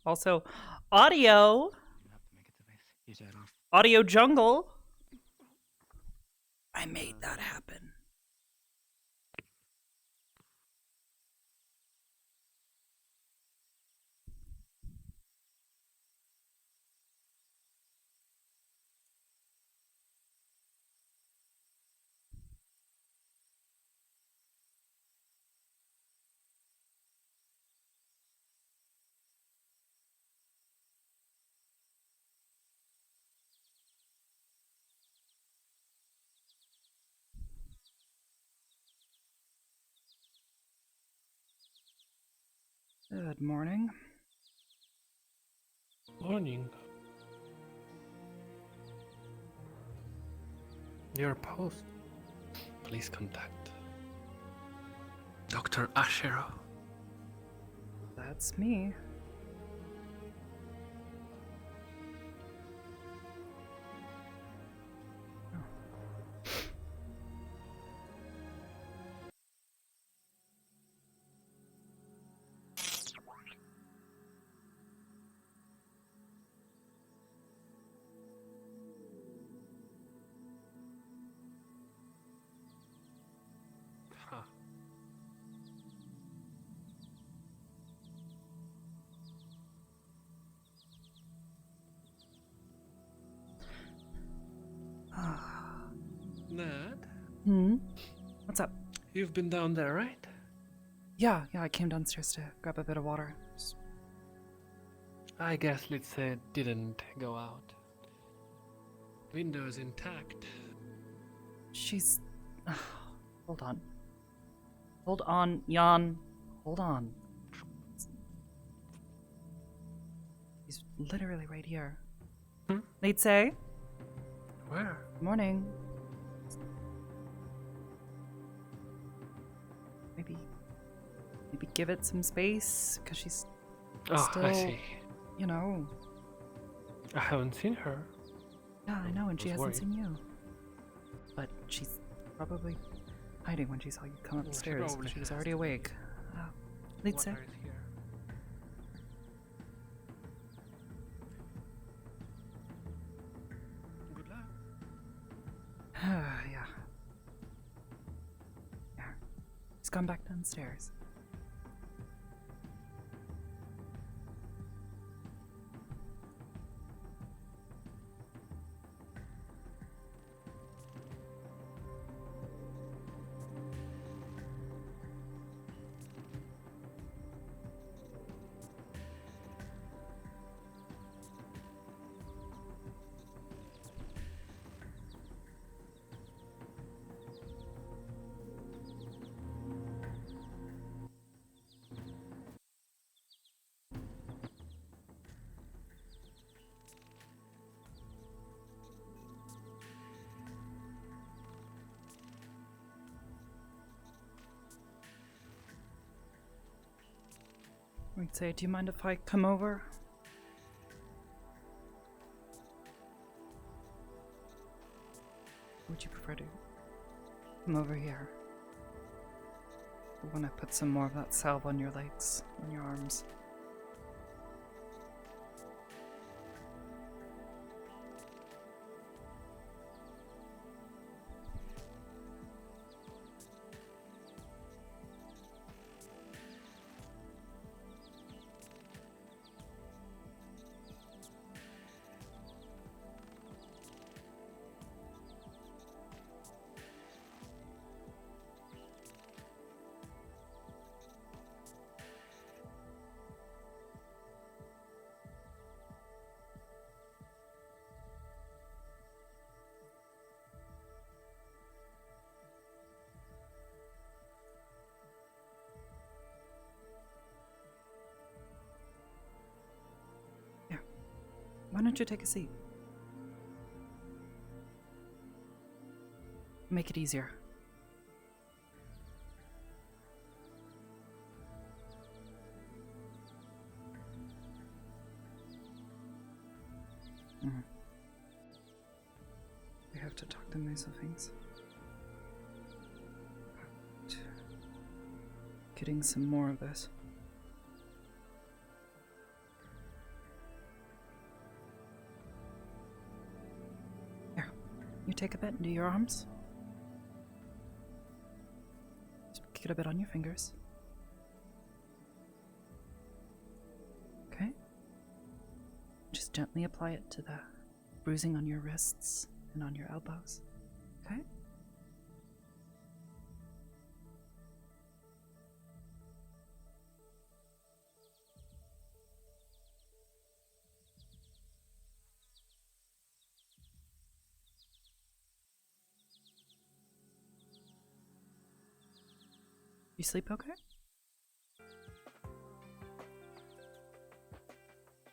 Also, audio. You have to make it to base. Use that off. Audio jungle. I made that happen. Good morning. Morning. Your post. Please contact Dr. Ashero. That's me. Huh. Nat, What's up? you've been down there, right? Yeah, I came downstairs to grab a bit of water. I guess let's say it didn't go out. Window's intact. She's... Hold on. Hold on, Jan. Hold on. He's literally right here. They'd say, Where? morning. Maybe give it some space, because she's Oh, still, I see. you know. I haven't seen her. Yeah, I know, and she Was hasn't worried. seen you. But she's probably hiding when she saw you come She upstairs. probably She was has already to. awake. They'd say. Water is here. Good luck. Yeah. He's gone back downstairs. We'd say, do you mind if I come over? Would you prefer to come over here? Or when I put some more of that salve on your legs, on your arms? Why don't you take a seat? Make it easier. We have to talk to Mesa things. Getting some more of this. take a bit into your arms. Just get a bit on your fingers. Okay. Just gently apply it to the bruising on your wrists and on your elbows. Okay? You sleep okay?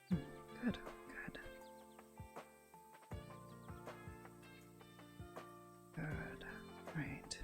Good, good. Good, right.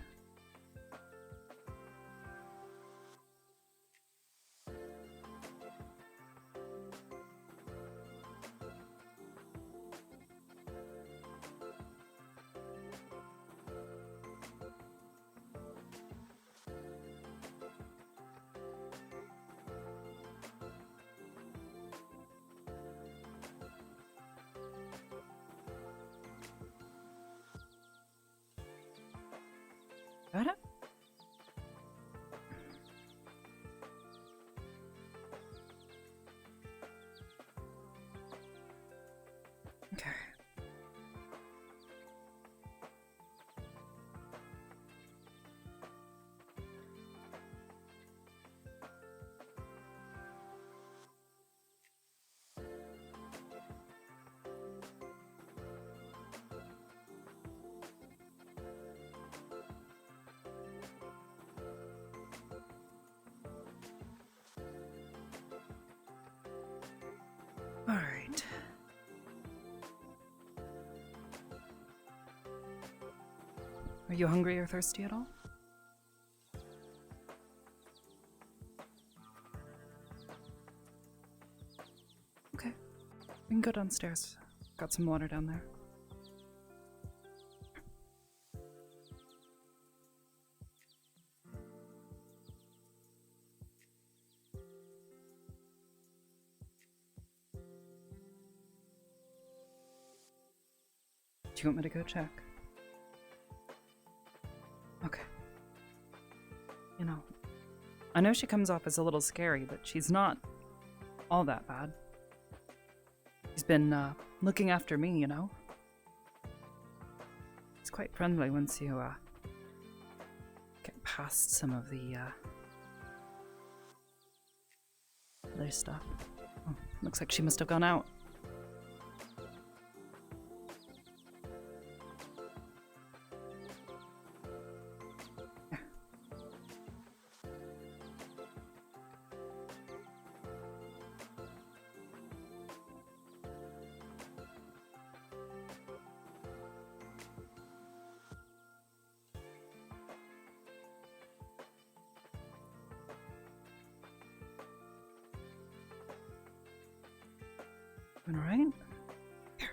Got it? Okay. All right. Are you hungry or thirsty at all? Okay. We can go downstairs. Got some water down there. Do you want me to go check? Okay. You know, I know she comes off as a little scary, but she's not all that bad. She's been looking after me, you know? It's quite friendly once you get past some of the other stuff. Oh, looks like she must have gone out. All right. Here.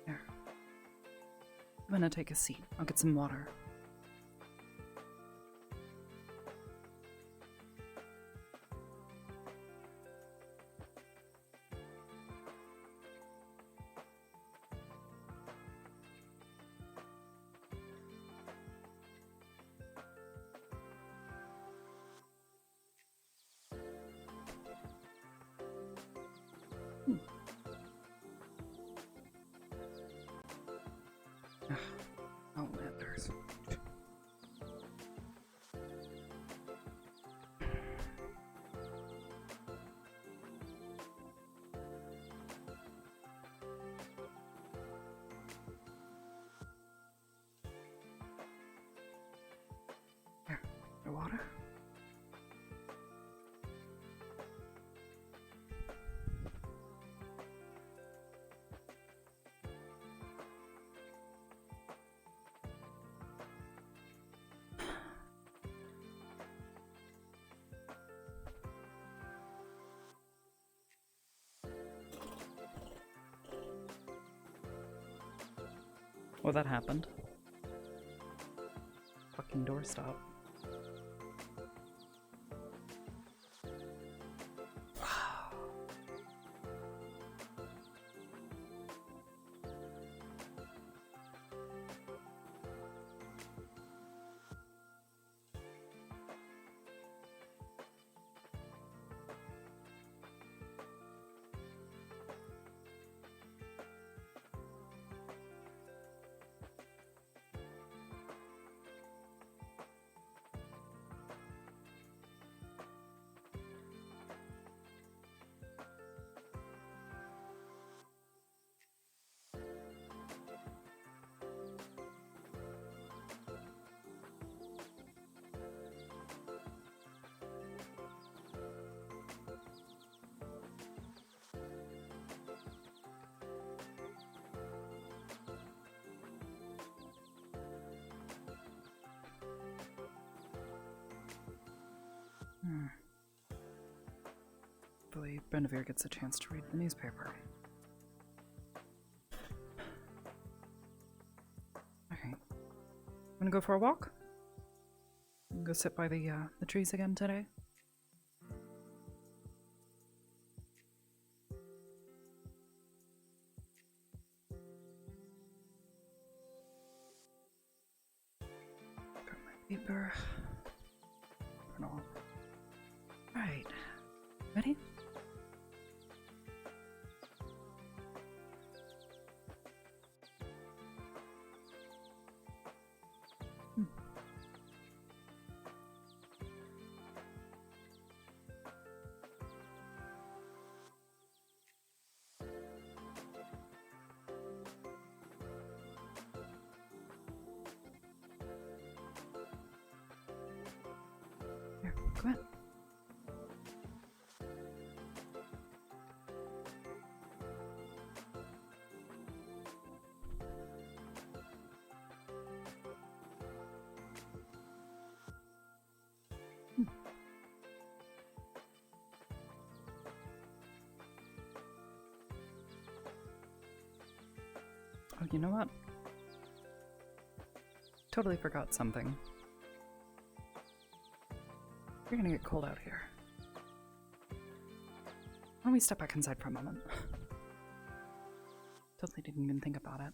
Here. I'm gonna take a seat. I'll get some water. Oh, Mathers. Well, that happened. Fucking doorstop. Hopefully, Benevere gets a chance to read the newspaper. Alright. Wanna go for a walk? Go sit by the trees again today? Got my paper. Turn off. Alright. Ready? Here, go ahead. Oh, you know what? Totally forgot something. You're gonna get cold out here. Why don't we step back inside for a moment? Totally didn't even think about it.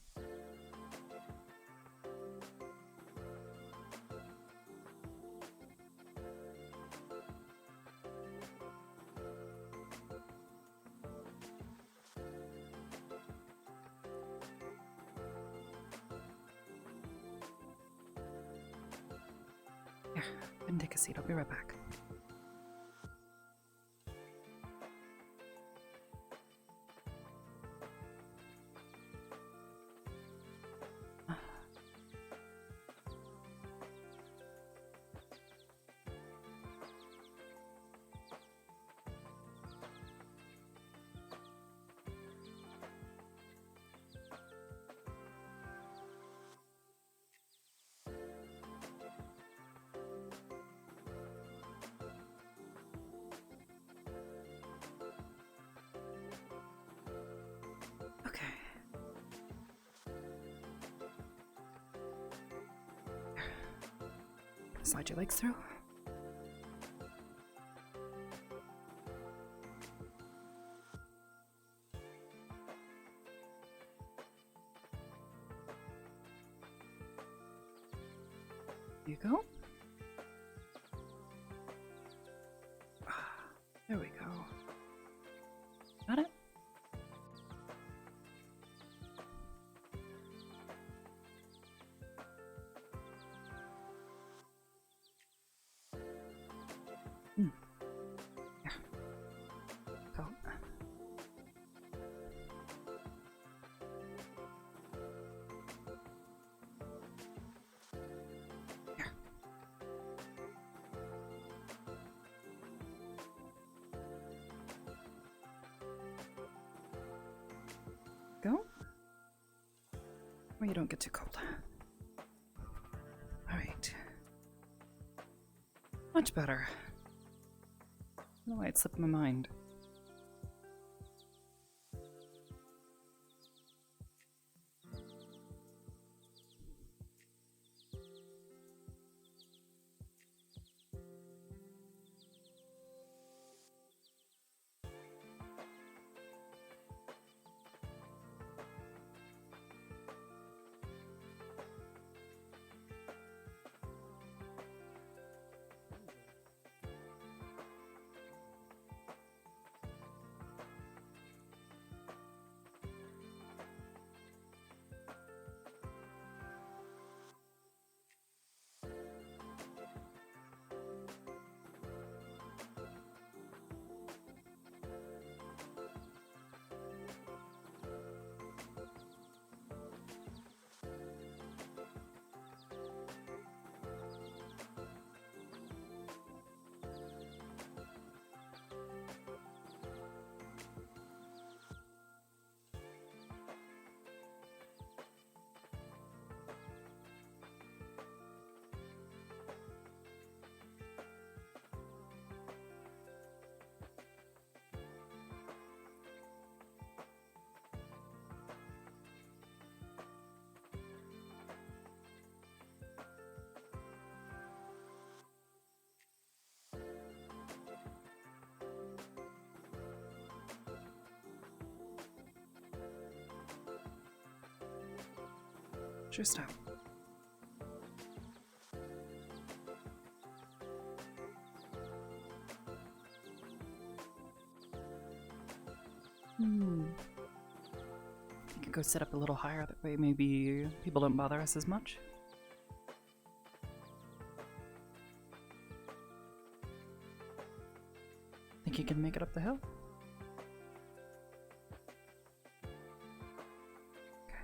Here, go and take a seat. I'll be right back. Okay. Slide your legs through. You go. There we go. Got it? Yeah. Go. Here. Go. Where you don't get too cold. All right. Much better. I don't know why it slipped my mind. your step. You could go sit up a little higher, that way maybe people don't bother us as much. Think you can make it up the hill? Okay.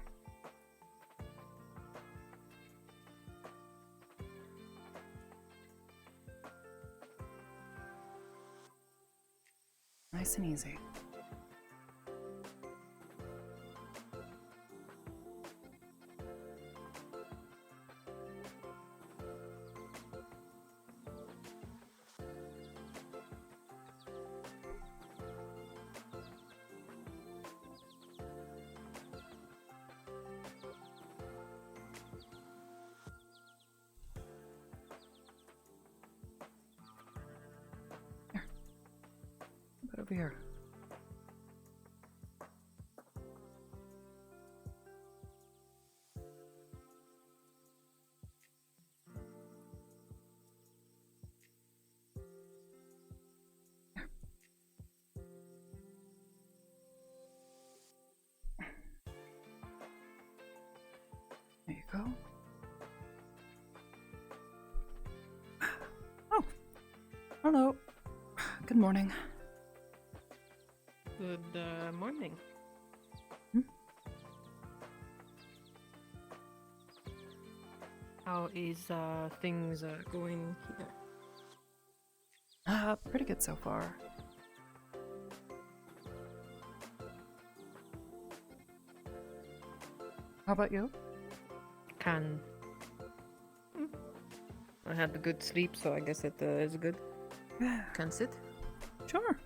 Nice and easy. Over here. There you go. Oh, hello. Good morning. Good morning. How is things going here? Pretty good so far. How about you? Can. I had a good sleep, so I guess it is good. Can sit. Sure.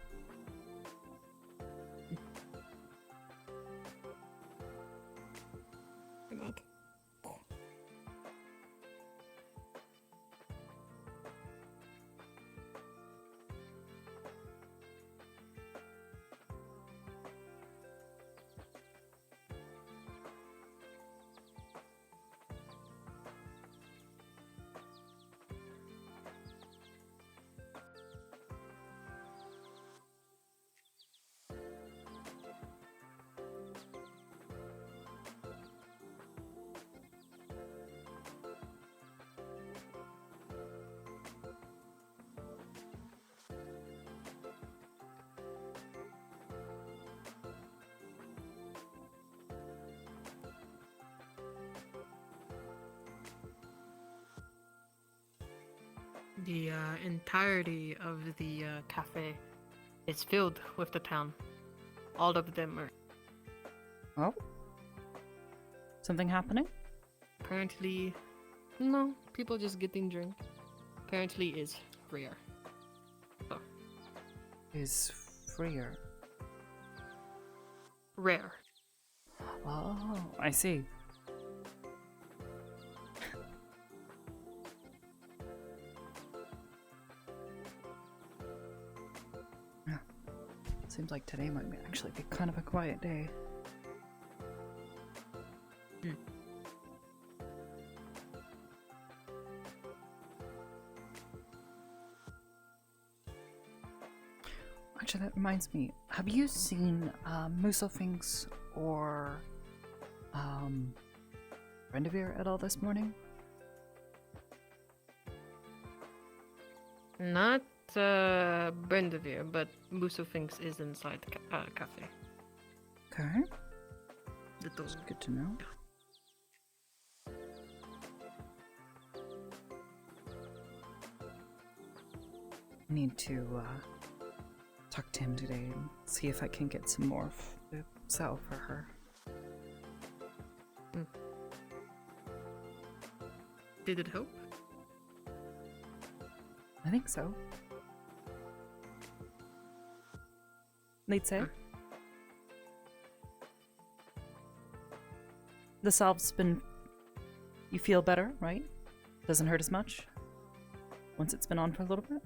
The entirety of the cafe is filled with the town. All of them are Oh? Something happening? apparently... No, people just getting drunk. Apparently is rare. Is freer. Rare. Oh, I see. Yeah. Seems like today might actually be kind of a quiet day. Actually, that reminds me. Have you seen Muselfinks or Rendevere at all this morning? Not Brendevere, but Musofinks is inside the cafe. Okay, Little... good to know. I need to talk to him today and see if I can get some more sell for her. Did it help? I think so. They'd say. The salve's been... You feel better, right? Doesn't hurt as much? Once it's been on for a little bit?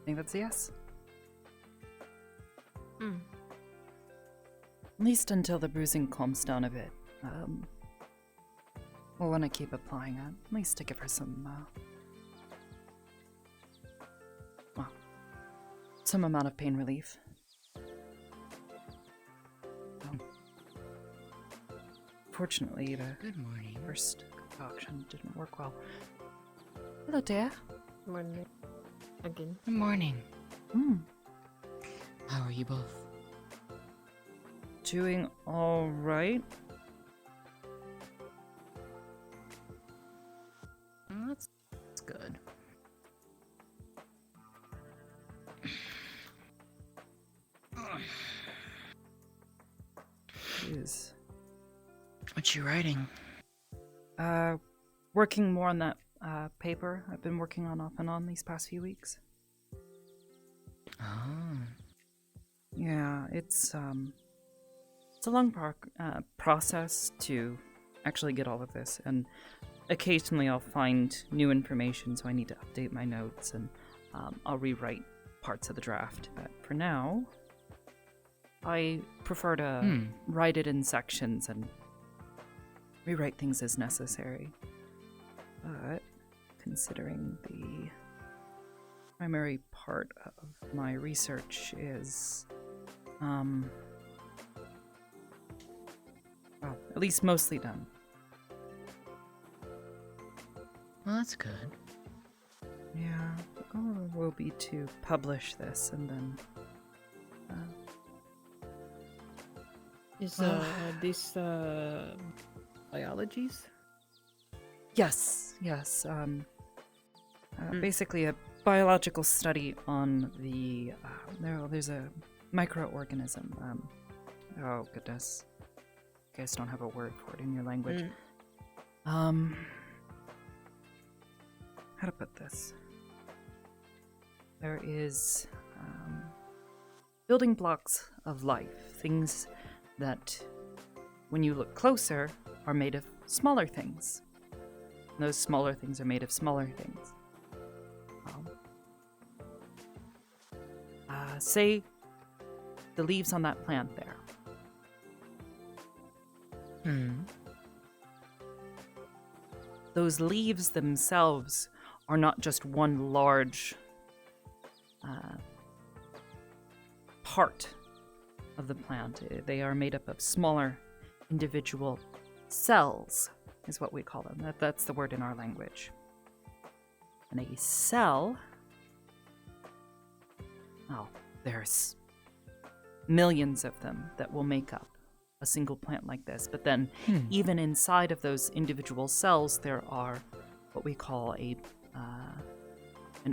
think that's a yes. Hmm. At least until the bruising calms down a bit. We'll want to keep applying it, at least to give her some amount of pain relief. Fortunately, the Good morning. first concoction didn't work well. Hello, dear. Morning. Again. Good morning. How are you both? Doing all right. That's good. Jeez. What you writing? Working more on that paper I've been working on off and on these past few weeks. Oh. Yeah, it's a long process to actually get all of this, and occasionally I'll find new information, so I need to update my notes, and I'll rewrite parts of the draft. But for now, I prefer to write it in sections and rewrite things as necessary. But considering the primary part of my research is, well, at least mostly done. Well, that's good. Yeah, the goal will be to publish this and then. Is this biologies? Yes. Basically, a biological study on the. There's a microorganism. Oh goodness, you guys don't have a word for it in your language. How to put this? There is building blocks of life, things that, when you look closer, are made of smaller things. And those smaller things are made of smaller things. Say the leaves on that plant there. Those leaves themselves are not just one large part of the plant. They are made up of smaller individual cells, is what we call them. That's the word in our language. And a cell, there's millions of them that will make up a single plant like this. But then even inside of those individual cells, there are what we call an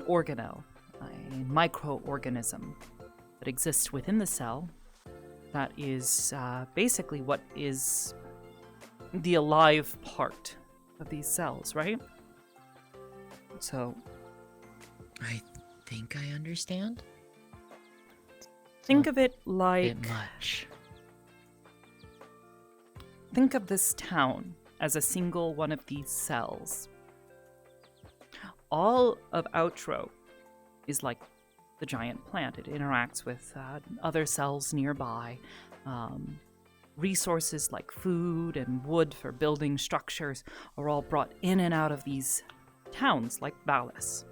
organelle, a microorganism that exists within the cell. That is basically what is the alive part of these cells, right? So, I think I understand. think of it like... Bit much. Think of this town as a single one of these cells. All of Outro is like the giant plant. It interacts with other cells nearby. Resources like food and wood for building structures are all brought in and out of these towns like Valis.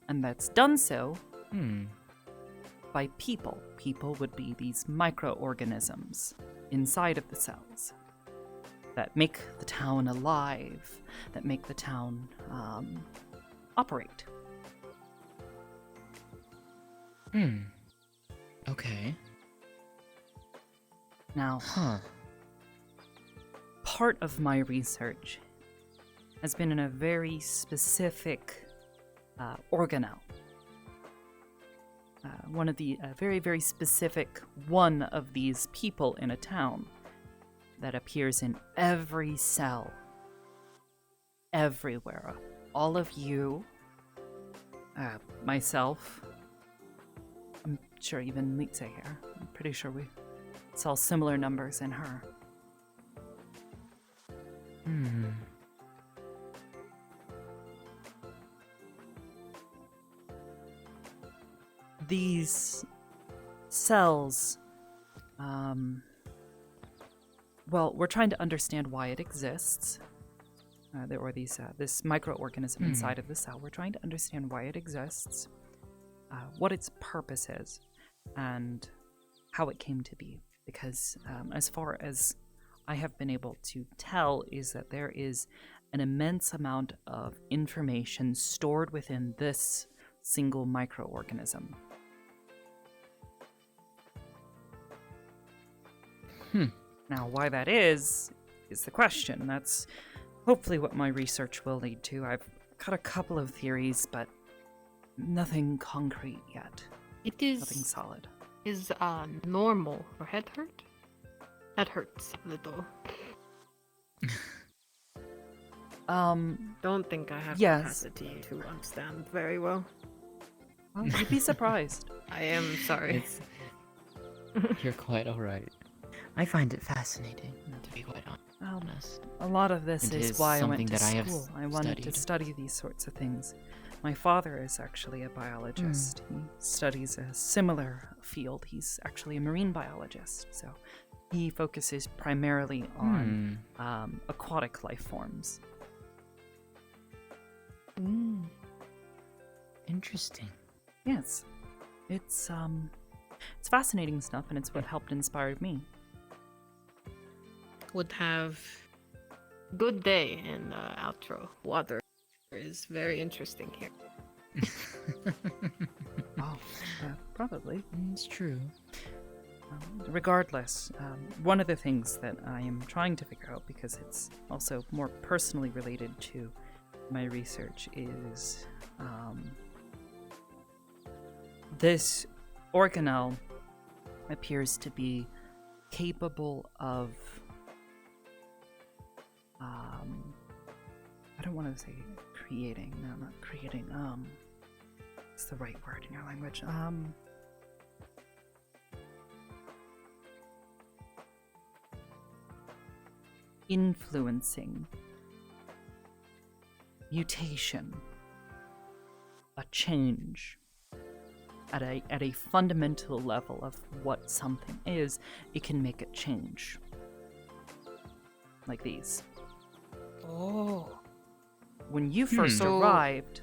And that's done so by people. People would be these microorganisms inside of the cells that make the town alive, that make the town operate. Okay. Now, part of my research has been in a very specific organelle. One of the very, very specific one of these people in a town that appears in every cell, everywhere. All of you, myself, I'm sure even Litze here. I'm pretty sure we saw similar numbers in her. these cells, well, we're trying to understand why it exists. This microorganism inside of the cell. We're trying to understand why it exists, what its purpose is, and how it came to be. Because as far as I have been able to tell, is that there is an immense amount of information stored within this single microorganism. Now, why that is the question. That's hopefully what my research will lead to. I've got a couple of theories, but nothing concrete yet. It is Nothing solid. is normal for head hurt. That hurts a little. Don't think I have Yes. capacity to understand very well. Well, you'd be surprised. I am sorry. You're quite alright. I find it fascinating, to be quite honest. A lot of this It is is why I went something to that I have school. I wanted to studied. study these sorts of things. My father is actually a biologist. He studies a similar field. He's actually a marine biologist. So he focuses primarily on aquatic life forms. Interesting. Yes, it's fascinating stuff, and it's what helped inspire me. Would have good day in outro. Water is very interesting here. Oh, probably. It's true. Regardless, one of the things that I am trying to figure out, because it's also more personally related to my research, is this organelle appears to be capable of I don't want to say creating. No, not creating. What's the right word in your language? Influencing, mutation, a change at a fundamental level of what something is. It can make it change, like these. Oh. When you first So- arrived,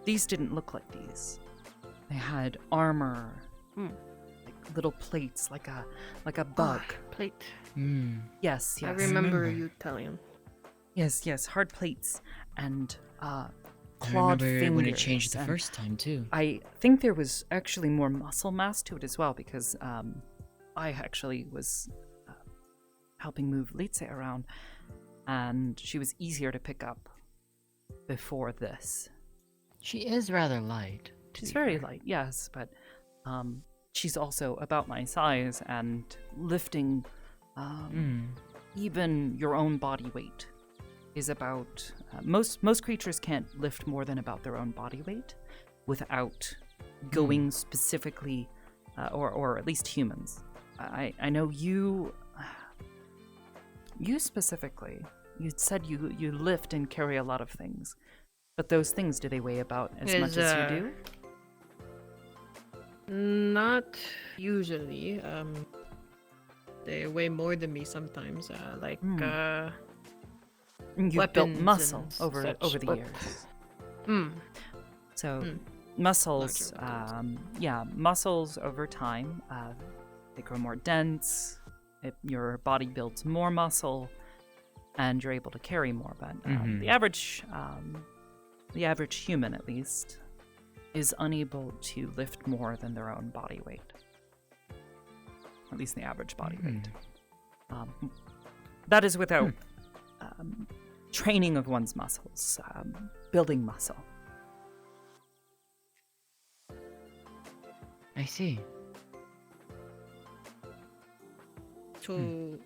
these didn't look like these. They had armor, like little plates, like a bug. Plate. Yes, yes. I remember remember. you telling. Yes, hard plates and I clawed remember fingers. when it changed the and first time, too. I think there was actually more muscle mass to it as well, because I actually was helping move Litze around, and she was easier to pick up before this. She is rather light. to She's be very fair. light, yes, but she's also about my size, and lifting even your own body weight is about most creatures can't lift more than about their own body weight without going specifically or at least humans. I know you specifically, you said you lift and carry a lot of things, but those things, do they weigh about as much as you do? Not usually. They weigh more than me sometimes. You've built weapons muscle and over such, the but- years. So Hmm. muscles, Larger muscles over time, they grow more dense. Your body builds more muscle, and you're able to carry more. But the average human, at least, is unable to lift more than their own body weight. At least the average body weight. That is without training of one's muscles, building muscle. I see. So,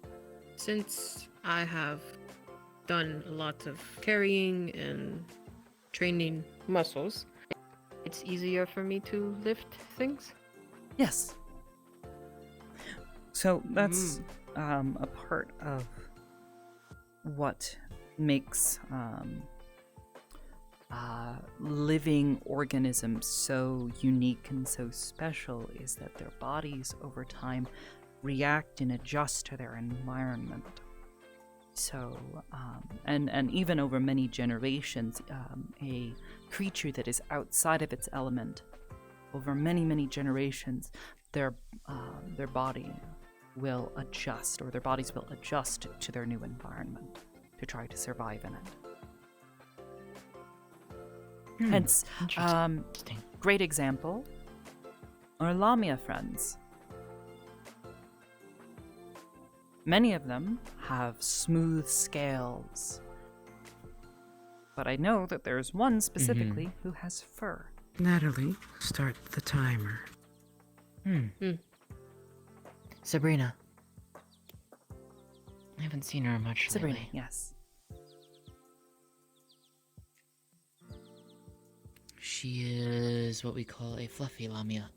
since I have done a lot of carrying and training muscles, it's easier for me to lift things. Yes. So that's a part of what makes living organism so unique and so special is that their bodies over time react and adjust to their environment. So, and even over many generations, a creature that is outside of its element, over many, many generations, their body will adjust, or their bodies will adjust to their new environment to try to survive in it. Hence, Interesting. great example, our Lamia friends. Many of them have smooth scales, but I know that there's one specifically who has fur. Natalie, start the timer. Sabrina. I haven't seen her much Sabrina, lately. yes. She is what we call a fluffy lamia.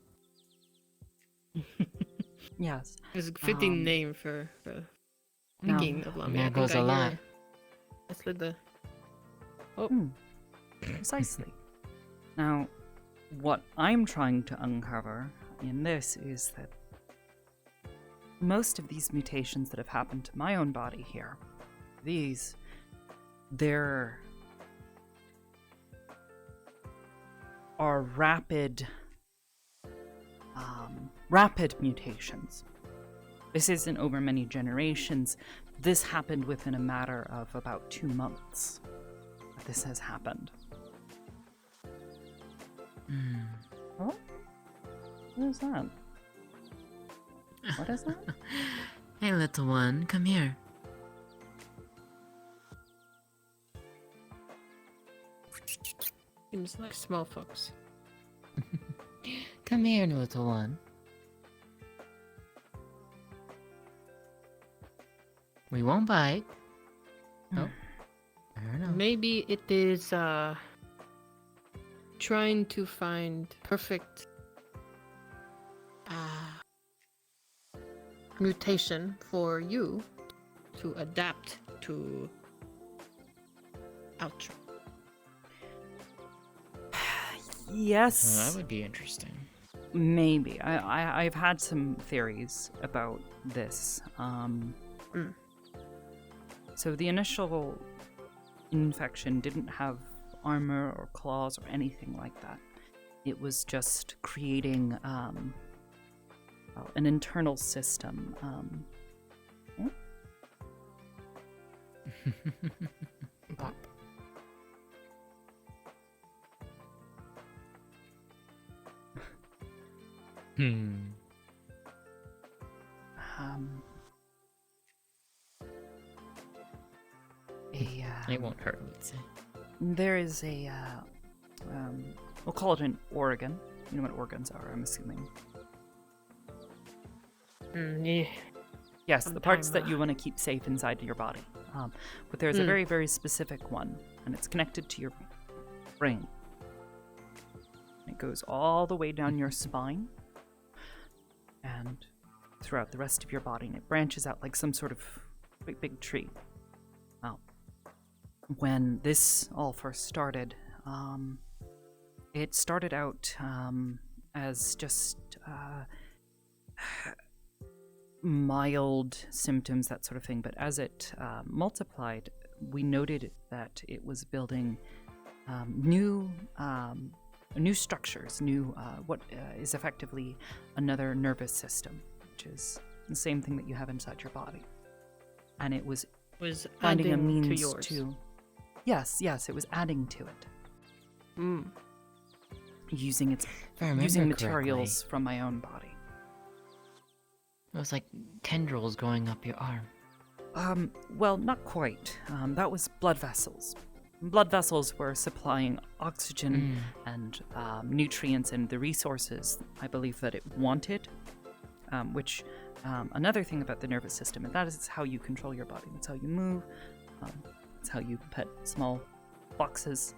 Yes. It's a fitting name for Now- thinking of Lamia. There I think goes I a hear lot. That's with the. Precisely. Now, what I'm trying to uncover in this is that most of these mutations that have happened to my own body here, there are rapid mutations. This isn't over many generations. This happened within a matter of about 2 months. This has happened. Oh? What is that? What is that? Hey, little one, come here. Seems like small fox. Come here, little one. We won't bite. Oh. I don't know. Maybe it is trying to find perfect mutation for you to adapt to Ultra. Yes. That would be interesting. Maybe. I've had some theories about this. So the initial infection didn't have armor or claws or anything like that. It was just creating an internal system. Bop. It won't hurt, we'd say. There is we'll call it an organ. You know what organs are, I'm assuming. Yeah. Yes, the parts Sometime, that you want to keep safe inside your body. But there's a very, very specific one, and it's connected to your brain. It goes all the way down your spine and throughout the rest of your body, and it branches out like some sort of big tree. Well, when this all first started, it started out as just mild symptoms, that sort of thing, but as it multiplied, we noted that it was building new structures, what is effectively another nervous system, which is the same thing that you have inside your body. And it was finding a adding means to yours. Yes, it was adding to it, using If I remember using correctly, materials from my own body. It was like tendrils going up your arm. Well, not quite. That was blood vessels. Blood vessels were supplying oxygen and nutrients and the resources I believe that it wanted, which another thing about the nervous system, and that is how you control your body. It's how you move. It's how you pet small foxes.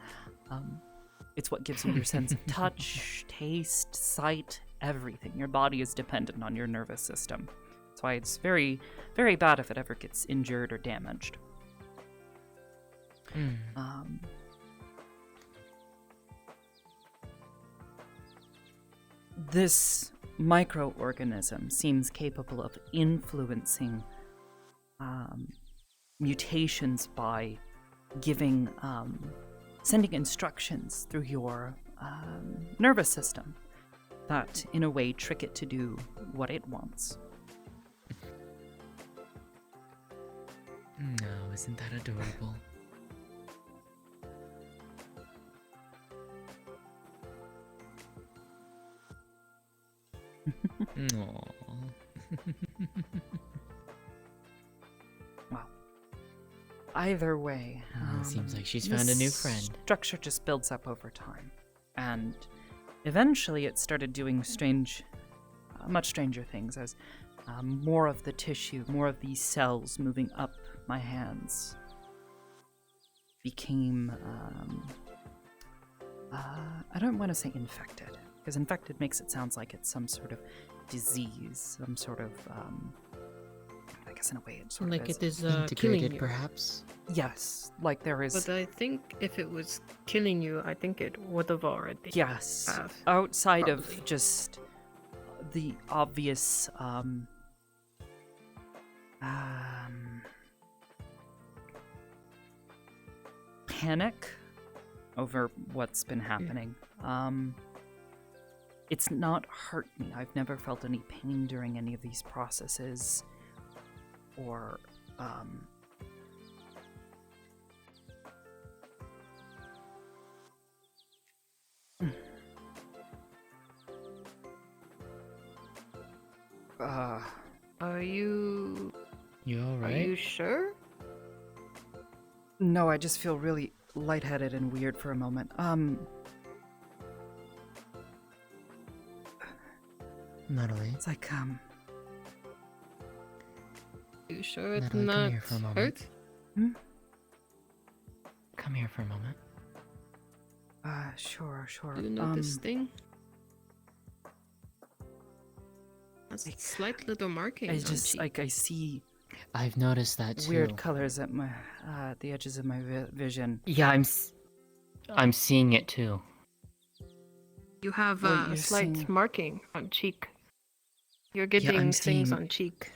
It's what gives you your sense of touch, taste, sight, everything. Your body is dependent on your nervous system. That's why it's very, very bad if it ever gets injured or damaged. this microorganism seems capable of influencing mutations by giving, sending instructions through your nervous system that, in a way, trick it to do what it wants. No, isn't that adorable? Aww. Well, either way, Seems like she's found a new friend. Structure just builds up over time, and eventually it started doing much stranger things as more of the tissue, more of these cells moving up my hands became, I don't want to say infected, because infected makes it sound like it's some sort of disease, some sort of, I guess in a way it sort Like of is. it is killing Integrated, you. perhaps? Yes, like there is. But I think if it was killing you, I think it would have already. Yes, have, outside probably. of just the obvious panic over what's been happening. It's not hurt me. I've never felt any pain during any of these processes, or Are you? You Are alright? you sure? no, I just feel really lightheaded and weird for a moment. Natalie? It's like You sure it's Natalie, come not here for a moment. hurt? Come here for a moment. sure. Do you know this thing? That's a slight little marking I on just cheek. like I see I've noticed that too. weird colors at my the edges of my vision. Yeah, I'm seeing it too. You have What a you're slight seeing- marking on cheek. You're I'm getting things seeing- on cheek.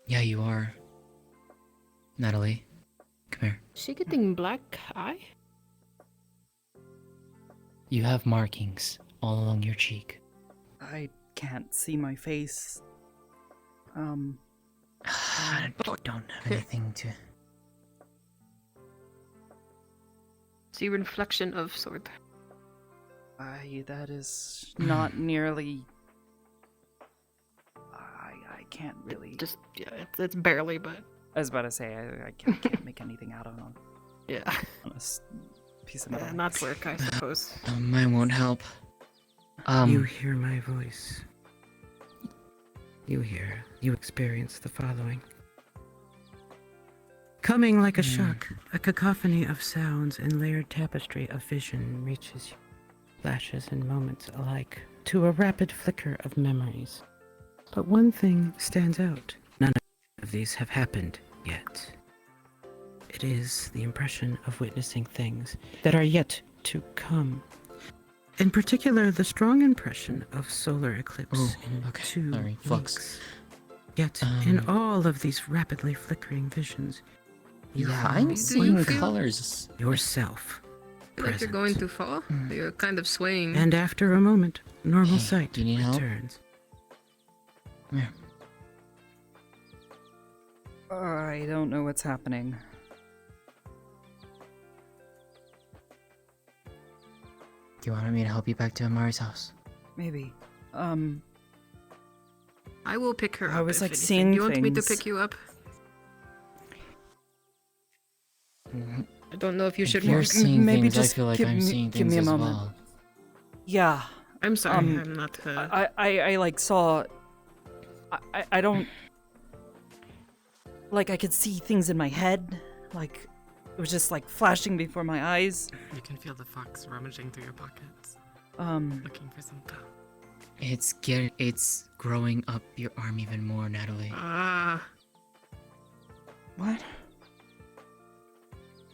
Yeah, you are. Natalie, come here. Is she getting black eye? You have markings all along your cheek. I can't see my face. I don't have anything to. See reflection of sort. That is not nearly. I can't really. Just yeah, it's barely, but I was about to say I can't make anything out on yeah, a piece of metal. not work, I suppose. Mine won't help. You hear my voice. You experience the following. Coming like a shock, a cacophony of sounds and layered tapestry of vision reaches you, flashes and moments alike, to a rapid flicker of memories. But one thing stands out. None of these have happened yet. It is the impression of witnessing things that are yet to come. In particular, the strong impression of solar eclipse Oh, in okay. 2 Sorry, flux. weeks. Yet, in all of these rapidly flickering visions, you Yeah, find I'm Do you seeing feel- colors. yourself Feel like you're going to fall. You're kind of swaying. And after a moment, normal Hey, sight do you need help? returns. Come here. I don't know what's happening. Do you want me to help you back to Amari's house? Maybe. I will pick her up. I was, if like, anything. seeing Do you want me to things. pick you up? Mhm. I don't know if you If should. you're walk. seeing maybe things, I just feel like give I'm me- seeing give things me a as moment. well. Yeah. I'm sorry. Um, I'm not. I like saw. I don't. Like I could see things in my head. Like it was just like flashing before my eyes. You can feel the fox rummaging through your pockets, Um. looking for some gum. It's growing up your arm even more, Natalie. What?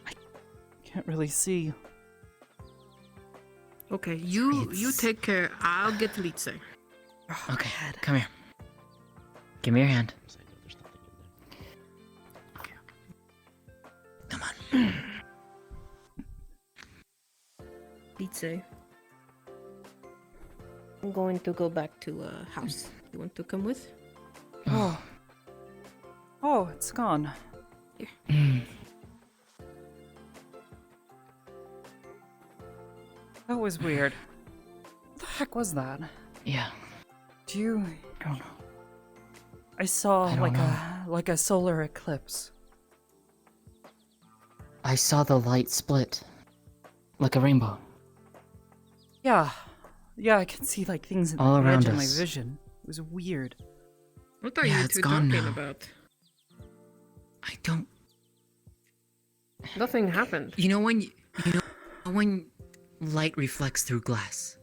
I can't really see. Okay, you It's- take care. I'll get Litze. Okay, come here. Give me your hand. Come on. Litze. I'm going to go back to house. You want to come with? Oh. Oh, it's gone. That was weird. What the heck was that? Yeah. Do you... I don't know. I saw I don't like a solar eclipse. I saw the light split. Like a rainbow. Yeah. Yeah, I can see like things at All the around edge of my us. vision. It was weird. What are Yeah, you it's two gone talking now. about? I don't... Nothing happened. You know when light reflects through glass?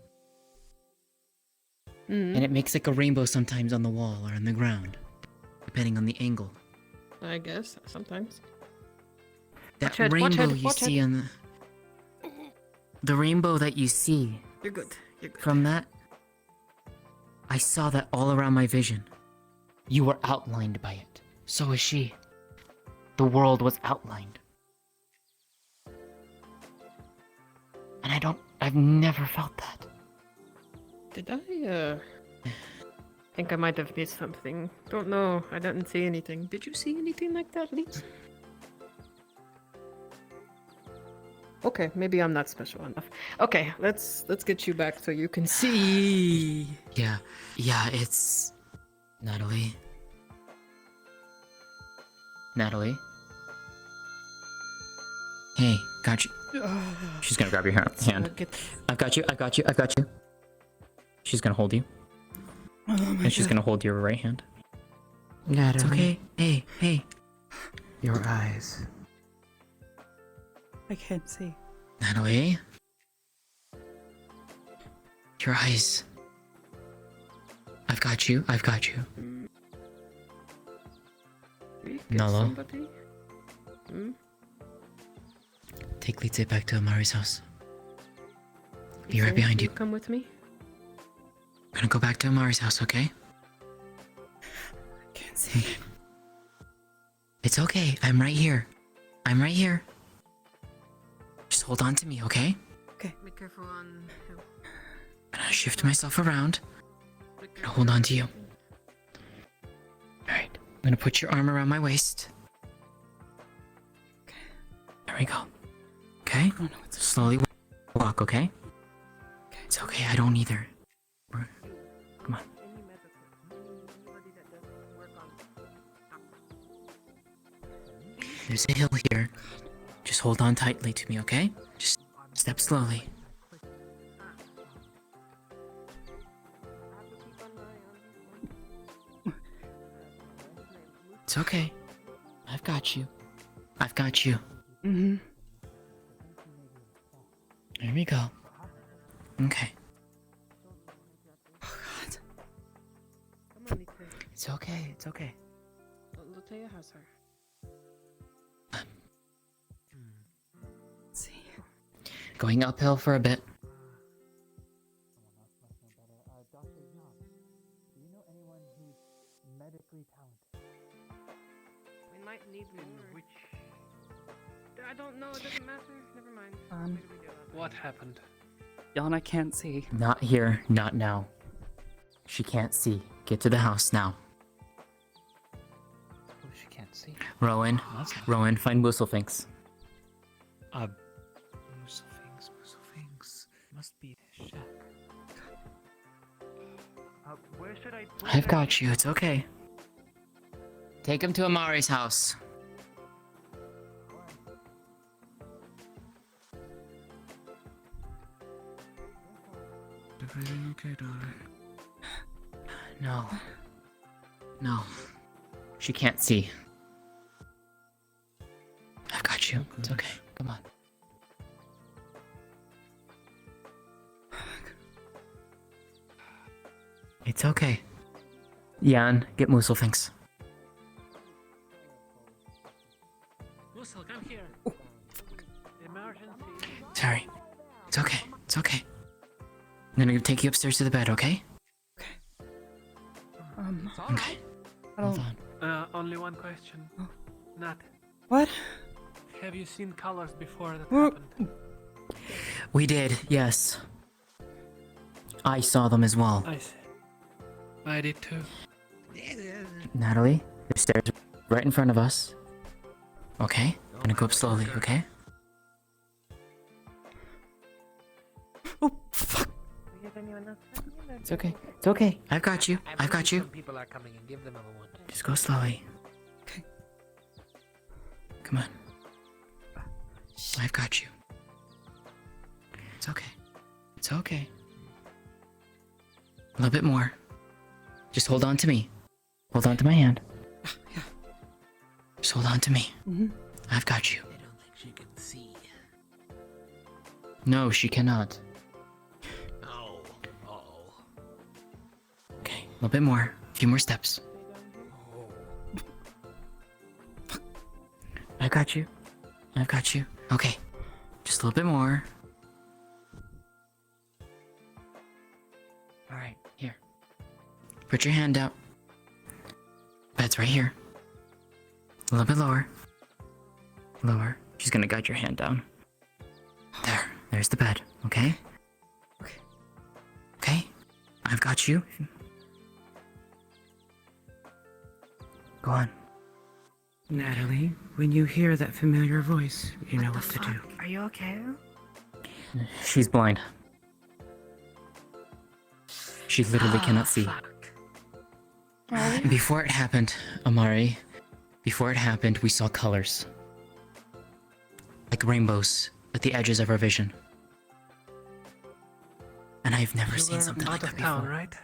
Mm, And it makes like a rainbow sometimes on the wall or on the ground. Depending on the angle. I guess, sometimes. That Watch it, rainbow you watch see it. on the rainbow that you see You're good. You're good. from that, I saw that all around my vision. You were outlined by it. So is she. The world was outlined. And I've never felt that. Did I think I might have missed something? Don't know. I didn't see anything. Did you see anything like that, Leeds? Okay, maybe I'm not special enough. Okay, let's get you back so you can see. Yeah, it's... Natalie? Natalie? Hey, got you. She's gonna grab your hand. I've got you. She's gonna hold you. And she's gonna hold your right hand. Natalie, It's okay. Hey. your eyes. I can't see. Natalie? Your eyes. I've got you. Nala. Somebody? Take Litze back to Amari's house. Be right Ethan, behind will you. Come with me. I'm gonna go back to Amari's house, okay? I can't see. It's okay. I'm right here. Just hold on to me, okay? Be careful on him. I'm gonna shift myself around. And hold on to you. Alright. I'm gonna put your arm around my waist. Okay. There we go. Okay? I don't know what's Slowly walk, okay? Okay. It's okay, I don't either. Come on. There's a hill here. Just hold on tightly to me, okay? Just step slowly. It's okay. I've got you. Mm-hmm. There we go. Okay. Oh god. Come on, Lite. It's okay. Lutea has her. Let's see. Going uphill for a bit. We might need more. I don't know. It doesn't matter. Never mind. Um, Maybe we do that. What happened? Yana can't see. Not here, not now. She can't see. Get to the house now. Oh, she can't see. Rowan, That's not... Rowan, find Boostlefinks. Musselfinks. Must be the shack. Where should I put I've it? got you, it's okay. Take him to Amari's house. Everything okay, darling? No. No. She can't see. I've got you. It's okay. Come on. It's okay. Jan, get Musselfinks. Mussel, come here. Emergency. Sorry. It's okay. It's okay. I'm gonna take you upstairs to the bed, okay? It's all Okay. right. I Hold don't. on. Only one question. Oh. Nat, What? have you seen colors before that Wha- happened? We did, yes. I saw them as well. I see. I did too. Natalie, the stairs right in front of us. Okay? I'm gonna go up slowly, okay? Oh, fuck. It's okay. It's okay. I've got you. I've got you. Some people are coming and give them a one. Just go slowly. Okay. Come on. I've got you. It's okay. It's okay. A little bit more. Just hold on to me. Hold on to my hand. Yeah. Just hold on to me. Mm-hmm. I've got you. I don't think she can see. No, she cannot. Oh. Oh. Okay, a little bit more. A few more steps. I got you. I've got you. Okay. Just a little bit more. Alright, here. Put your hand out. Bed's right here. A little bit lower. Lower. She's gonna guide your hand down. There. There's the bed, okay? Okay. Okay? I've got you. Go on. Natalie, when you hear that familiar voice, you know what to do. Are you okay? She's blind. She literally cannot see. Before it happened, Amari, before it happened, we saw colors. Like rainbows at the edges of our vision. And I've never You seen were something like out that of town, before. right?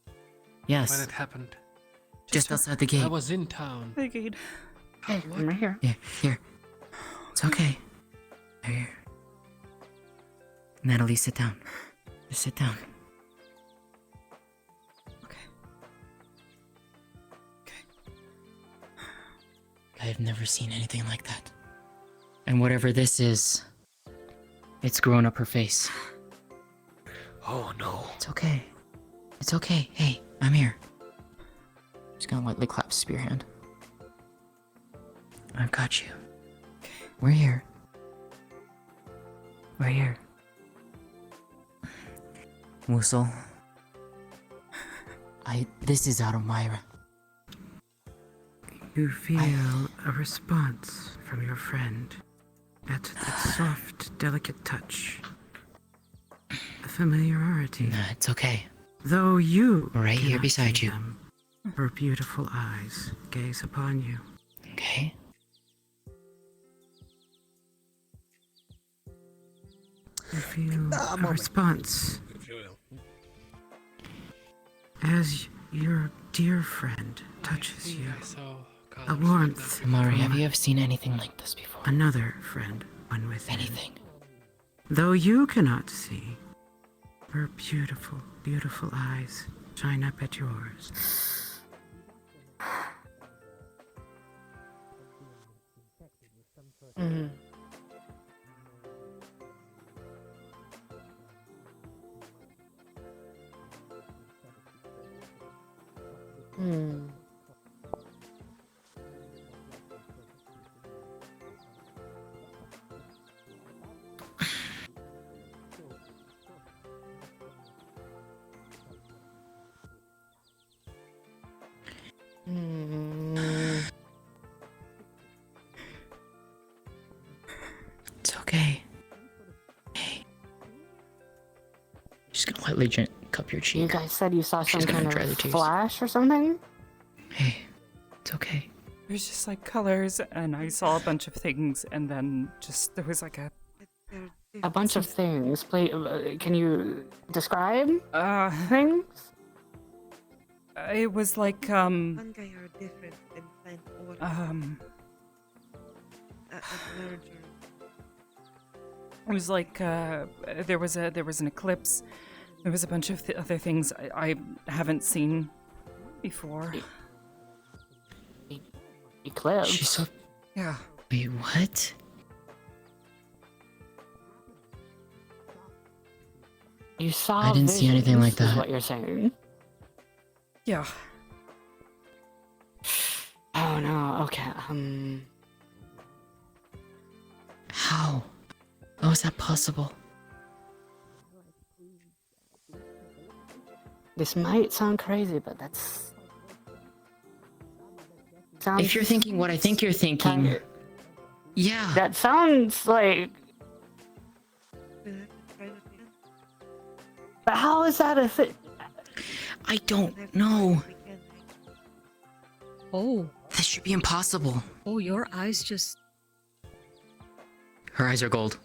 When Yes, it happened. just outside the gate. I was in town. Thinking. Hey, I'm right here. Yeah, here. It's okay. Here. Natalie, sit down. Just sit down. Okay. I have never seen anything like that. And whatever this is, it's grown up her face. Oh no. It's okay. It's okay. Hey, I'm here. Just gonna lightly clap spear hand. I've got you. We're here. We're here. Mussel. This is out of Myra. You feel a response from your friend. That soft, delicate touch. A familiarity. Nah, it's okay. Though you Right here cannot beside see you. them, her beautiful eyes gaze upon you. Okay? You feel a response as your dear friend touches you. I saw A colors like warmth. that. Amari, from have you ever seen anything like this before? Another friend, one within. Anything? Though you cannot see, her beautiful, beautiful eyes shine up at yours. Mm. Hmm. Hmm. It's okay. Hey. Just gonna lightly cup your You cheek. guys said you saw some She's gonna kind dry the of tears. flash or something? Hey, it's okay. There's just like colors, and I saw a bunch of things, and then just there was like A bunch of things. Can you describe uh things? it was like Fungi are different in plant order. Larger. it was like there was an eclipse. There was a bunch of other things I haven't seen before. Eclipse. She's so. Yeah. Wait, what? You saw I didn't see anything like visions, is that. what you're saying. Yeah. Oh no, okay, How? How is that possible? this might sound crazy, but that's... Sounds... If you're thinking what I think you're thinking, Kind- yeah. That sounds like... We'll have to try it again. But how is that a thing? I We'll don't have to know. try it again. Oh, This should be impossible. oh, your eyes just. Her eyes are gold.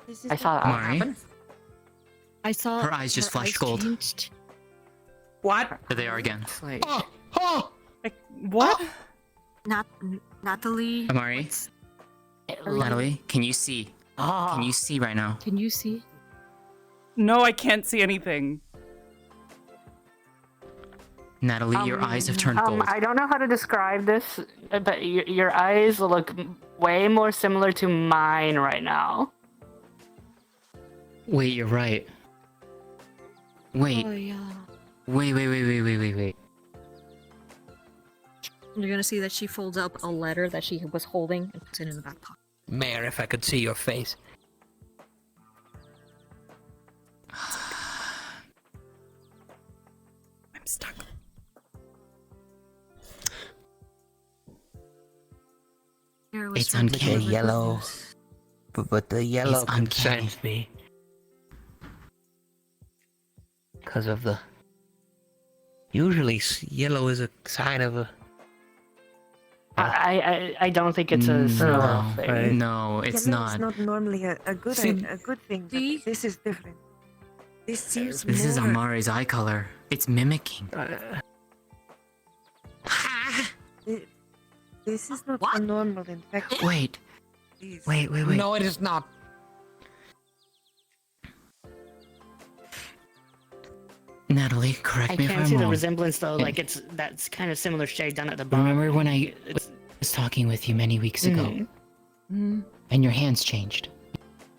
This is I saw that Mari? happen. I saw. Her eyes just flashed gold. changed. What? There they are again. It's like... Like, what? Natalie. Amari, Natalie, can you see? Can you see right now? Can you see? No, I can't see anything. Natalie, your eyes have turned gold. I don't know how to describe this, but your eyes look way more similar to mine right now. Wait, you're right. Wait, Oh yeah. wait. You're gonna see that she folds up a letter that she was holding and puts it in the back pocket. Mayor, if I could see your face. I'm stuck. Here was It's trying to uncanny. cover the Yellow. news. But the yellow It's uncanny. concerns me. Because of the... Usually yellow is a sign of a... I don't think it's a similar No, thing. no, it's Yellow not. is not normally a good See- a good thing, but See? this is different. This seems This more... is Amari's eye color. It's mimicking. This is not What? a normal infection. Wait, Please. wait. No, it is not. Natalie, correct I me if can't I'm see the wrong. resemblance though. Like that's kind of similar shade down at the bottom. Remember when I It's- was talking with you many weeks ago, Mhm. Mm, and your hands changed?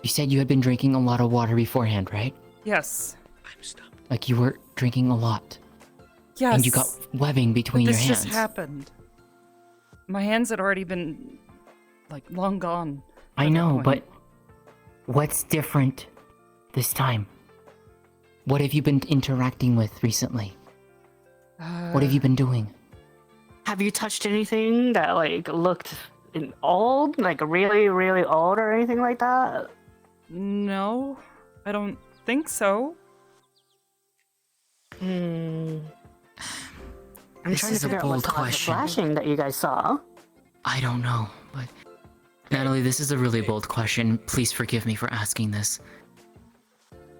You said you had been drinking a lot of water beforehand, right? yes. I'm stumped. Like you were drinking a lot, Yes. and you got webbing between but your this hands. just happened. My hands had already been, like, long gone. I at that know, point. but what's different this time? What have you been interacting with recently? What have you been doing? Have you touched anything that like looked old, like really, really old, or anything like that? No, I don't think so. Hmm. I'm This trying to is a figure out bold what caused the question. flashing that you guys saw. I don't know, but Natalie, this is a really bold question. Please forgive me for asking this.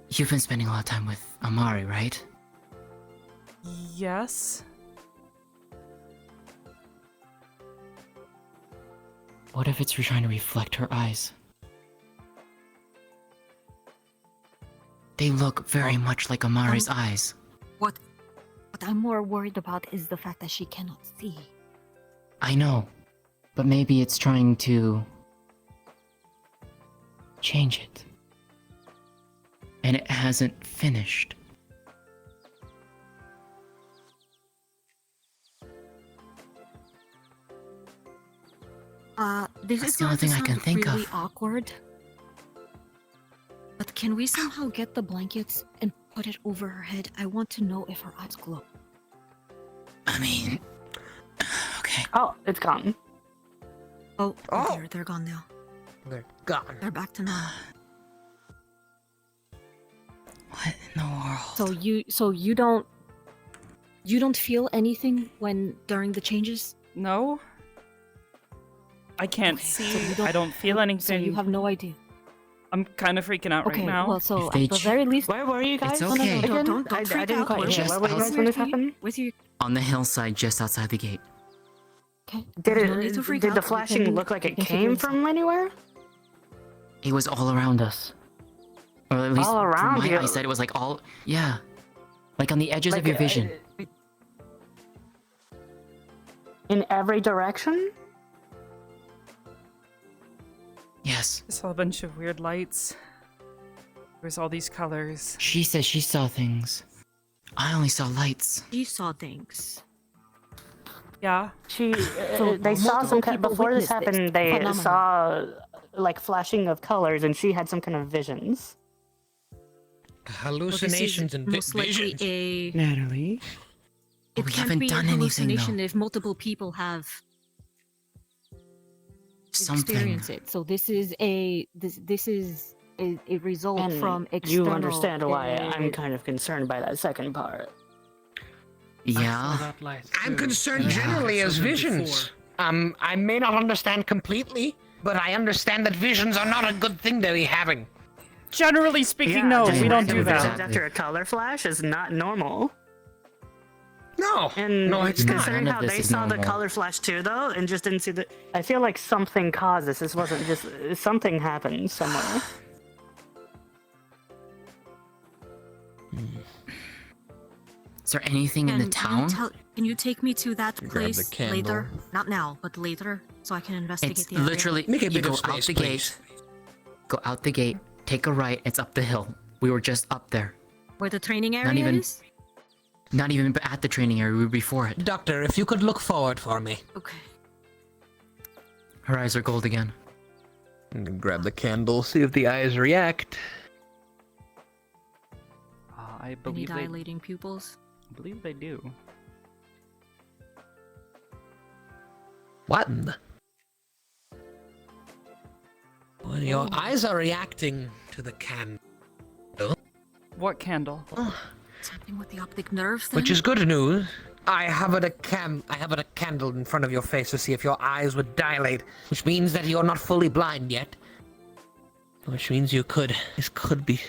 You've been spending a lot of time with Amari, right? Yes. What if it's trying to reflect her eyes? They look very much like Amari's eyes. What I'm more worried about is the fact that she cannot see. I know, but maybe it's trying to change it. And it hasn't finished. This That's is the only going to thing I can sound think of. really awkward. But can we somehow get the blankets and put it over her head? I want to know if her eyes glow. I mean, okay. Oh, it's gone. Oh, Oh. they're gone now. They're gone. They're back to normal. What in the world? So you don't feel anything when during the changes? No. I can't Okay, so see. you don't- I don't feel anything. So you have no idea. I'm kind of freaking out Okay, right now. well, so If they at the ch- very least, Where were you guys? It's okay. No, Again? don't I freak didn't out. quite We're hear. just Where were you guys outside- when this happened? with you. On the hillside just outside the gate. Okay. Did You don't need to it? freak Did out. the You flashing can- look like you it can figure came this out. from anywhere? It was all around us. Or at least All around from my you? eyesight, it was like all... Yeah. Like on the edges of your vision. In every direction? Yes. I saw a bunch of weird lights. There's all these colors. She says she saw things. I only saw lights. You saw things. Yeah. They saw some kind people before this witnessed this happened. They phenomenon. saw like flashing of colors, and she had some kind of visions. Hallucinations and most likely visions. a. Natalie, It we can't haven't be done a anything, hallucination though. if multiple people have Something. experienced it. So this is a result and from external. you understand why I'm kind of concerned by that second part. Yeah. I'm concerned Yeah. generally as visions. I may not understand completely, but I understand that visions are not a good thing to be having. Generally speaking, no, just we don't do random that. visions after a color flash is not normal. No, And no, it's not. considering None of how this they is saw the normal. color flash too, though, and just didn't see the. I feel like something caused this. This wasn't just something happened somewhere. Is there anything in the town? Can you take me to that Grab the place candle. later? Not now, but later, so I can investigate It's the area. literally Make a you bit go of out space, the please. gate. Go out the gate. Take a right. It's up the hill. We were just up there. Where the training Not area even- is? Not even at the training area. We were before it. Doctor, if you could look forward for me. Okay. Her eyes are gold again. I'm gonna grab the candle, see if the eyes react. I Any believe dilating pupils? they do. What? Well, your eyes are reacting to the candle, What candle? Something with the optic nerve then? which is good news. I have a candle in front of your face to see if your eyes would dilate, which means that you're not fully blind yet. Which means this could be.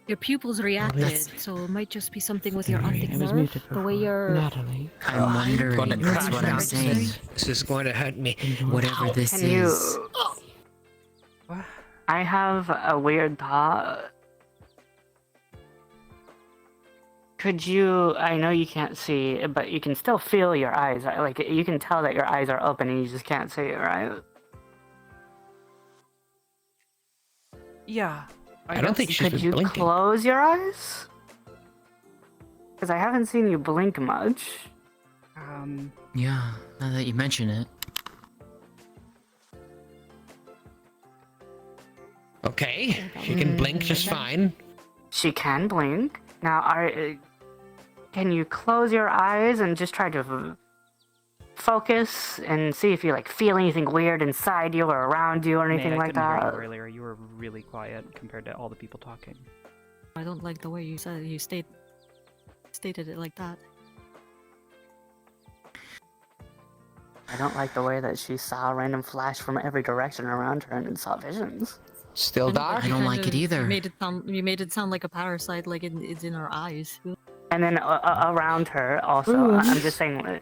Your pupils reacted, that's- so it might just be something with your Sorry, optic I was nerve. muted The way before. you're. Natalie, I'm wondering. gonna That's crash what I'm out. saying. This is going to hurt me. Whatever this can you? is. What? I have a weird thought. Could you? I know you can't see, but you can still feel your eyes. Like you can tell that your eyes are open, and you just can't see it, right? Yeah. I don't think she's Could been you blinking. close your eyes? Because I haven't seen you blink much. Yeah. Now that you mention it. Okay, she can blink just fine. She can blink. Now, can you close your eyes and just try to focus and see if you like feel anything weird inside you or around you or anything I like couldn't hear that? you earlier. You were really quiet compared to all the people talking. I don't like the way you said you stated it like that. I don't like the way that she saw a random flash from every direction around her and saw visions. Still dark? I don't like it either. You made it sound like a parasite, like it's in her eyes. And then around her also. I'm just saying.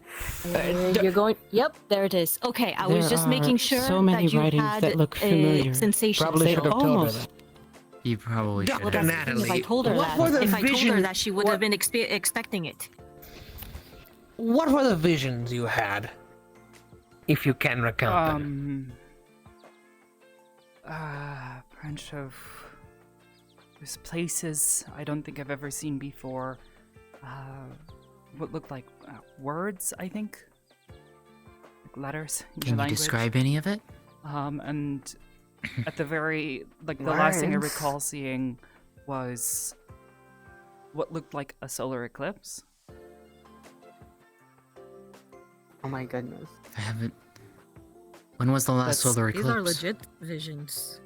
You're going. Yep, there it is. Okay, I was There just are making sure so many that you writings had that look familiar. sensation. Probably They should have told her almost- that. You probably should Well, have. that's- If I told her What that, were the if I told her vision- that, she would what- have been expecting it. What were the visions you had? If you can recount them. Bunch of there's places I don't think I've ever seen before. What looked like words, I think, like letters. In Can your you language. describe any of it? And at the very the last thing I Words? recall seeing was what looked like a solar eclipse. Oh my goodness. I haven't. When was the last That's- solar These are eclipse? legit visions.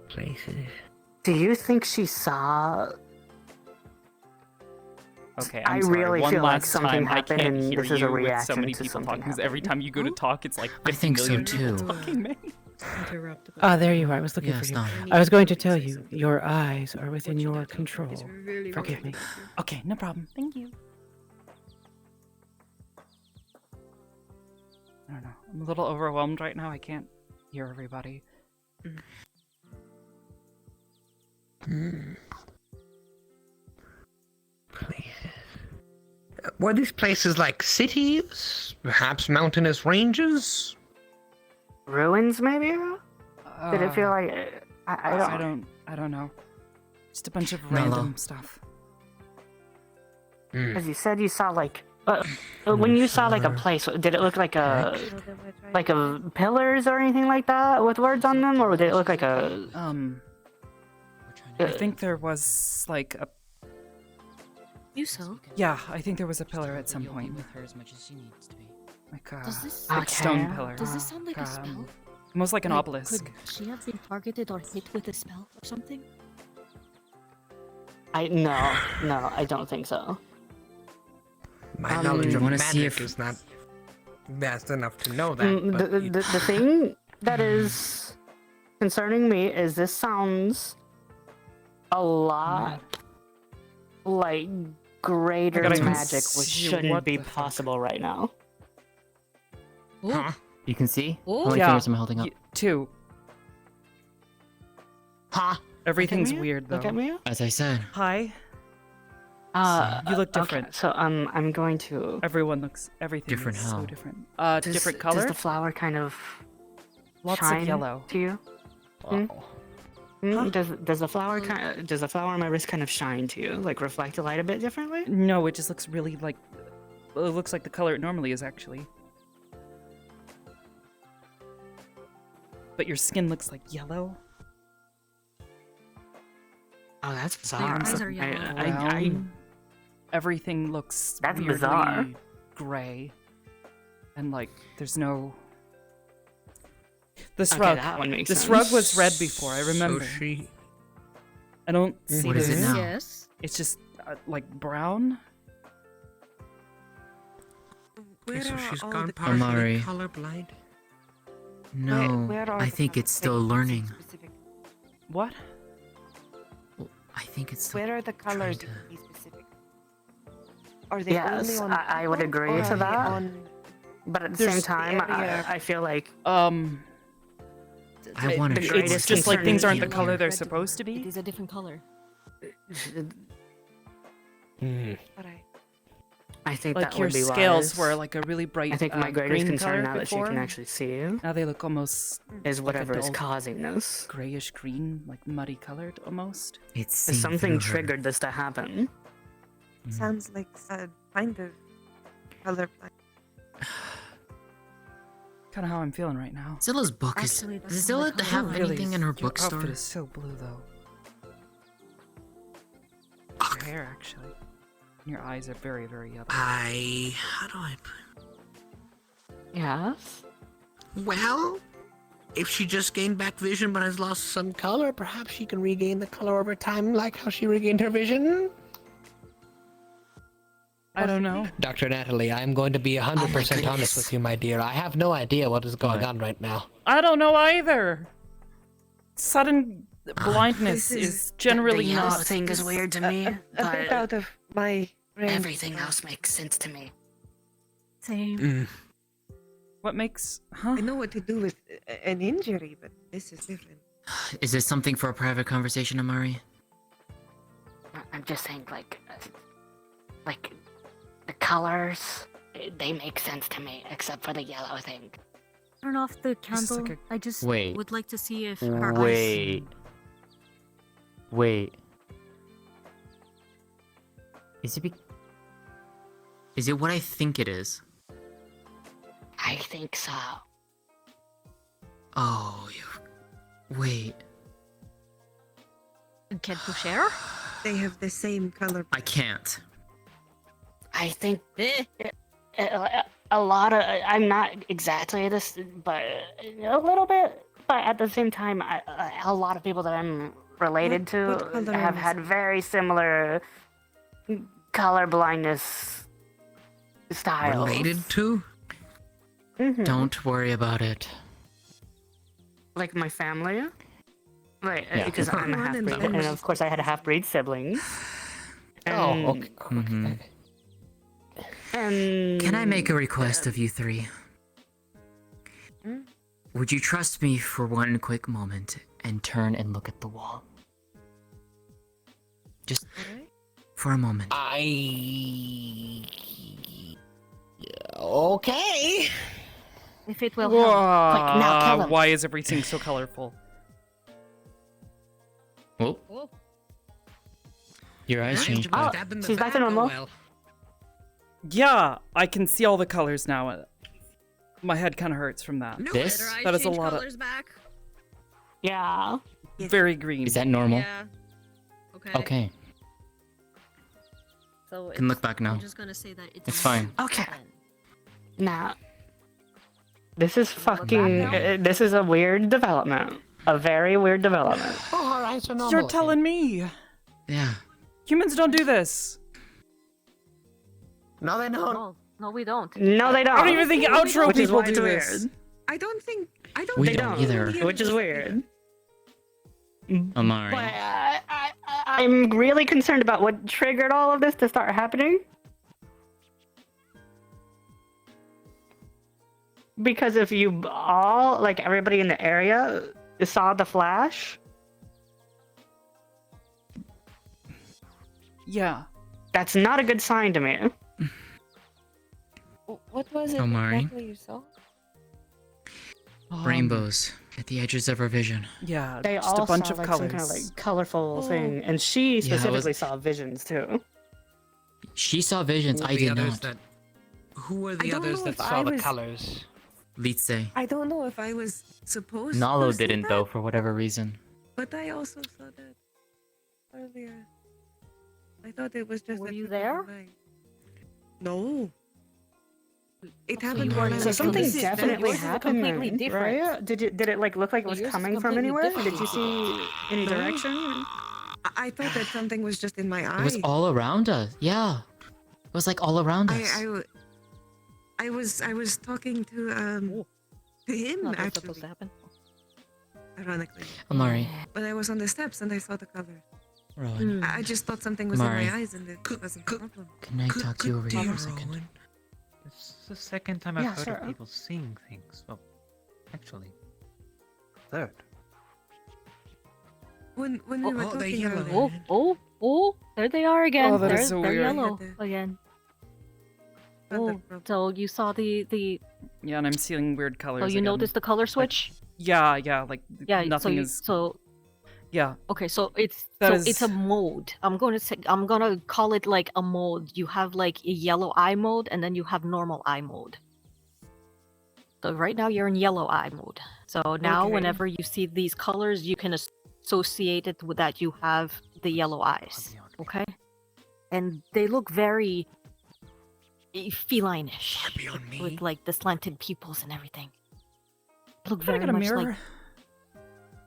Places. Do you think she saw? Okay, I I'm sorry. really One feel like last something time, I happened can't and hear this is a you with so reaction many to people something talking. Because every time you go to talk, it's like 50 I think so million people too. talking, man. Interrupted. Ah, there you are. I was looking Yeah, for it's you. not. I was going to tell you, your eyes are within your control. Forgive me. Okay, no problem. Thank you. I don't know. I'm a little overwhelmed right now. I can't hear everybody. Places. Were these places like cities? Perhaps mountainous ranges? Ruins, maybe? Did it feel like? I don't. I don't know. Just a bunch of Mellow. random stuff. As you said, you saw like when you saw like a place, did it look like a pillars or anything like that with words on them, or did it look like a? I think there was like a. You saw? Yeah, I think there was a pillar at some point. With her as much as she needs to be. Like a Does this big stone Okay. pillar. does this sound like a spell? Almost like an Like, obelisk. Could she have been targeted or hit with a spell or something? No, I don't think so. My knowledge of wanna see magic if- is not vast enough to know that. but The thing that is concerning me is this sounds a lot like greater I gotta even magic, which see shouldn't what be the fuck. possible right now. Huh? You can see? Oh. How many Yeah. fingers am I holding up? 2. Huh? Everything's Look at me? weird though. Look at me. As I said. Hi. You look different. Okay, so I'm going to. Everyone looks. Everything Different is so how? different. Does, Different Does color. the flower kind of Lots shine of yellow. to you? Uh-oh. Huh? Does the flower does the flower on my wrist kind of shine to you, like reflect the light a bit differently? No, it just looks really like. Well, it looks like the color it normally is actually. But your skin looks like yellow. Oh, that's Your bizarre. eyes are yellow. Brown. Everything looks That's weirdly bizarre. gray, and like there's no. This Okay, rug. that one makes This sense. rug was red before. I remember. So she. I don't see What is this. it now? Yes. It's just like brown. Where so are she's all gone the partially Amari. colorblind. No, where are I the think colors? it's still Like, learning. specific- What? I think it's still Where are the colors? to- To be specific. Are they Yes, only on I would people, agree or to are they that. on- But at the There's same the time, area- I feel like I want to. the It's greatest just like concern things is aren't the you. color they're Red to supposed to black. It be. is a different color. Hmm. Alright. I think Like that your would be scales wise. were like a really bright I think my greatest green concern color now that she before. can actually see Now they look almost is like a whatever is dull causing this. grayish green, like muddy colored almost. It's Is seen something through her. triggered this to happen? Mm. Sounds like a kind of colorblind. Kind of how I'm feeling right now. Zilla's book Actually, is. that's Does not Zilla my color. have Really, anything in her your bookstore? outfit is so blue though. Your hair actually. And your eyes are very, very yellow. How do I put? Yes. Well, if she just gained back vision but has lost some color, perhaps she can regain the color over time, like how she regained her vision. I don't know. Dr. Natalie, I'm going to be 100% honest goodness. with you, my dear. I have no idea what is going What? on right now. I don't know either. Sudden blindness This is- is generally the yellow not. thing is weird to me, A bit but out of my range. everything else makes sense to me. Same. What makes? Huh? I know what to do with an injury, but this is different. Is this something for a private conversation, Amari? I'm just saying, like the colors, they make sense to me, except for the yellow thing. Turn off the This is candle. like I just Wait. would like to see if her eyes. Wait. Is it what I think it is? I think so. Oh, you. Wait. Can you share? They have the same color. I can't. I think a lot of I'm not exactly this, but a little bit. But at the same time, a lot of people that I'm related What to color have is had it? very similar color blindness styles. Related to? Mhm. Don't worry about it. Like my family. Like, Yeah. because I'm a Come on and half-breed, and finish. of course I had half-breed siblings. Oh, And- okay. Mhm. And Can I make a request of you three? Hmm? Would you trust me for one quick moment and turn and look at the wall? Just Alright. for a moment. Okay. If it will help. Quick, now kill him. Why is everything so colorful? Oh, Oh. Your eyes changed. Oh, Stab in the she's back to back? Oh, normal. well. Yeah, I can see all the colors now. My head kind of hurts from that. No, This? Did her eyes That is a change lot of- colors back? Yeah. Very green. Is that normal? Yeah. Okay. Okay. So Can look back now. I'm just gonna say that It's fine. Okay. Now, this is fucking. This is a weird development. A very weird development. Oh, her eyes are normal. You're telling me. Yeah. Humans don't do this. No, they don't. No, we don't. No, they don't. I don't even think outro Which is people why it's do weird. this. I don't think. I don't. We They don't don't either. Which is weird. Amari. But I'm really concerned about what triggered all of this to start happening. Because if you all, like everybody in the area, saw the flash, Yeah. that's not a good sign to me. What was it Omari. exactly you saw? Rainbows at the edges of her vision. Yeah, They just all a bunch saw of like colors. some kind of like colorful thing, and she Yeah, it was- specifically saw visions too. She saw visions. Who were I the did others not. That, who were I the don't others know that if saw I the was- colors? Let's say. I don't know if I was supposed Nalo to see didn't that, though, for whatever reason. but I also saw that earlier. I thought it was just. Were a you trick of there? the light. No. It So happened you when weren't I So was something This is very- definitely yours is happened completely then, different. right? Did it like look like it was Yours is coming from completely anywhere? different. Did you see any No. direction? I thought that something was just in my eye. It was all around us. Yeah. It was like all around us. I was talking to him Not what's supposed actually, to happen. ironically. Amari. But I was on the steps and I saw the colors. Rowan. I just thought something was in Mari. my eyes and it wasn't a problem. Can I talk to you over here for a second? Rowan. This is the second time I've Yeah, heard sure. of people seeing things. Well, actually, third. When we were they're talking yellow. earlier, There they are again. Oh, that is so they're weird. yellow Yeah, again. not the Oh, problem. so you saw the Yeah, and I'm seeing weird colors. so you again. noticed the color switch? Yeah, yeah, like Yeah, nothing so is. so Yeah, okay, so it's That it's a is- mode. I'm gonna call it like a mode. You have like a yellow eye mode and then you have normal eye mode. So right now you're in yellow eye mode. So now Okay. whenever you see these colors, you can associate it with that you have the yellow eyes. Okay? And they look very feline-ish. Far beyond me. With like the slanted pupils and everything. Look Can I very get a much mirror?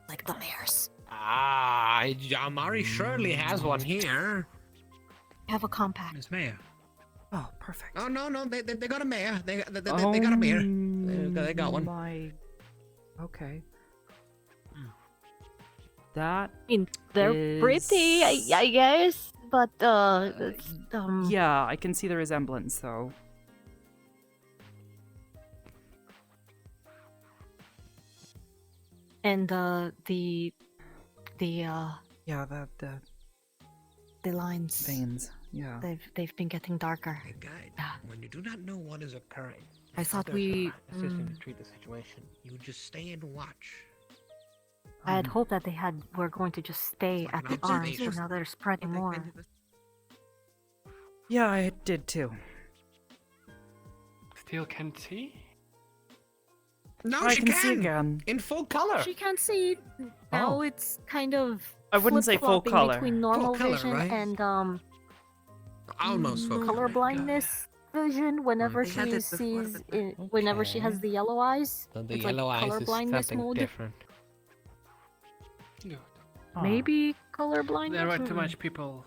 like the bears. Ah, Amari surely has one here. Have a compact. Miss Mayor. Oh, perfect. Oh no, they got a mare. They got a mare. They got one. My... Okay. That. I mean, they're pretty, I guess, but it's, Yeah, I can see the resemblance though. and Yeah, the lines veins. Yeah. they've been getting darker. Hey, guide. Yeah. When you do not know what is occurring, I thought there's we. a system mm, to treat the situation. You just stay and watch. I had hoped that they were going to just stay Like at an the arms, observation. but now they're spreading Like, more. kind of Yeah, I did too. Still can't see? No, I she can see again. in full color. She can't see. Now it's kind of. I wouldn't say full flip-flopping color. between normal color, vision right? and Almost full color blindness vision. Whenever They had she it before, sees, but whenever she has Okay. the yellow eyes, So the it's yellow like eyes color is blindness something mode. different. Good. Maybe color blindness. There were too much people,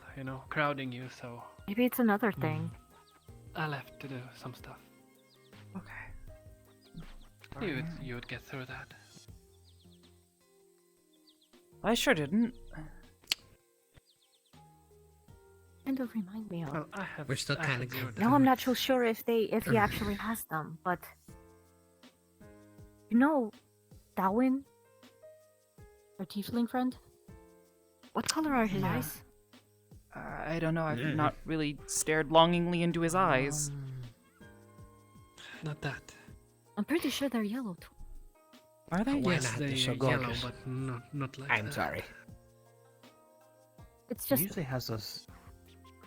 crowding you, so Maybe it's another thing. I left to do some stuff. Okay. You would get through that. I sure didn't. Kind of remind me of. Well, I have. We're still I kinda have good. zeroed Now that. I'm not so sure if he actually has them, but Darwin, our tiefling friend. What color are his Yeah. eyes? I don't know. I've not really stared longingly into his eyes. Not that. I'm pretty sure they're yellow too. Are they? Why Yes, not? they They're so are yellow, gorgeous. but not like I'm that. sorry. It's He just usually has those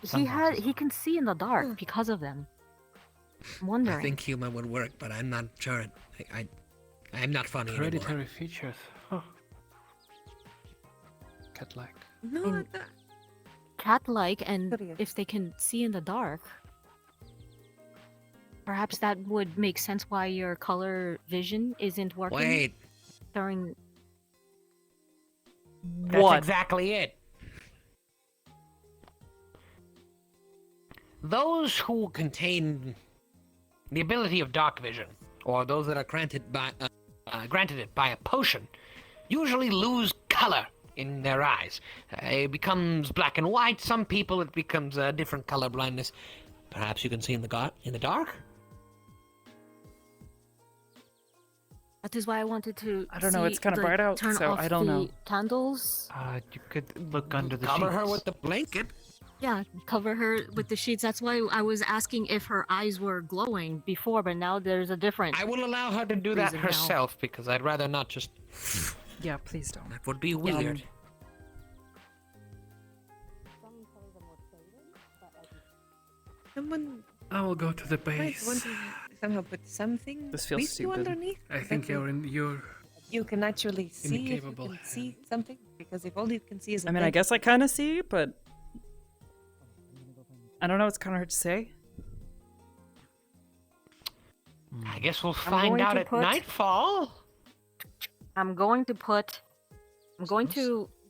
he can see in the dark because of them. I'm wondering. I think human would work, but I'm not sure. I'm not funny anymore. Hereditary features. Oh. Cat-like. No, In- cat-like, and if they can see in the dark, perhaps that would make sense why your color vision isn't working Wait, during. that's What? exactly it. Those who contain the ability of dark vision, or those that are granted it by a potion, usually lose color in their eyes. It becomes black and white. Some people it becomes a different color blindness. Perhaps you can see in the dark. That is why I wanted to. I don't know, it's kinda the- bright out, turn so off I don't the know. Candles. You could look under the Cover her sheets. with the blanket. Yeah, cover her with the sheets. That's why I was asking if her eyes were glowing before, but now there's a different. I will allow her to do that Reason now. herself because I'd rather not just. Yeah, please don't. That would be weird. Someone I will go to the might base. want to somehow put something This feels with you stupid. underneath. I so think that you're you can actually see if you incapable can see hand. something. Because if all you can see is a I mean, I blanket- guess I kind of see, but I don't know. It's kind of hard to say. I guess we'll I'm find going out to at put- nightfall. I'm going to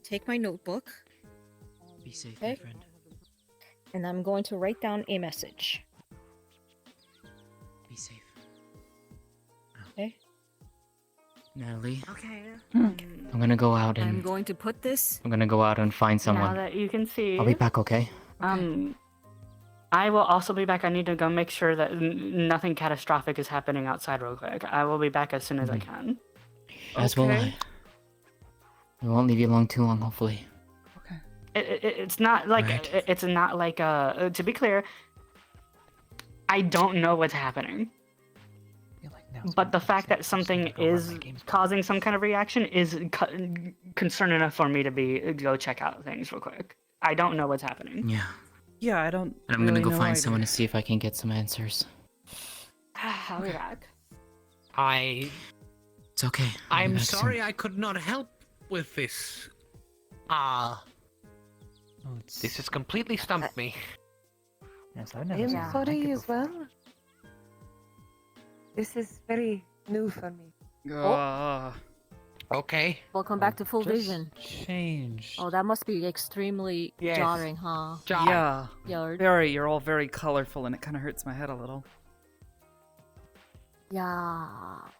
take my notebook Be safe, Okay. my friend. and I'm going to write down a message. Be safe. Okay. Natalie, Okay. I'm gonna go out I'm and going to put this. I'm gonna go out and find Now someone. that you can see, I'll be back, okay? I will also be back. I need to go make sure that nothing catastrophic is happening outside real quick. I will be back as soon as I can. As will Okay. I. We won't leave you long too long, hopefully. Okay. It's not like Right. it's not like to be clear, I don't know what's happening. But the fact that something is causing some kind of reaction is concern enough for me to go check out things real quick. I don't know what's happening. Yeah. Yeah, I don't. And I'm gonna really go know find either. someone to see if I can get some answers. I'll be back. It's okay. I'll be I'm back soon. sorry I could not help with this. This has completely stumped me. Yes, I I never am seen a sorry blanket as before. well. This is very new for me. Okay. Welcome back to full Just vision. Change. Oh, that must be extremely Yes. jarring, huh? Yeah, Yeah. very. You're all very colorful, and it kind of hurts my head a little. Yeah.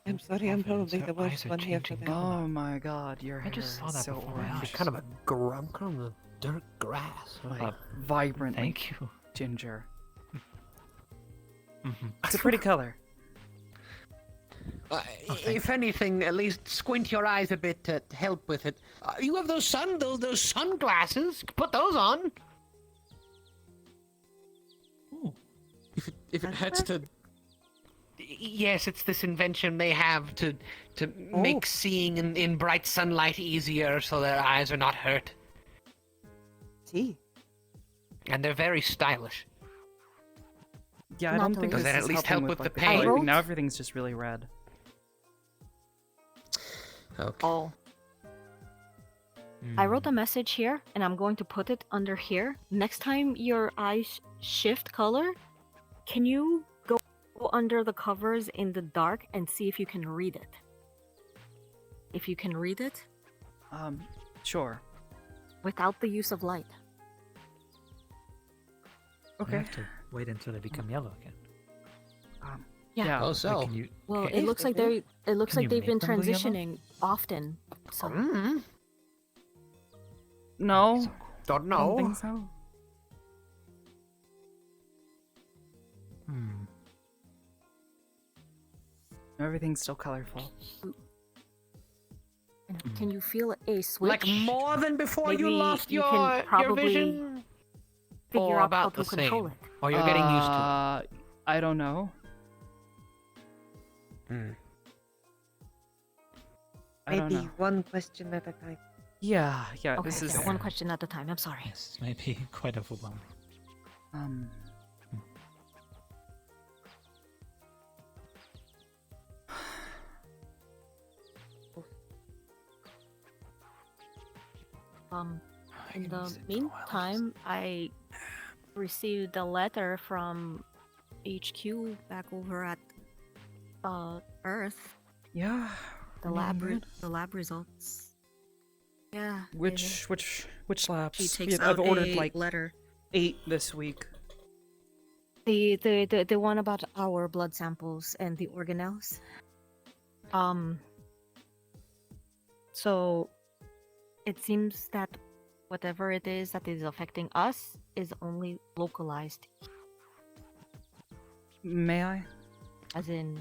I'm sorry, I'm Evidence, probably her the worst eyes are one here for changing that. color. Oh my God, your hair just saw is that so before my orange. eyes. Kind of a grunk on the dirt grass. Like vibrant, like Thank you. ginger. Mhm. It's a pretty color. If anything, at least squint your eyes a bit to help with it. You have those sunglasses. Put those on. Ooh. If it hurts to. Yes, it's this invention they have to make seeing in bright sunlight easier, so their eyes are not hurt, Gee. and they're very stylish. Yeah, I don't Not think really. this Does that is at least helping help with like, the color. pain? I think wrote- now everything's just really red. Okay. Oh. I wrote a message here, and I'm going to put it under here. Next time your eyes shift color, can you go under the covers in the dark and see if you can read it? If you can read it Sure. without the use of light. You Okay. have to wait until they become yellow again. Yeah. Oh, Like, so. can you, Well, can- it looks like okay. it looks Can like you they've been make them go yellow? transitioning often. So No, Don't I know. don't think so. Hmm. Everything's still colorful. can you feel a switch? Like more than before you Maybe lost you can your probably vision? figure or out how about to the control same? it. Or you're getting used to I don't know. it? I don't Maybe know. one question at a time. Yeah, Okay, this is yeah, one question at a time. I'm sorry. Yes, this may be quite overwhelming. Um. In the meantime, I received a letter from HQ back over at Earth. Yeah. The we're lab, doing good. the lab results. Yeah. Which labs? She takes I've out ordered a like letter. 8 this week. The one about our blood samples and the organelles. So it seems that whatever it is that is affecting us is only localized, May I? as in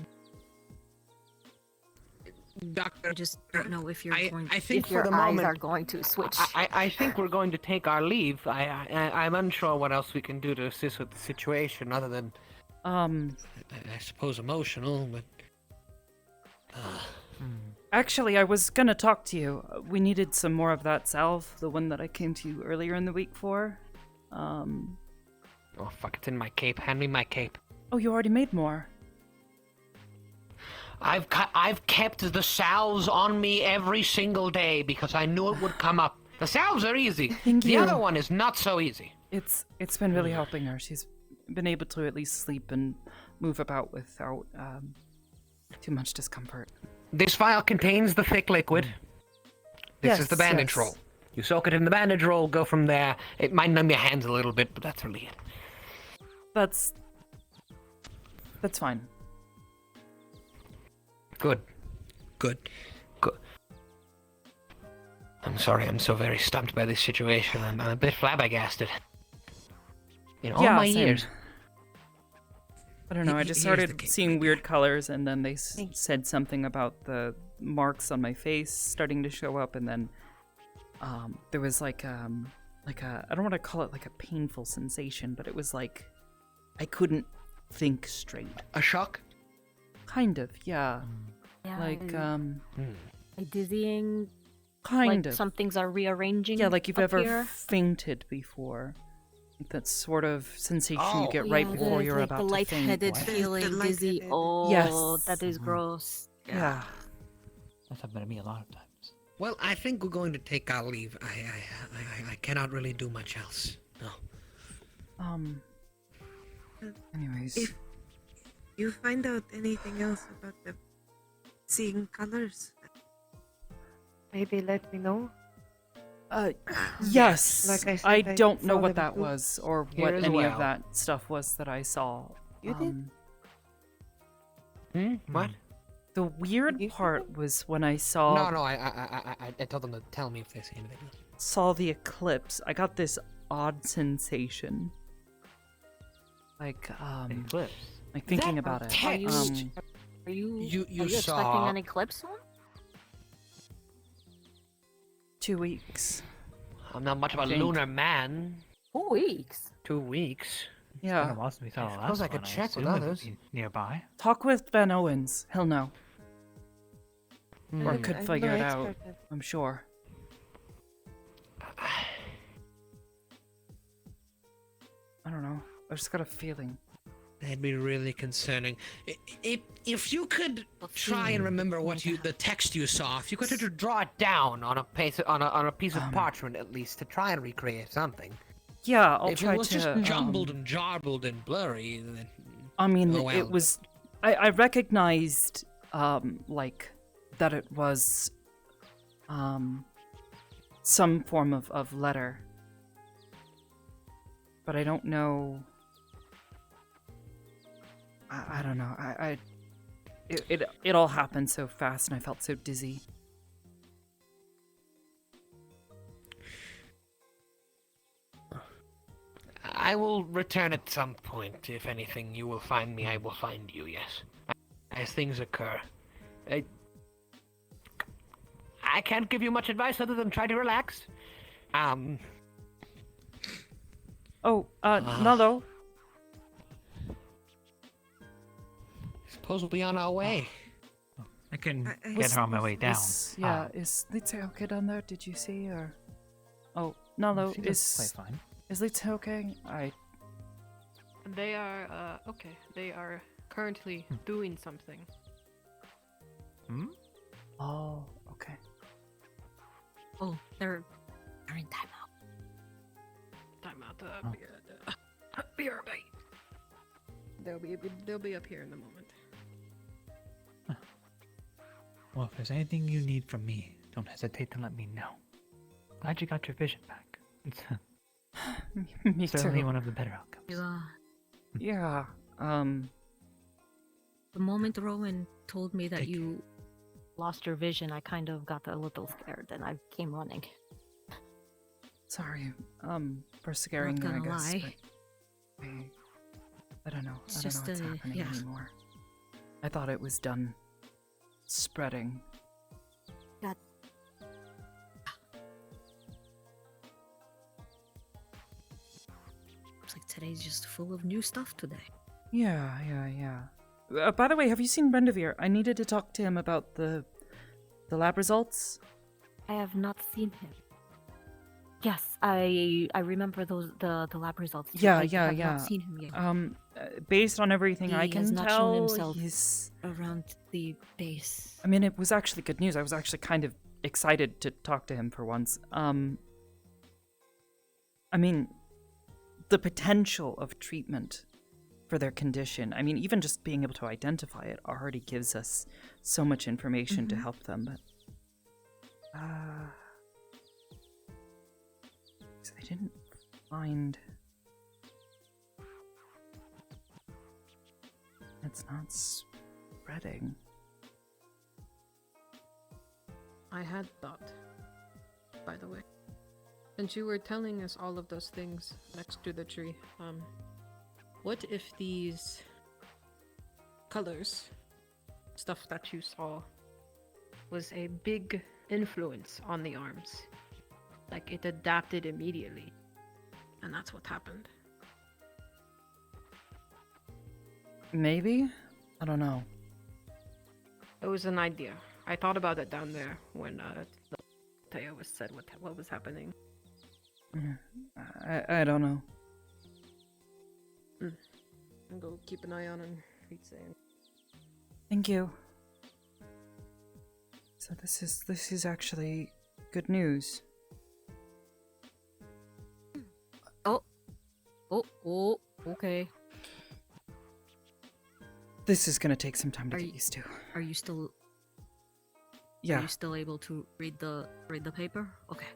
Doctor, I just don't know if you're I going think if for your the eyes moment- are going to switch. I think we're going to take our leave. I'm unsure what else we can do to assist with the situation other than, I suppose, emotional, but... Actually, I was gonna talk to you. We needed some more of that salve, the one that I came to you earlier in the week for. Oh, fuck, it's in my cape. Hand me my cape. Oh, you already made more. I've kept the salves on me every single day because I knew it would come up. The salves are easy. Thank The you. other one is not so easy. It's been really helping her. She's been able to at least sleep and move about without too much discomfort. This vial contains the thick liquid. This is the Yes, bandage yes. roll. You soak it in the bandage roll, go from there. It might numb your hands a little bit, but that's really it. That's fine. Good. Good. I'm sorry, I'm so very stumped by this situation. I'm a bit flabbergasted. In all Yeah, my same. years. I don't know. I just Here's the started cape seeing right weird colors, and then they said something about the marks on my face starting to show up, and then there was like a I don't want to call it like a painful sensation, but it was like I couldn't think straight. A shock? Kind of, yeah. Yeah, Like a dizzying, kind like of. some things are rearranging. Yeah, like you've up ever here. fainted before. Like that sort of sensation you Oh. get right Yeah, before you're like about the to lightheaded faint. feeling, The dizzy. lightheaded. Oh, Yes. that is gross. Yeah. That's happened to me a lot of times. Well, I think we're going to take our leave. I cannot really do much else. No. Anyways. If you find out anything else about the seeing colors, Maybe let me know. Yes. Like I said, I I don't know saw what them that too. was or Here what as any well. of that stuff was that I saw. You did? What? The weird You part was when I saw No, I told them to tell me if they see anything. saw the eclipse. I got this odd sensation. Like Eclipse. like thinking about it. Are you, Text. are you, You are you expecting saw- an eclipse soon? 2 weeks. I'm not much of a Think. lunar man. 2 weeks. 2 weeks. It's been Yeah. a while since we saw the suppose last I could one. check with assume it would others. be nearby. Talk with Ben Owens. He'll know. Or Hmm. could I'm figure no it out. expert at- I'm sure. I don't know. I just got a feeling. That'd be really concerning. If you could try and remember what the text you saw, if you could draw it down on a piece of parchment at least to try and recreate something. Yeah, I'll if try it was to. just jumbled and jarbled and blurry, then I mean, Oh, well. it was. I recognized, like, that it was, some form of letter, but I don't know. I don't know. It all happened so fast, and I felt so dizzy. I will return at some point. If anything, you will find me. I will find you. Yes, as things occur. I can't give you much advice other than try to relax. Oh, Nalo. Suppose we'll be on our way. I can I- get her on my way down. Is Lita okay down there? Did you see or? Oh, Nalo, she does play is fine. Lita okay? I They are, okay. They are currently doing something. Hmm? Oh, okay. Oh, they're in timeout. Time out. Oh. Be right back. They'll be up here in a moment. Well, if there's anything you need from me, don't hesitate to let me know. Glad you got your vision back. It's Me certainly too. one of the better outcomes. Yeah. The moment Rowan told me that Take you lost your vision, I kind of got a little scared and I came running. Sorry. For scaring you, I gonna guess. lie. But I don't know. It's I don't just, know what's happening yeah. anymore. I thought it was done spreading. Looks like today's just full of new stuff today. Yeah. By the way, have you seen Brendavir? I needed to talk to him about the lab results. I have not seen him. Yes, I remember the lab results. too. Yeah. I have not seen him yet. Based on everything I He can has not shown tell, himself. he's. Around the base. I mean, it was actually good news. I was actually kind of excited to talk to him for once. I mean, the potential of treatment for their condition. I mean, even just being able to identify it already gives us so much information to help them. But I didn't find. It's not spreading. I had thought, by the way. Since you were telling us all of those things next to the tree, what if these colors, stuff that you saw, was a big influence on the arms? Like it adapted immediately. And that's what happened. Maybe? I don't know. It was an idea. I thought about it down there when Taya was said what was happening. I don't know. I'll go keep an eye on him. He's saying. Thank you. So this is actually good news. Oh, okay. This is gonna take some time to Are get you- used to. Are you still Yeah. Are you still able to read the paper? Okay.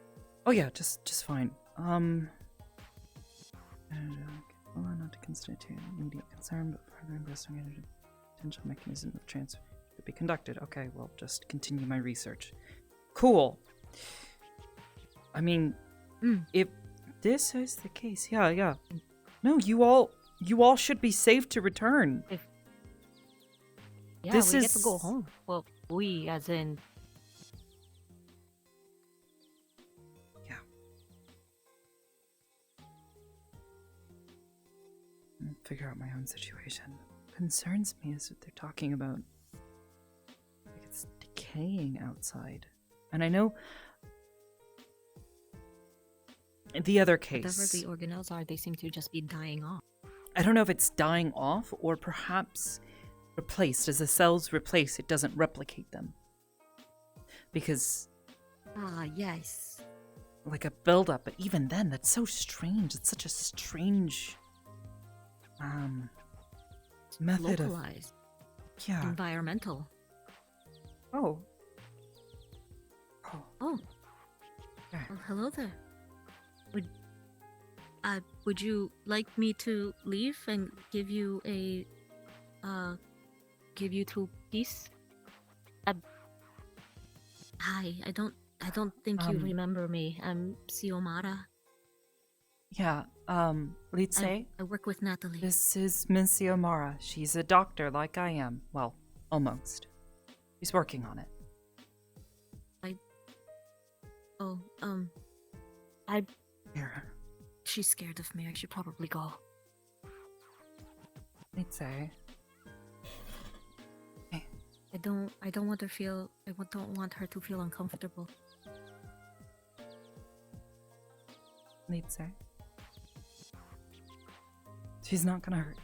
Oh yeah, just fine. Well, not to constitute immediate concern, but further investigating potential mechanism of transfer to be conducted. Okay, well, just continue my research. Cool. I mean, if this is the case, yeah. No, you all should be safe to return. Yeah, This we get to is- go home. Well, we as in Figure out my own situation. What concerns me is what they're talking about. Like it's decaying outside. And I know the other case. whatever the organelles are, they seem to just be dying off. I don't know if it's dying off or perhaps replaced. As the cells replace, it doesn't replicate them. Because Ah, yes. like a buildup, but even then, that's so strange. It's such a strange method Localized. of Environmental. Oh. Oh. Yeah. Well, hello there. Would you like me to leave and give you a give you to peace? Hi, I don't think you remember me. I'm Siomara. Yeah, Litze, I work with Natalie. this is Miss Yomara. She's a doctor like I am. Well, almost. She's working on it. Here. She's scared of me. I should probably go. Litze. I don't want her feel. Don't want her to feel uncomfortable. Litze. She's not gonna hurt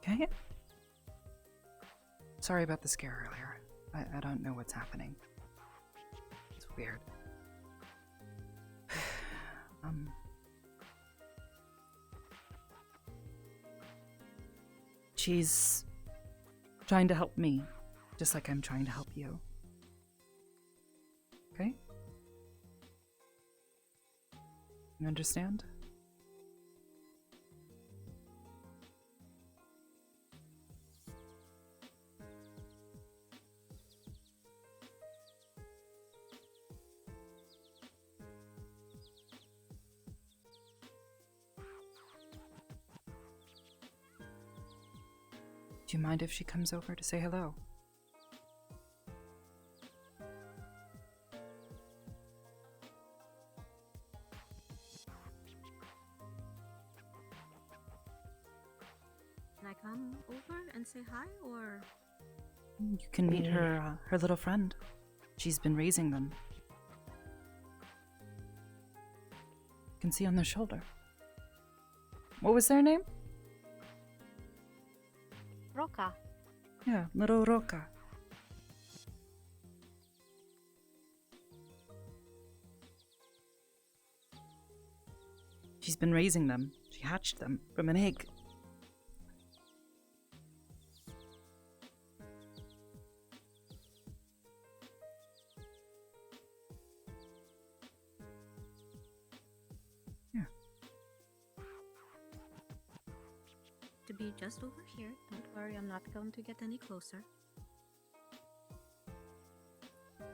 you. Okay? Sorry about the scare earlier. I don't know what's happening. It's weird. She's trying to help me, just like I'm trying to help you. Okay? You understand? Do you mind if she comes over to say hello? Can I come over and say hi, or? You can meet her, her little friend. She's been raising them. You can see on their shoulder. What was their name? Roca. Yeah, little Roca. She's been raising them. She hatched them from an egg. To be just over here. Don't worry, I'm not going to get any closer.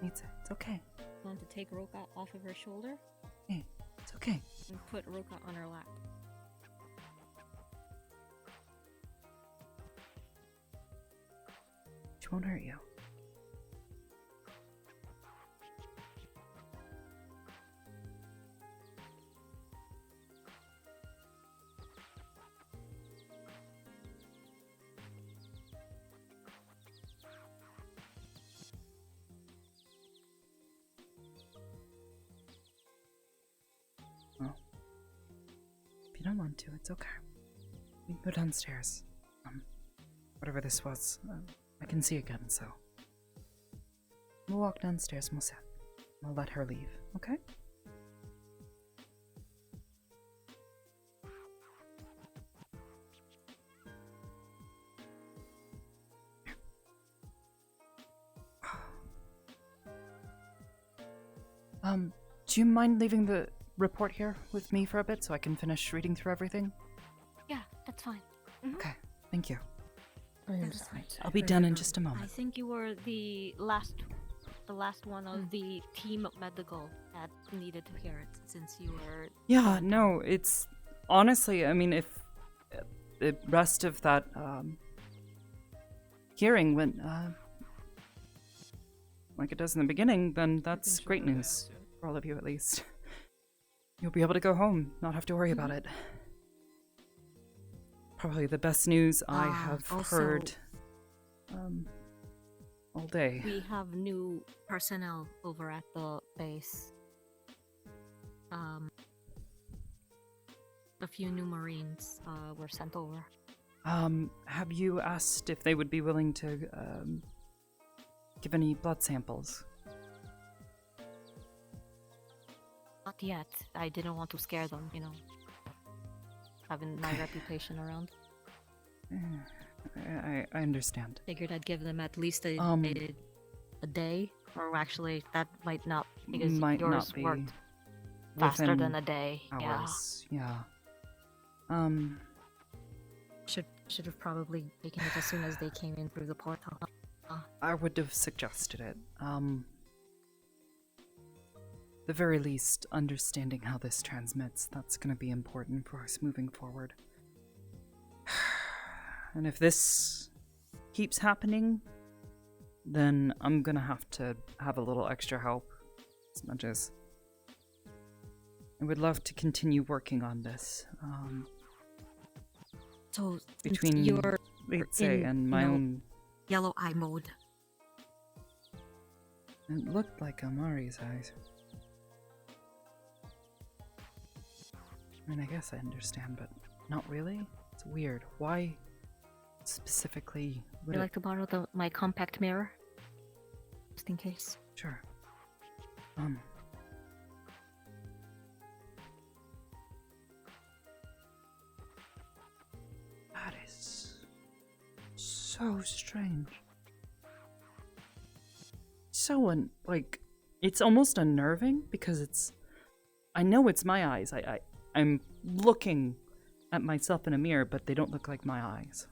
It's okay. Want to take Roca off of her shoulder Hey, it's okay. and put Roca on her lap. She won't hurt you. Well, if you don't want to, it's okay. We can go downstairs. Whatever this was, I can see again, so. We'll walk downstairs and we'll sit. I'll let her leave, okay? Do you mind leaving the report here with me for a bit so I can finish reading through everything? Yeah, that's fine. Okay, thank you. That's fine. I'll be done in just a I moment. think you were the last one of the team medical that needed to hear it, since you were. Yeah, no, it's honestly, I mean, if the rest of that hearing went like it does in the beginning, then that's great news for all of you at least. You'll be able to go home, not have to worry about it. Probably the best news I have also, heard all day. We have new personnel over at the base. A few new Marines were sent over. Have you asked if they would be willing to give any blood samples? Not yet. I didn't want to scare them, you know. Having my reputation around. I understand. Figured I'd give them at least a day. Or actually, that might not, because Might yours not be worked faster within than a day. hours. Yeah. Should have probably taken it as soon as they came in through the portal. I would have suggested it. The very least, understanding how this transmits, that's going to be important for us moving forward. And if this keeps happening, then I'm going to have a little extra help, as much as I would love to continue working on this. So Between, you're let's say, in, and my you know, own... yellow eye mode. It looked like Amari's eyes. I mean, I guess I understand, but not really. It's weird. Why specifically would Would you it... like to borrow my compact mirror? Just in case. Sure. That is so strange. So like, it's almost unnerving because I know it's my eyes. I'm looking at myself in a mirror, but they don't look like my eyes.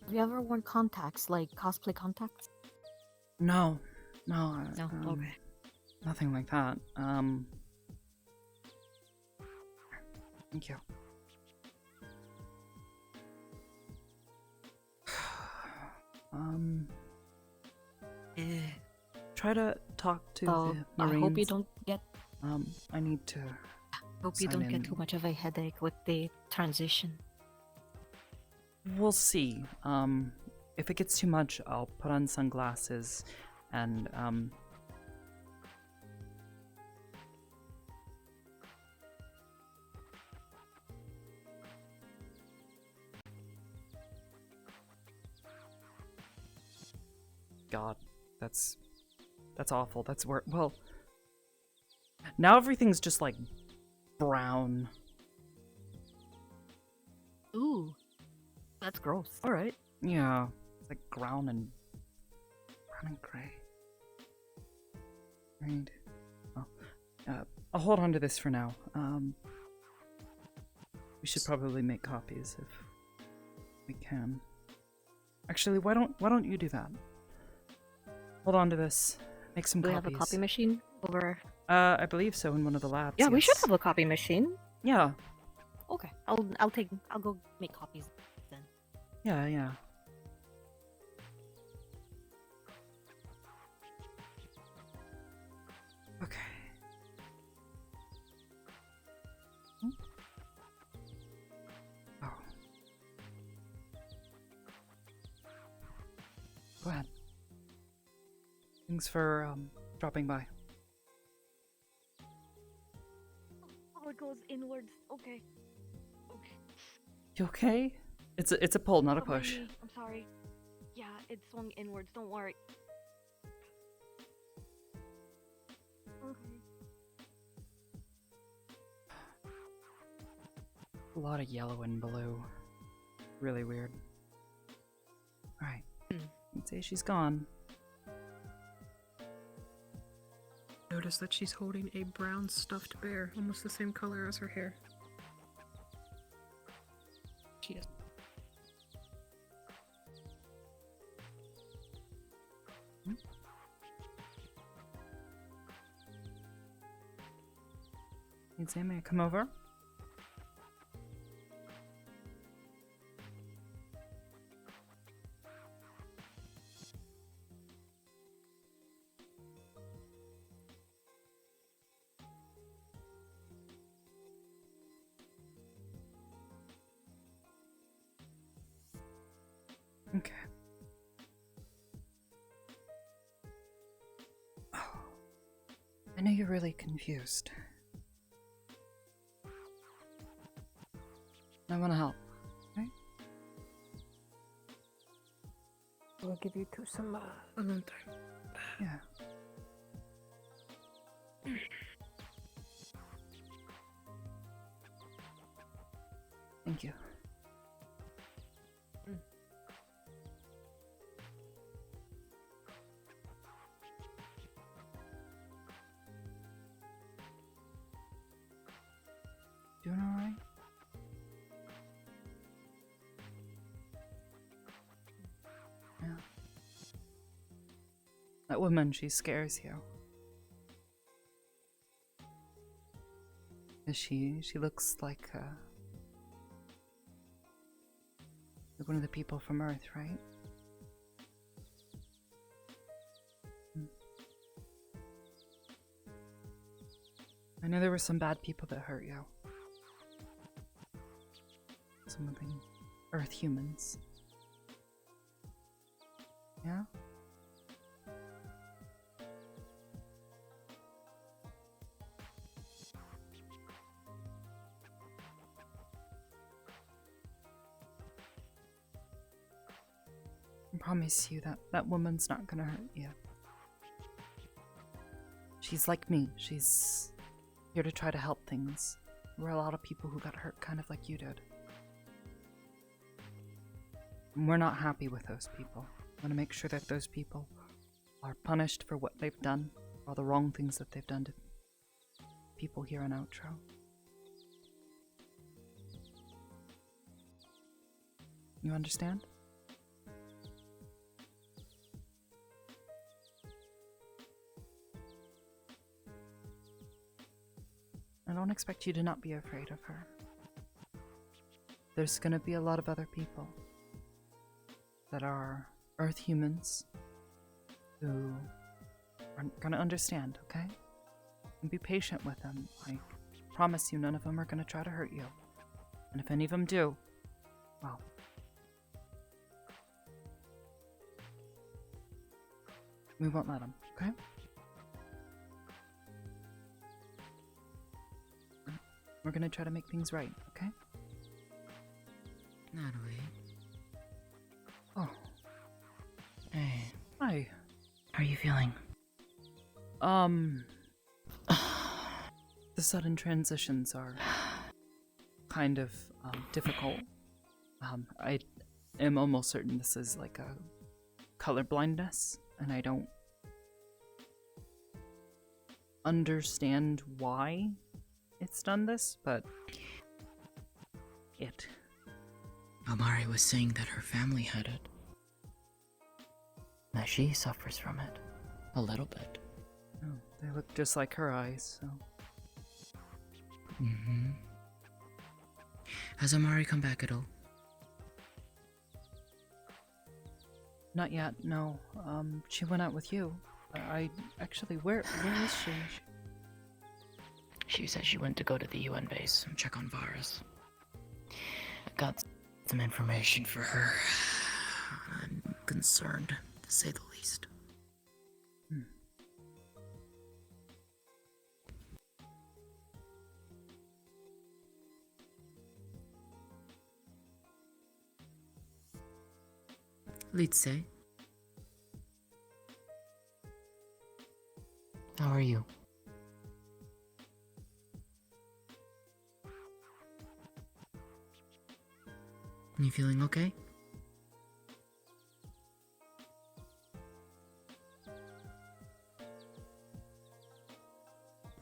Have you ever worn contacts, like cosplay contacts? No. No, okay. Nothing like that. Thank you. Try to talk to So, the Marines. I hope you don't get. I need to. Hope you sign don't get in. too much of a headache with the transition. We'll see. If it gets too much, I'll put on sunglasses and God, that's awful. That's where, well, now everything's just like brown. Ooh, that's gross. All right. Yeah, it's like brown and gray. Right. Oh, I'll hold on to this for now. We should probably make copies if we can. Actually, why don't you do that? Hold on to this. Make some Do we copies. have a copy machine over? I believe so, in one of the labs. Yeah, we should yes. have a copy machine. Yeah. Okay, I'll go make copies then. Yeah. Okay. Oh. Go ahead. Thanks for dropping by. Oh, it goes inwards. Okay. You okay? It's a pull, not a Oh, my push. knee. I'm sorry. Yeah, it swung inwards. Don't worry. Okay. A lot of yellow and blue. Really weird. Alright. I'd say she's gone. Notice that she's holding a brown stuffed bear, almost the same color as her hair. She does. You'd say, may I come over? Okay. Oh, I know you're really confused. I want to help, right? We'll give you some alone time. Yeah. Thank you. Doing all right? Yeah. That woman, she scares you. She looks like one of the people from Earth, right? I know there were some bad people that hurt you. Some of the Earth humans. Yeah? I promise you that that woman's not gonna hurt you. She's like me. She's here to try to help things. There were a lot of people who got hurt kind of like you did. And we're not happy with those people. I want to make sure that those people are punished for what they've done, all the wrong things that they've done to people here in Outro. You understand? I don't expect you to not be afraid of her. There's gonna be a lot of other people that are Earth humans who aren't gonna understand, okay? And be patient with them. I promise you none of them are gonna try to hurt you. And if any of them do, well, we won't let them, okay? We're gonna try to make things right, okay? Natalie. Oh, Hey, hi. how are you feeling? The sudden transitions are kind of difficult. I am almost certain this is like a color blindness, and I don't understand why it's done this, but Amari was saying that her family had it. That she suffers from it. A little bit. oh, they look just like her eyes, so. Mm-hmm. Has Amari come back at all? Not yet, no. She went out with you. I actually, where is she? She said she went to go to the UN base and check on Varus. I got some information for her. I'm concerned, to say the least. Litze. How are you? You feeling okay?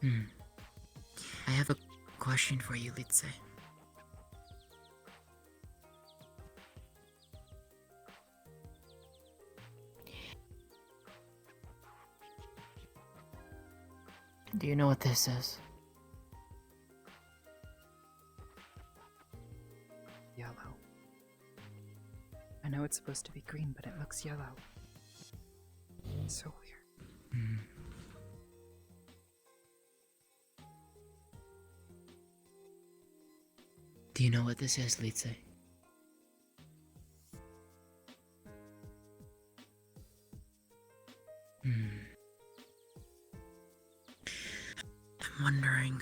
I have a question for you, Litze. Do you know what this is? Yellow. I know it's supposed to be green, but it looks yellow. It's so weird. Do you know what this is, Litze? I'm wondering,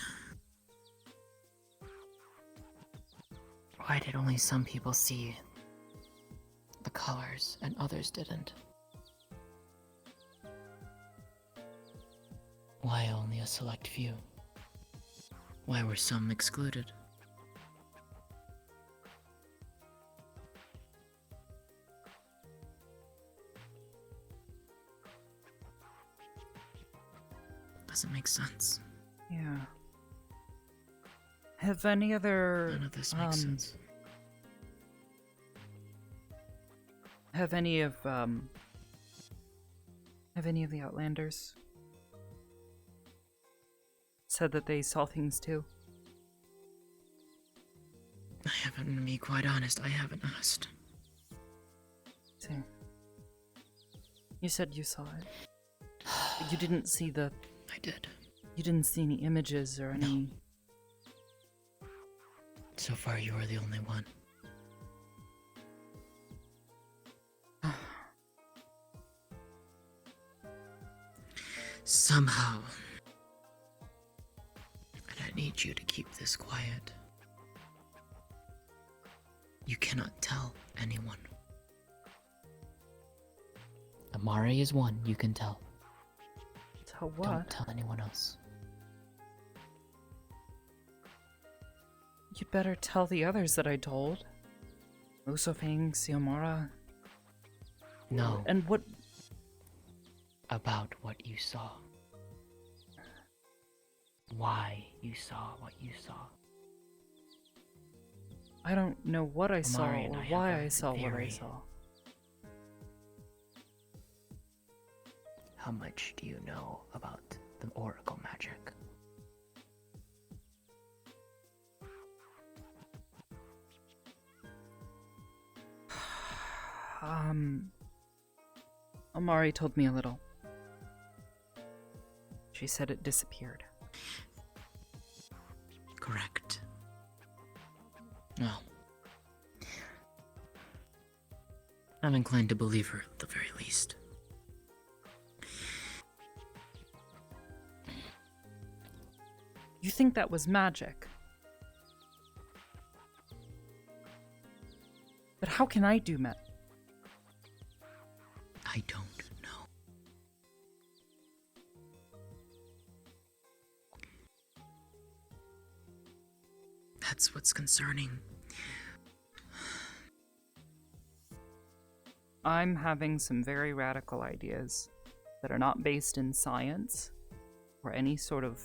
why did only some people see the colors and others didn't? Why only a select few? Why were some excluded? Doesn't make sense. Yeah. Have any other... None of this makes sense. Have any of the Outlanders said that they saw things too? I haven't, to be quite honest, I haven't asked. See. You said you saw it. But you didn't see the... I did. You didn't see any images or any... No. So far, you are the only one. Somehow, and I need you to keep this quiet. You cannot tell anyone. Amari is one, you can tell. Tell Don't what? tell anyone else. You'd better tell the others that I told. Musofang, Xiomara. No. And what? About what you saw. Why you saw what you saw. I don't know what I saw Amari and or I why have a I saw what I theory. saw. How much do you know about the oracle magic? Amari told me a little. She said it disappeared. Correct. Well, I'm inclined to believe her at the very least. You think that was magic? But how can I do I don't know. That's what's concerning. I'm having some very radical ideas that are not based in science or any sort of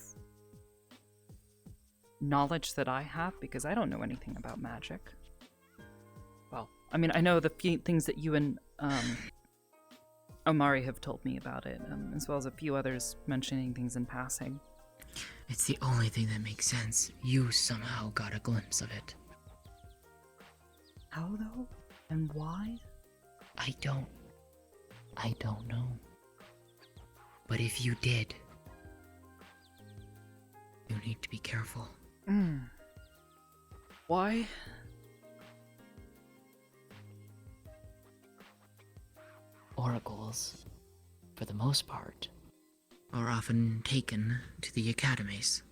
knowledge that I have, because I don't know anything about magic. Well, I mean, I know the few things that you and Omari have told me about it, as well as a few others mentioning things in passing. It's the only thing that makes sense. You somehow got a glimpse of it. How though? And why? I don't know. But if you did, you need to be careful. Why? Oracles, for the most part, are often taken to the academies.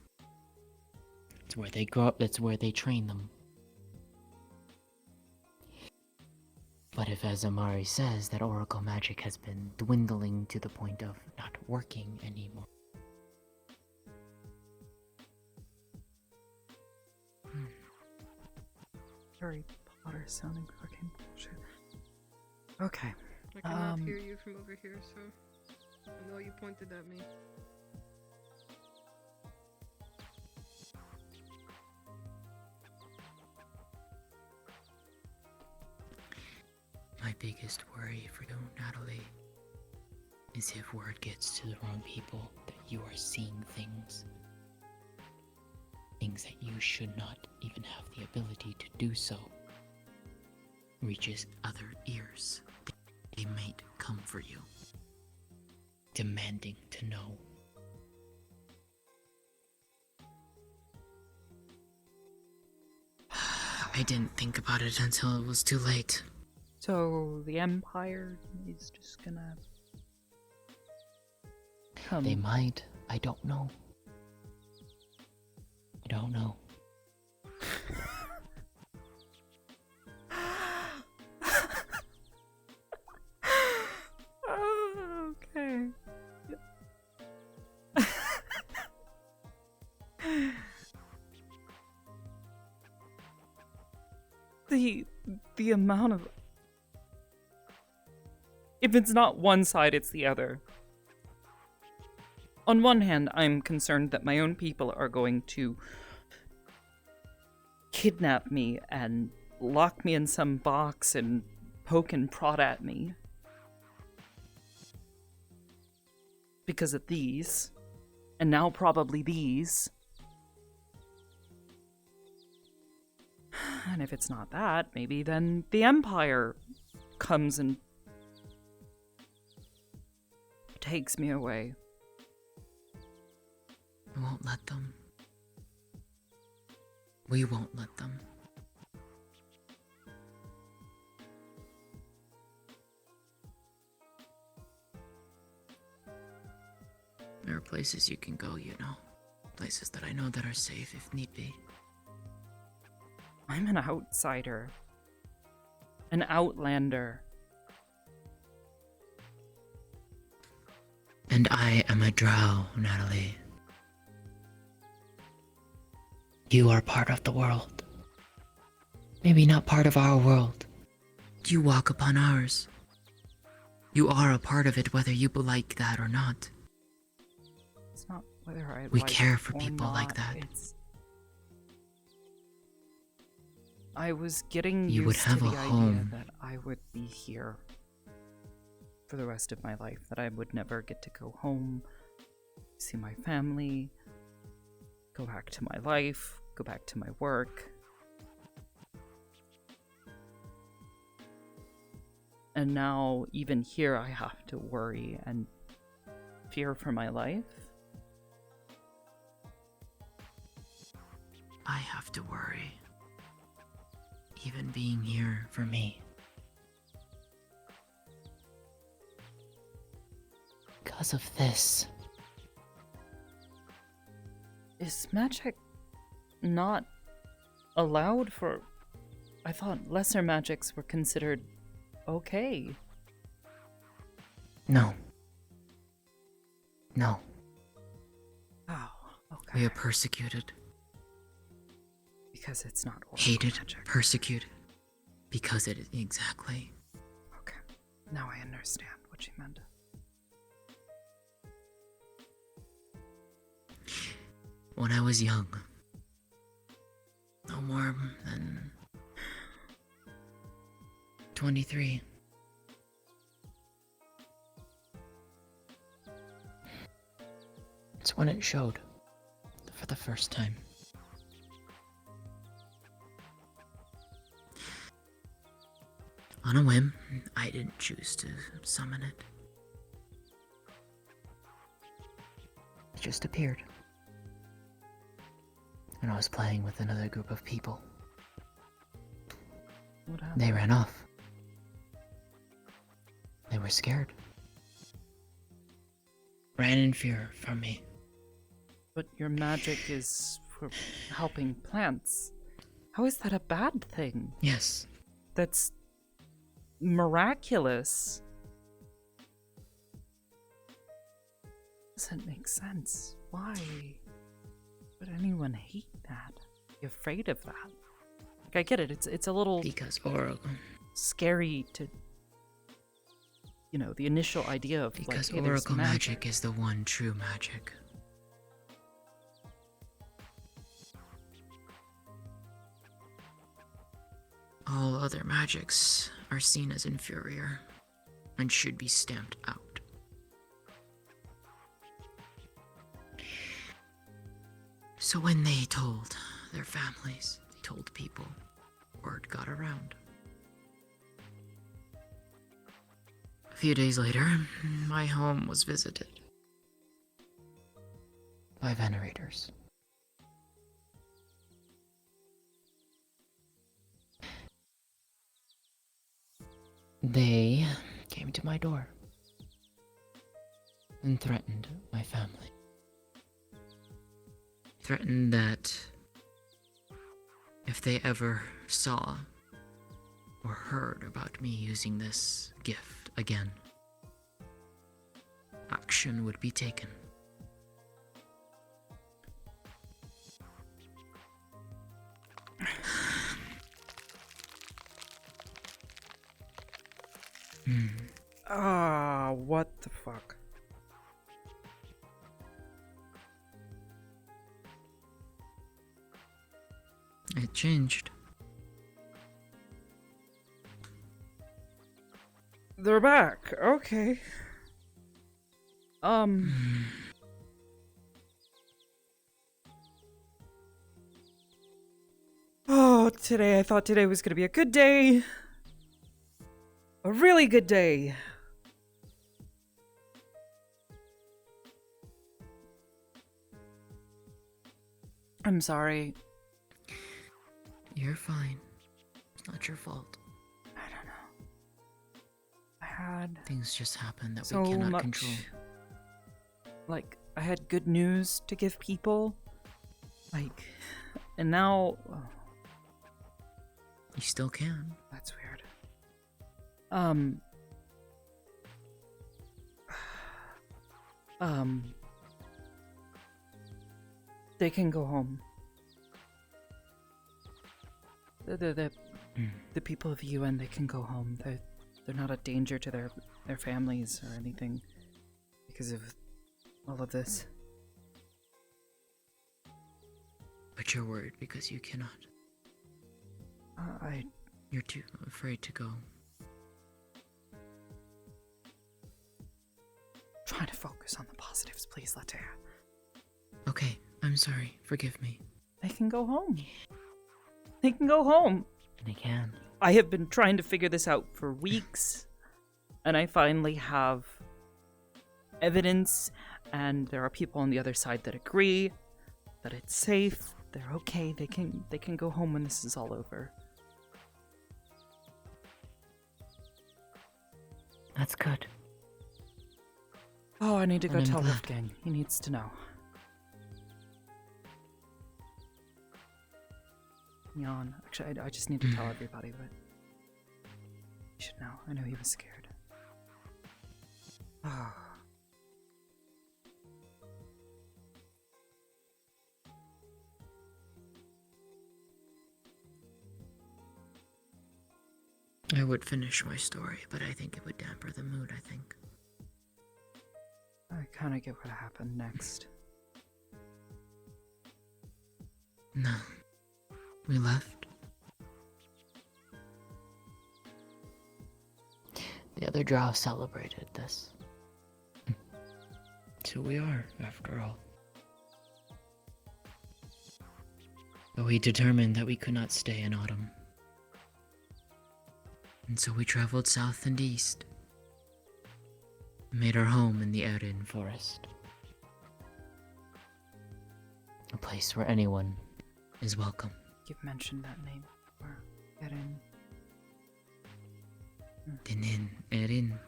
It's where they grow up, that's where they train them. But if, as Amari says, that oracle magic has been dwindling to the point of not working anymore. Harry Potter sounding fucking bullshit. Okay. I cannot hear you from over here, so I know you pointed at me. My biggest worry for you, Natalie, is if word gets to the wrong people that you are seeing things. Things that you should not even have the ability to do so. Reaches other ears. They might come for you, demanding to know. I didn't think about it until it was too late. So the Empire is just gonna come. They might. I don't know. I don't know. Oh, okay. The amount of, if it's not one side, it's the other. On one hand, I'm concerned that my own people are going to kidnap me and lock me in some box and poke and prod at me because of these, and now probably these. And if it's not that, maybe then the Empire comes and takes me away. I won't let them. We won't let them. There are places you can go, you know. Places that I know that are safe if need be. I'm an outsider. An outlander. And I am a drow, Natalie. You are part of the world. Maybe not part of our world. You walk upon ours. You are a part of it whether you like that or not. It's not whether I We like care it for or people like not, that. I was getting You would used have to a the idea home. that I would be here for the rest of my life, that I would never get to go home, see my family, go back to my life, go back to my work. And now, even here, I have to worry and fear for my life. I have to worry. Even being here for me. Because of this. Is magic not allowed for... I thought lesser magics were considered okay. No. No. Oh, okay. We are persecuted. Because it's not oracle Hated, magic. persecuted. Because it is exactly. Okay. Now I understand what you meant. When I was young. No more than 23. It's when it showed. For the first time. On a whim, I didn't choose to summon it. It just appeared. And I was playing with another group of people. What happened? They ran off. They were scared. Ran in fear from me. But your magic is for helping plants. How is that a bad thing? Yes. That's miraculous. Doesn't make sense. Why would anyone hate that? Be afraid of that? Like, I get it. It's a little Because Oracle. scary to, the initial idea of Because like, hey, there's Oracle magic is the one true magic. All other magics are seen as inferior and should be stamped out. So when they told their families, they told people, word got around. A few days later, my home was visited by venerators. They came to my door and threatened my family. Threatened that if they ever saw or heard about me using this gift again, action would be taken. What the fuck? It changed. They're back. Okay. Oh, I thought today was gonna be a good day. A really good day. I'm sorry. You're fine. It's not your fault. I don't know. I had Things just happen that so we cannot much, control. like, I had good news to give people. Like, and now... You still can. That's weird. They can go home. The people of the UN, they can go home. They're not a danger to their families or anything because of all of this. But you're worried because you cannot. You're too afraid to go. Trying to focus on the positives, please, Latea. Okay, I'm sorry. Forgive me. They can go home. They can go home. They can. I have been trying to figure this out for weeks, and I finally have evidence, and there are people on the other side that agree that it's safe. They're okay. They can go home when this is all over. That's good. Oh, I need to go I'm tell glad. Wolfgang. He needs to know. Jan. Actually, I just need to tell everybody, but he should know. I know he was scared. Oh. I would finish my story, but I think it would damper the mood, I think. I kind of get what happened next. No. We left. The other drow celebrated this. So we are, after all. But we determined that we could not stay in autumn. And so we traveled south and east. Made our home in the Erin forest. A place where anyone is welcome. You've mentioned that name before. Erin. Erin.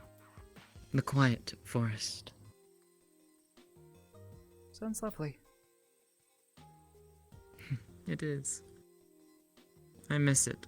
The quiet forest. Sounds lovely. It is. I miss it.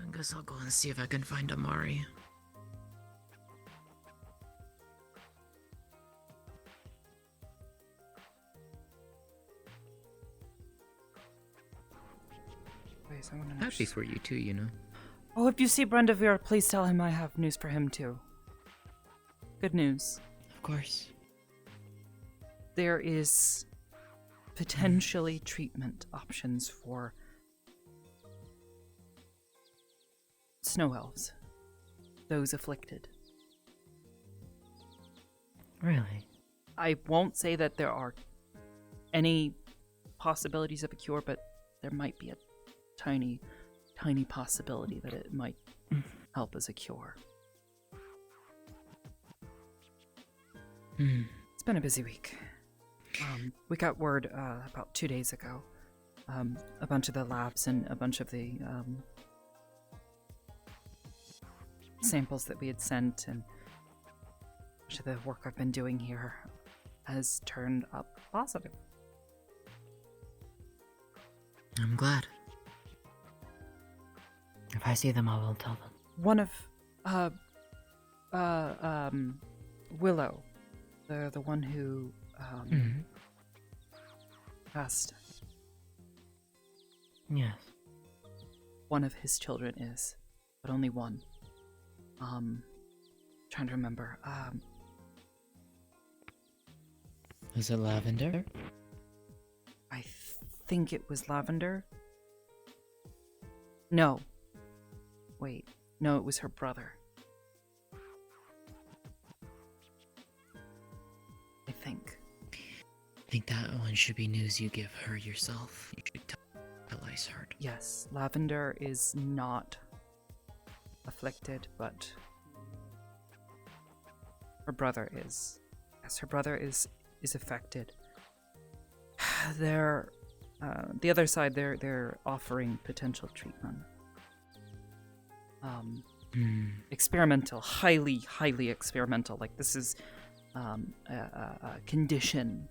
I guess I'll go and see if I can find Amari. Please, I want to know. Happy for you too, you know. Oh, if you see Brendavir, please tell him I have news for him too. Good news. Of course. There is potentially treatment options for snow elves, those afflicted. Really? I won't say that there are any possibilities of a cure, but there might be a tiny possibility that it might help as a cure. It's been a busy week. We got word about 2 days ago. A bunch of the labs and a bunch of the samples that we had sent and much of the work I've been doing here has turned up positive. I'm glad. If I see them, I will tell them. One of Willow, the one who passed. Yes. One of his children is, but only one. Trying to remember. Is it Lavender? I think it was Lavender. No. Wait. No, it was her brother. I think. I think that one should be news you give her yourself. You should tell Ice Heart. Yes, Lavender is not afflicted, but her brother is. Yes, her brother is affected. There The other side, they're offering potential treatment. Experimental, highly experimental. Like this is a condition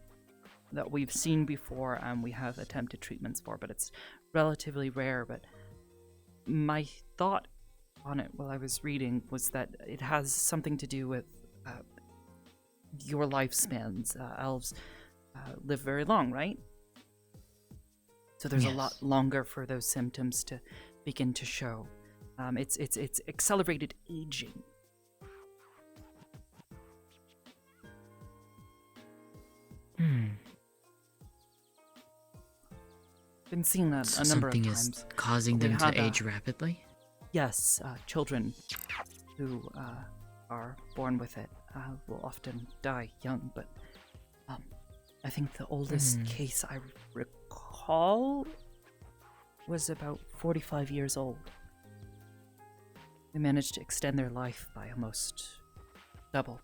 that we've seen before and we have attempted treatments for, but it's relatively rare. But my thought on it while I was reading was that it has something to do with your lifespans. Elves live very long, right? So there's a lot longer for those symptoms to begin to show. It's accelerated aging. Been seeing that So a number of something times. is causing them to age rapidly? Yes, children who are born with it will often die young, but I think the oldest case I recall was about 45 years old. They managed to extend their life by almost double.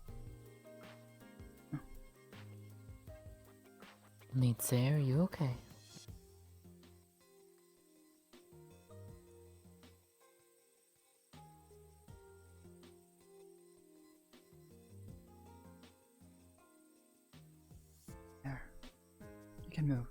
Needs are you okay? There. You can move.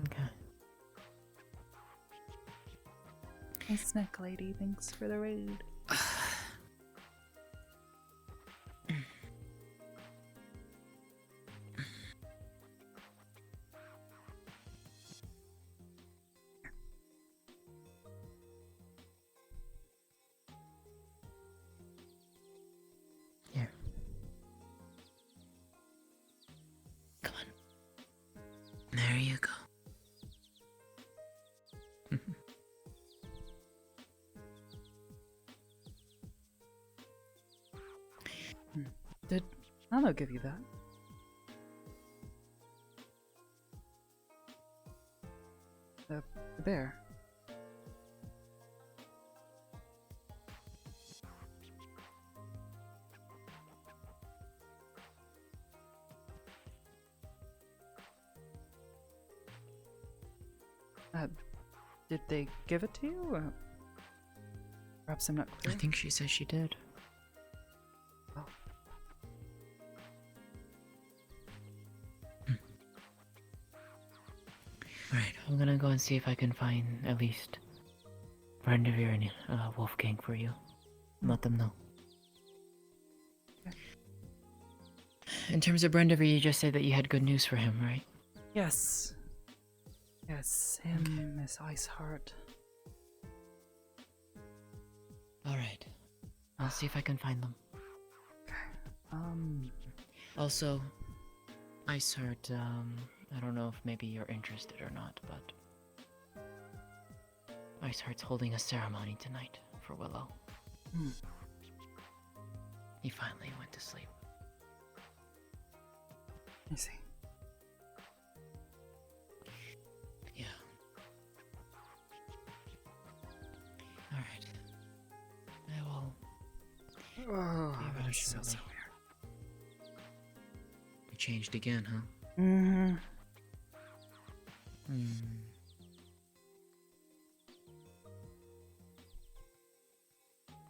Okay. Hey, Snack Lady, thanks for the raid. Here. Come on. There you go. Did Nano give you that? The bear. Did they give it to you? Perhaps I'm not clear. I think she said she did. Oh. Alright, I'm gonna go and see if I can find at least Brandivir and Wolfgang for you. Let them know. Okay. In terms of Brandivir, you just said that you had good news for him, right? Yes. Yes, him, Miss Ice Heart. Alright. I'll see if I can find them. Okay. Also, Iceheart, I don't know if maybe you're interested or not, but Iceheart's holding a ceremony tonight for Willow. He finally went to sleep. I see. Yeah. Alright. I will Oh, be that around is so shortly. weird. You changed again, huh? Mm-hmm.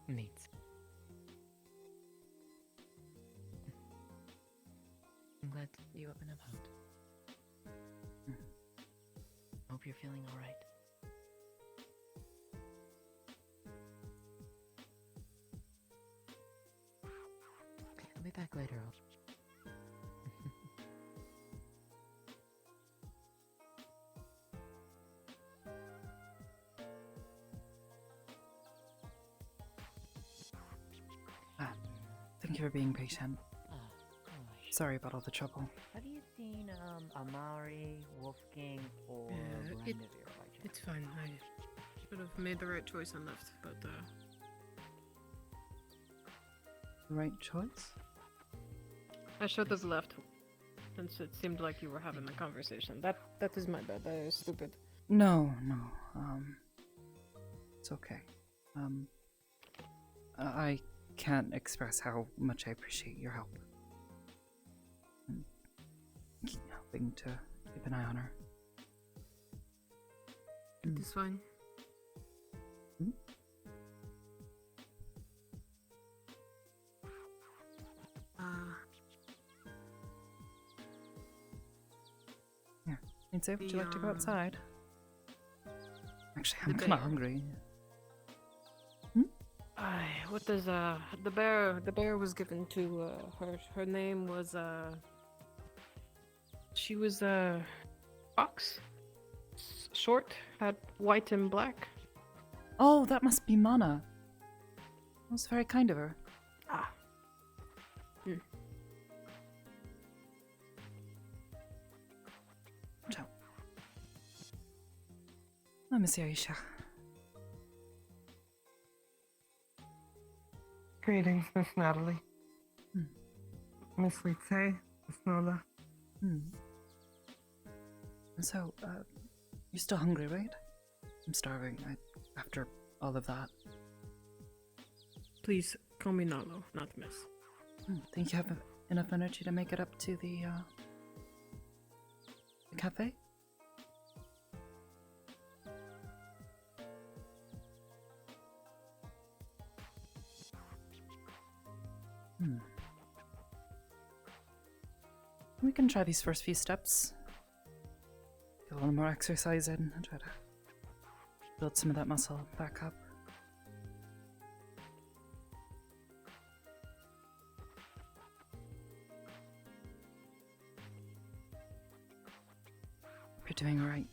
Neat. I'm glad you up and about. Hope you're feeling alright. Okay, I'll be back later. Thank you for being patient. Sorry about all the trouble. Have you seen Amari, Wolfgang, or reminded you of like It's fine. I should have made the right choice and left, but Right choice? I should have left since it seemed like you were having the conversation. That is my bad. That is stupid. No. It's okay. I can't express how much I appreciate your help. And helping to keep an eye on her. It is fine. Yeah. I'd say, would you like to go outside? Actually, I'm the kind of bear. hungry. What does the bear was given to her name was she was fox, short, had white and black. Oh, that must be Mana. That was very kind of her. Ciao. Oh, Miss Aisha. Greetings, Miss Natalie. Miss Litze, Miss Nola. So, you're still hungry, right? I'm starving. After all of that. Please call me Nalo, not Miss. Think you have enough energy to make it up to the cafe? We can try these first few steps. Get a little more exercise in and try to build some of that muscle back up. You're doing alright.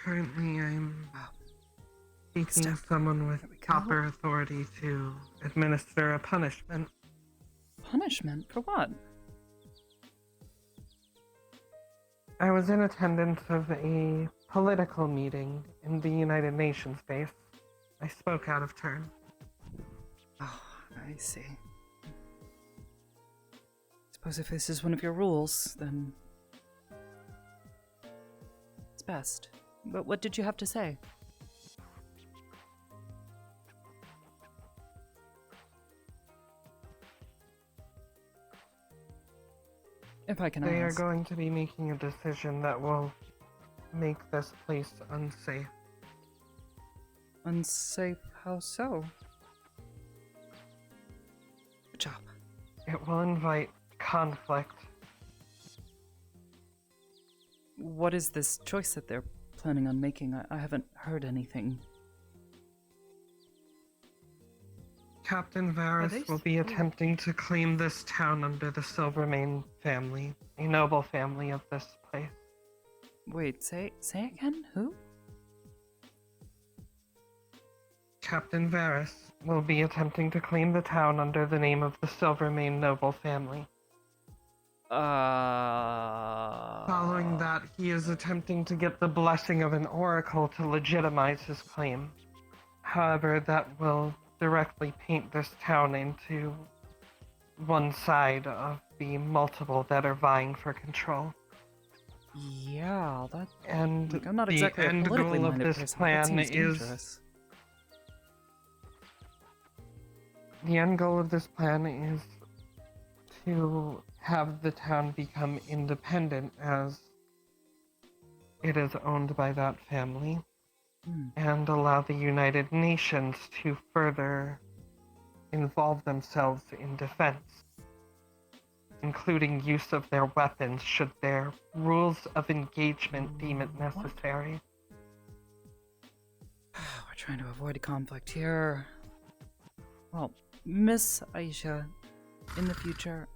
Currently, I'm seeking Step. someone with There we go. proper authority to administer a punishment. Punishment? For what? I was in attendance of a political meeting in the United Nations base. I spoke out of turn. Oh, I see. Suppose if this is one of your rules, then it's best. But what did you have to say? If I can They are ask. going to be making a decision that will make this place unsafe. Unsafe? How so? Good job. It will invite conflict. What is this choice that they're planning on making? I haven't heard anything. Captain Varus will be attempting to claim this town under the Silvermane family, a noble family of this place. Wait, say again? Who? Captain Varus will be attempting to claim the town under the name of the Silvermane noble family. Following that, he is attempting to get the blessing of an oracle to legitimize his claim. However, that will directly paint this town into one side of the multiple that are vying for control. Yeah, that. And Look, I'm not the exactly a end politically goal of minded this person, but that plan seems is dangerous. the end goal of this plan is to have the town become independent, as it is owned by that family, and allow the United Nations to further involve themselves in defense, including use of their weapons should their rules of engagement deem it necessary. We're trying to avoid a conflict here. Well, Miss Aisha, in the future,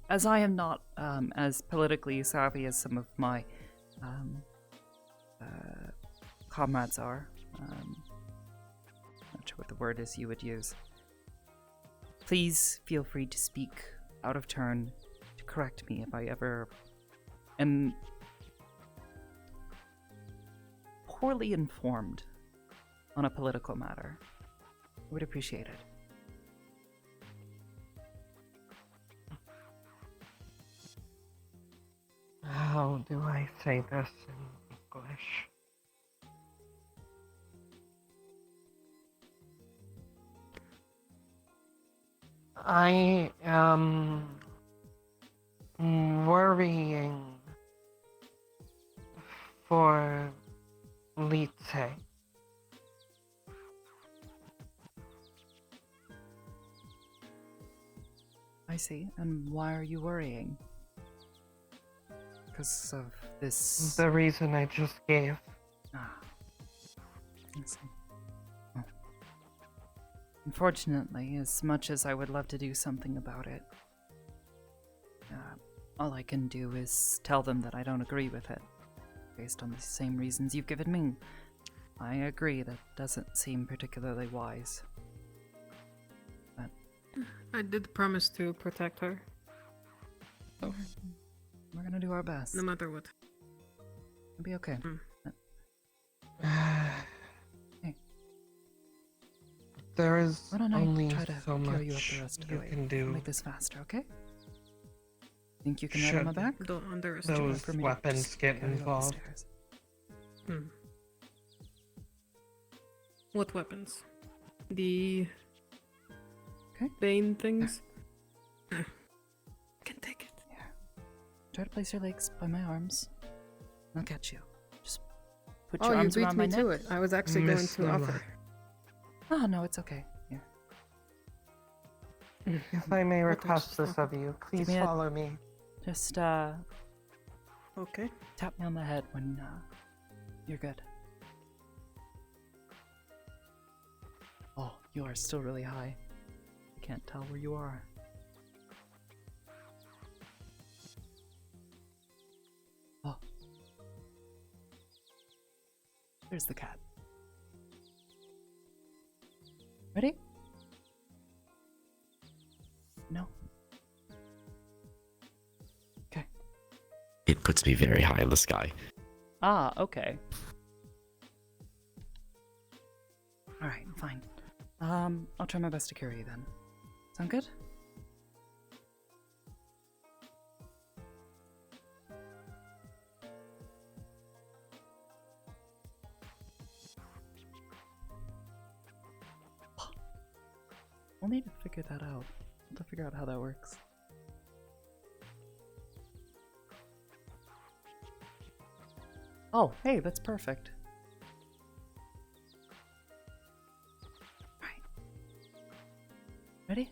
as I am not as politically savvy as some of my comrades are, not sure what the word is you would use, please feel free to speak out of turn to correct me if I ever am poorly informed on a political matter. I would appreciate it. How do I say this in English? I am worrying for Lite. I see. And why are you worrying? Because of this... The reason I just gave. Ah. I see. Well, unfortunately, as much as I would love to do something about it, all I can do is tell them that I don't agree with it, based on the same reasons you've given me. I agree, that doesn't seem particularly wise. But I did promise to protect her. So, we're gonna do our best. no matter what. It'll be okay. Hey. There is Why don't I only try to so carry you up much the rest of the you way? can do. Make this faster, okay? Think you can ride on my Should back? Don't underestimate. those For me to weapons just get carry you up the involved? stairs. What weapons? The Okay. Bane things? Can take it. Yeah. Try to place your legs by my arms. I'll catch you. Just put your Oh, you arms beat around my me neck. to it. I was actually Miss going to Lola. offer. Oh, no, it's okay. Here. If I may What request was this that? of you, please me a- follow me. Just, Okay. tap me on the head when, you're good. Oh, you are still really high. I can't tell where you are. Oh. There's the cat. Ready? No. Okay. It puts me very high in the sky. Ah, okay. Alright, fine. I'll try my best to carry you then. Sound good? We'll need to figure that out. We'll have to figure out how that works. Oh, hey, that's perfect. Right. Ready?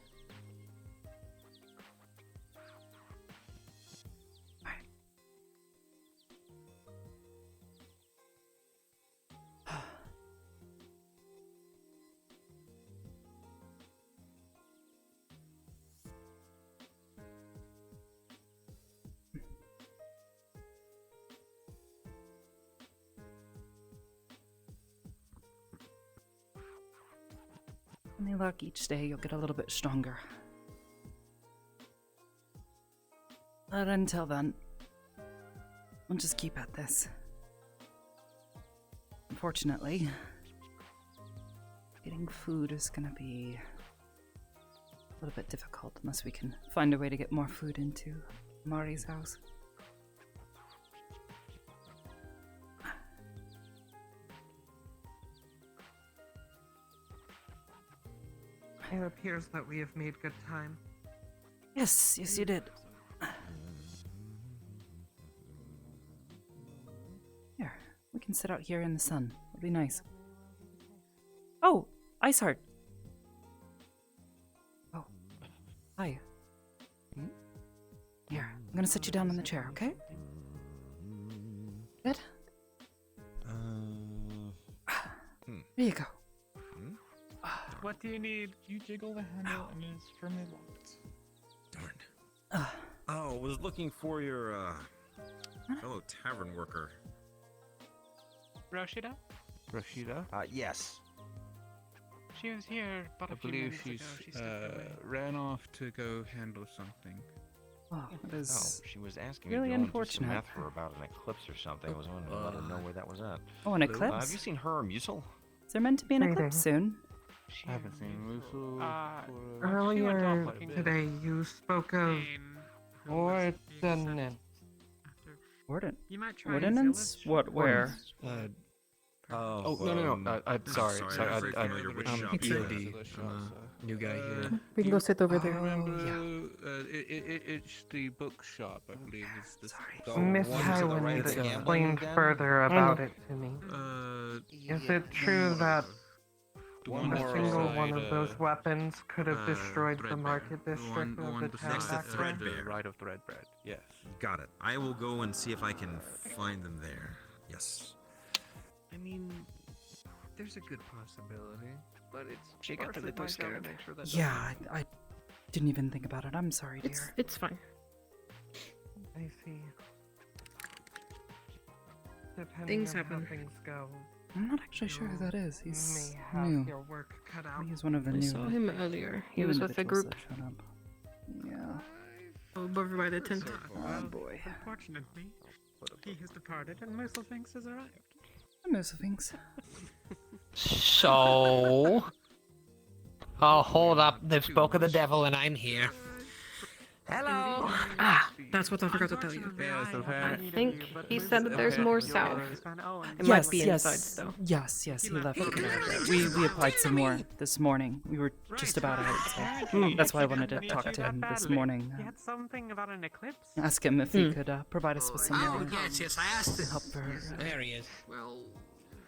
Right. Any luck, each day you'll get a little bit stronger. But until then, we'll just keep at this. Unfortunately, getting food is gonna be a little bit difficult unless we can find a way to get more food into Mari's house. It appears that we have made good time. Yes, yes you did. Here, we can sit out here in the sun. It'll be nice. Oh, Ice Heart. Oh, hi. Here, I'm gonna sit you down on the chair, okay? Good? There you go. What do you need? You jiggle the handle and it's firmly locked. Darn. Oh, was looking for your fellow tavern worker. Rashida? Rashida? Yes. She was here about I a few believe minutes she's ago. She stepped away. ran off to go handle something. Oh, it is she was asking really me to go and do some unfortunate. math for her about an eclipse or something. I was wondering to let her know where that was at. Oh, an Have eclipse? you seen her or Musil? Is there meant to be an eclipse soon? I haven't seen Musil. Earlier today, you spoke of ordinance. Ordinance? What? Where? Oh, no. Sorry. EOD. New guy here. We can go sit over there. It's the bookshop, I believe. Miss Highland explained further about it to me. Is it true that a single one of those weapons could have destroyed the market district of the town Next to back there? Threadbare. Right of Threadbread, yes. Got it. I will go and see if I can find them there. Yes. I mean, there's a good possibility, but it's She got a partially little my job to scared. make sure that Yeah, I didn't even think about it. I'm sorry, dear. It's fine. I see. Depending Things on happen. how things go, I'm not actually sure who that is. He's may have new. your work cut out. He's one of the I new. saw him earlier. He new was with a individuals group. that showed up. Yeah. Over by the tent. Oh boy. Unfortunately, he has departed and Mercelfinks has arrived. Mercelfinks. So. Oh, hold up. They've spoken the devil and I'm here. Hello. That's what I forgot to tell you. Yes, I think he said that there's more south. It Yes, might be yes, inside though. yes, he left it. We applied some more this morning. We were just about out, so that's why I wanted to talk to him this morning. He had something about an eclipse? Ask him if he could provide us with some Oh, more yes, I asked him. help for. There he is. Well,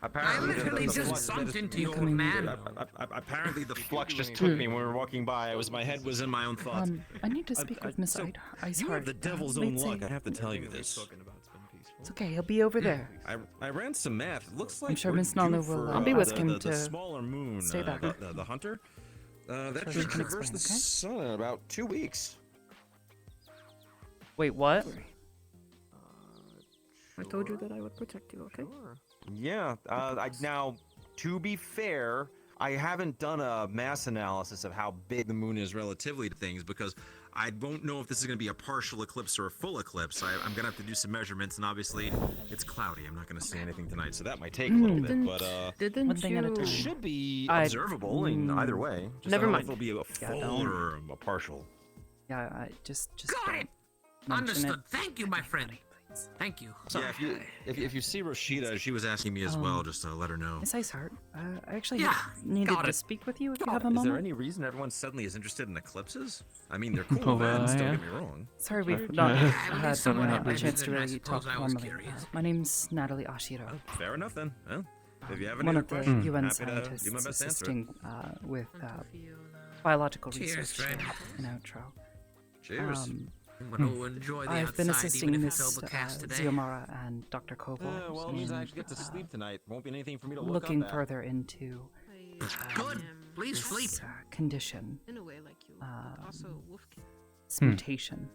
Apparently, I literally just bumped into you, old man. Apparently, the flux just took me when we were walking by. My head was in my own thoughts. I need to speak with Miss Iceheart. You have the devil's own luck. I have to tell you this. It's okay. He'll be over there. I ran some math. It looks like I'm sure we're Miss due Nala for, will. I'll be with him the to smaller moon. stay back. The hunter. That Sure, should you can traverse the explain, okay? sun in about 2 weeks. Wait, what? I told you that I would protect you, okay? Yeah. Now, to be fair, I haven't done a mass analysis of how big the moon is relatively to things because I won't know if this is going to be a partial eclipse or a full eclipse. I'm going to have to do some measurements, and obviously, it's cloudy. I'm not going to say anything tonight, so that might take a little bit. But Didn't One thing at a you? time. it should be I- observable in either way. Just Never I don't know mind. if it'll be a full don't. or a partial. Yeah, I just Got don't it. mention Understood. it. Thank you, my friend. Thank you. Yeah, if you see Rashida, she was asking me as well, just to let her know. Miss Iceheart, I actually Yeah, needed got to it. speak with you if you have a Is moment. there any reason everyone suddenly is interested in eclipses? I mean, they're cool events, don't get me wrong. Sorry, we've Yeah, not I had believe someone had a mentioned chance to it, and I really talk suppose I was formally. curious. My name's Natalie Ashiro. Fair enough then. Well, if you have any One other of the questions, UN happy to scientists do my best to answer it. assisting with biological Cheers, research friend. in Outro. Cheers. I'm going to enjoy the I've been outside, assisting even if it's Miss overcast today. Ziomara and Dr. Koval Well, it means I in, actually get to sleep tonight. Won't be anything for me to look looking up at. further into Good. Please sleep. this condition, In a way, like you. Also, Wolfkin. this mutation.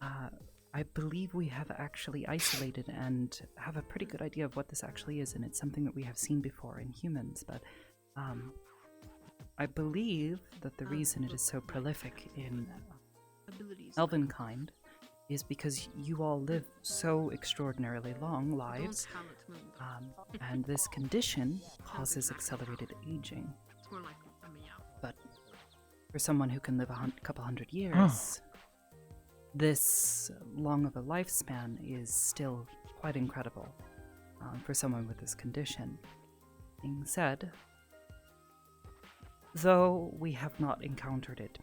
I believe we have actually isolated and have a pretty good idea of what this actually is, and it's something that we have seen before in humans, but I believe that the reason it is so prolific in Elvenkind is because you all live so extraordinarily long lives, and this condition causes accelerated aging. But for someone who can live a couple hundred years, this long of a lifespan is still quite incredible for someone with this condition. Being said, though we have not encountered it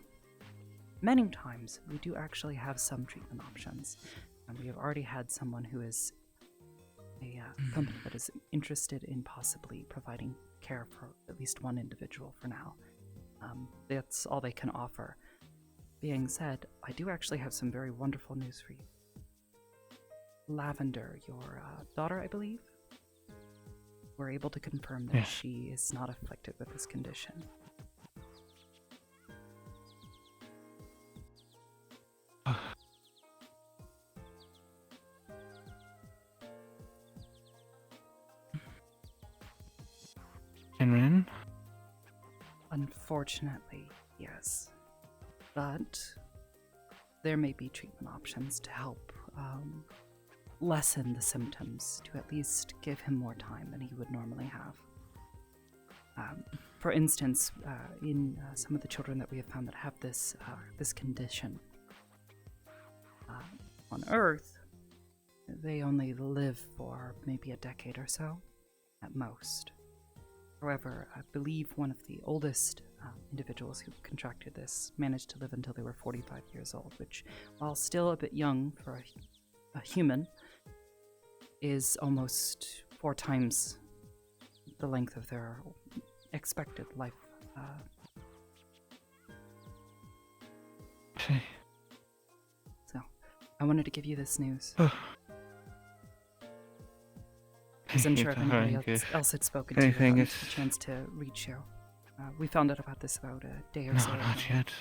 many times, we do actually have some treatment options. And we have already had someone who is a company that is interested in possibly providing care for at least one individual for now. That's all they can offer. Being said, I do actually have some very wonderful news for you. Lavender, your daughter, I believe, we're able to confirm that she is not afflicted with this condition. Shinrin? Unfortunately, yes. But there may be treatment options to help lessen the symptoms, to at least give him more time than he would normally have. For instance, in some of the children that we have found that have this condition on Earth, they only live for maybe a decade or so, at most. However, I believe one of the oldest individuals who contracted this managed to live until they were 45 years old, which, while still a bit young for a human, is almost 4 times the length of their expected life. So, I wanted to give you this news. Because I'm sure if anybody else had spoken to you, had a chance to reach you. We found out about this about a day or so ago. Not yet.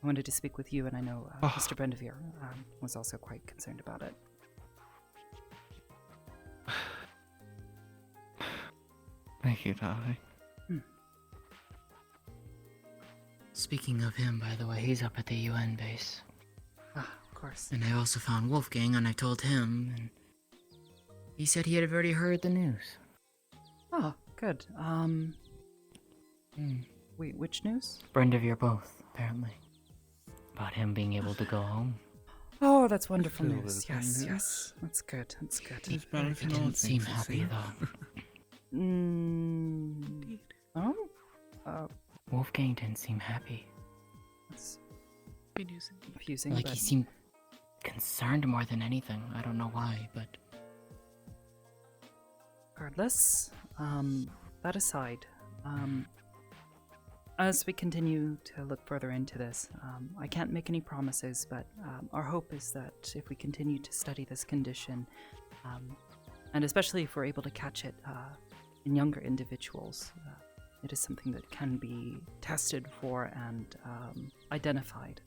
I wanted to speak with you, and I know Mr. Brendevere was also quite concerned about it. Thank you, darling. Speaking of him, by the way, he's up at the UN base. Ah, of course. And I also found Wolfgang, and I told him, and he said he had already heard the news. Oh, good. Wait, which news? Brendevere both, apparently. About him being able to go home. Oh, that's wonderful news. Yes, yes. That's good. That's good. He didn't seem happy, though. Oh? Wolfgang didn't seem happy. That's confusing. Like, but... he seemed concerned more than anything. I don't know why, but... Regardless, that aside, as we continue to look further into this, I can't make any promises, but our hope is that if we continue to study this condition, and especially if we're able to catch it in younger individuals, it is something that can be tested for and identified.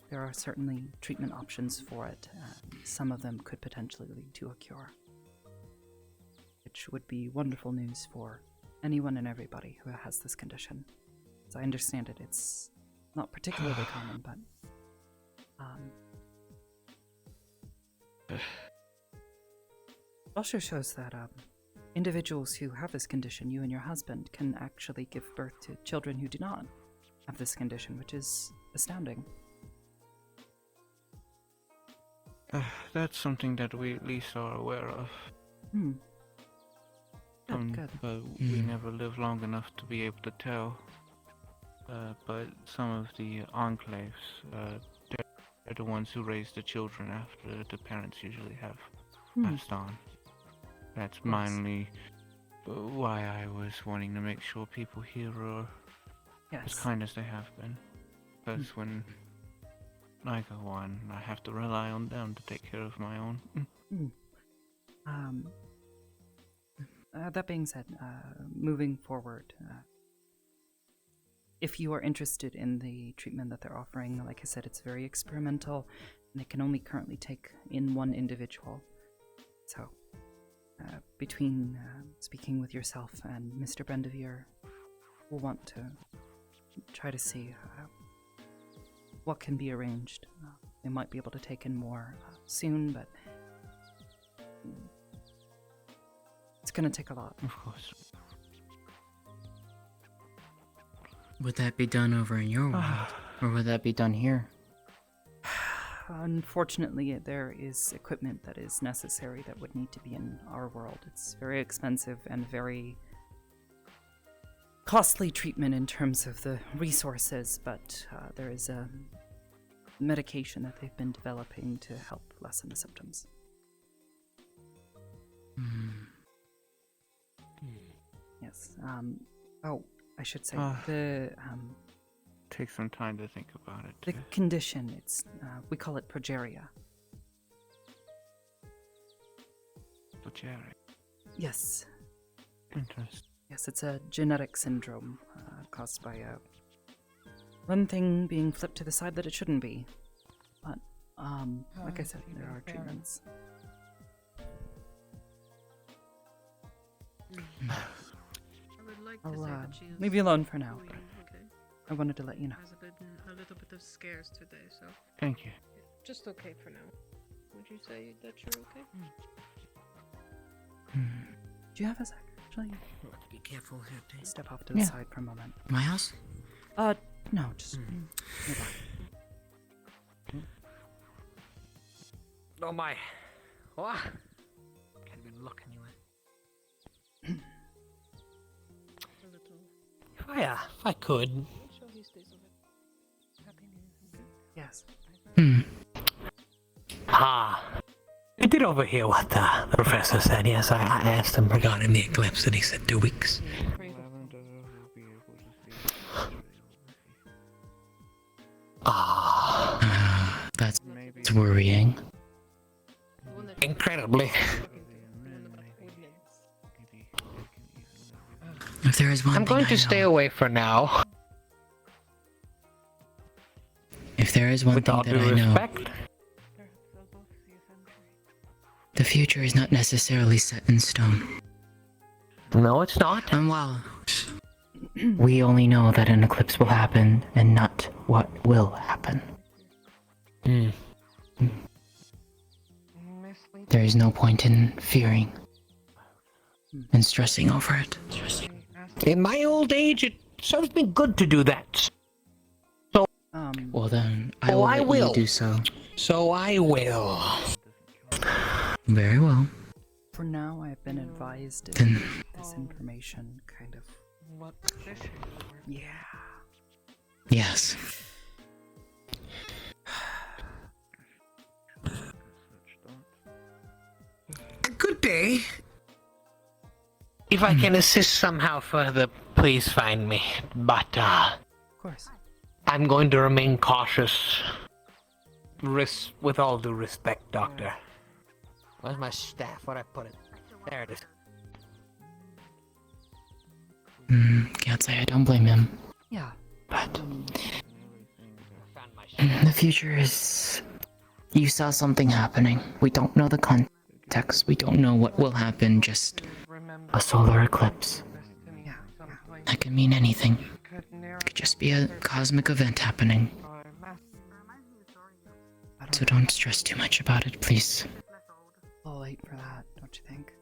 There are certainly treatment options for it, and some of them could potentially lead to a cure, which would be wonderful news for anyone and everybody who has this condition. As I understand it, it's not particularly common, but it also shows that individuals who have this condition, you and your husband, can actually give birth to children who do not have this condition, which is astounding. That's something that we at least are aware of. Good. But we never lived long enough to be able to tell. But some of the enclaves, they're the ones who raise the children after the parents usually have passed on. That's mainly why I was wanting to make sure people here are as kind as they have been. Because when I go on, I have to rely on them to take care of my own. That being said, moving forward, if you are interested in the treatment that they're offering, like I said, it's very experimental, and it can only currently take in one individual. So, between speaking with yourself and Mr. Brendevere, we'll want to try to see what can be arranged. They might be able to take in more soon, but it's going to take a lot. Of course. Would that be done over in your world, or would that be done here? Unfortunately, there is equipment that is necessary that would need to be in our world. It's very expensive and very costly treatment in terms of the resources, but there is a medication that they've been developing to help lessen the symptoms. Yes. I should say the take some time to think about it. The condition, it's we call it progeria. Progeria. Yes. Interesting. Yes, it's a genetic syndrome caused by one thing being flipped to the side that it shouldn't be. But like I said, there are treatments. I would like to say that she is leave you alone for now. okay. I wanted to let you know. Has been a little bit of scares today, so Thank you. just okay for now. Would you say that you're okay? Do you have a sec? Actually, Be careful here, Tate. step off to the Yeah. side for a moment. My house? No, just nearby. Oh my. What? Can't even look anyway. If I could. Yes. I did overhear what the professor said. Yes, I asked him regarding the eclipse, and he said 2 weeks. That's worrying. Incredibly. If there is one I'm thing going I to stay away for now. If there is one With thing all that due I know, respect. the future is not necessarily set in stone. No, it's not. And while we only know that an eclipse will happen and not what will happen, there is no point in fearing and stressing over it. In my old age, it serves me good to do that. Well then, I Oh, will I let will. you do so. So I will. Very well. For now, I've been advised to Then- keep this information kind of. What position? Yeah. Yes. Good day. If I can assist somehow further, please find me. But, Of course. I'm going to remain cautious. With all due respect, Doctor. Where's my staff? Where'd I put it? There it is. Can't say I don't blame him. Yeah. But the future is. You saw something happening. We don't know the context. We don't know what will happen. Just a solar eclipse. That could mean anything. It could just be a cosmic event happening. So don't stress too much about it, please. A little late for that, don't you think?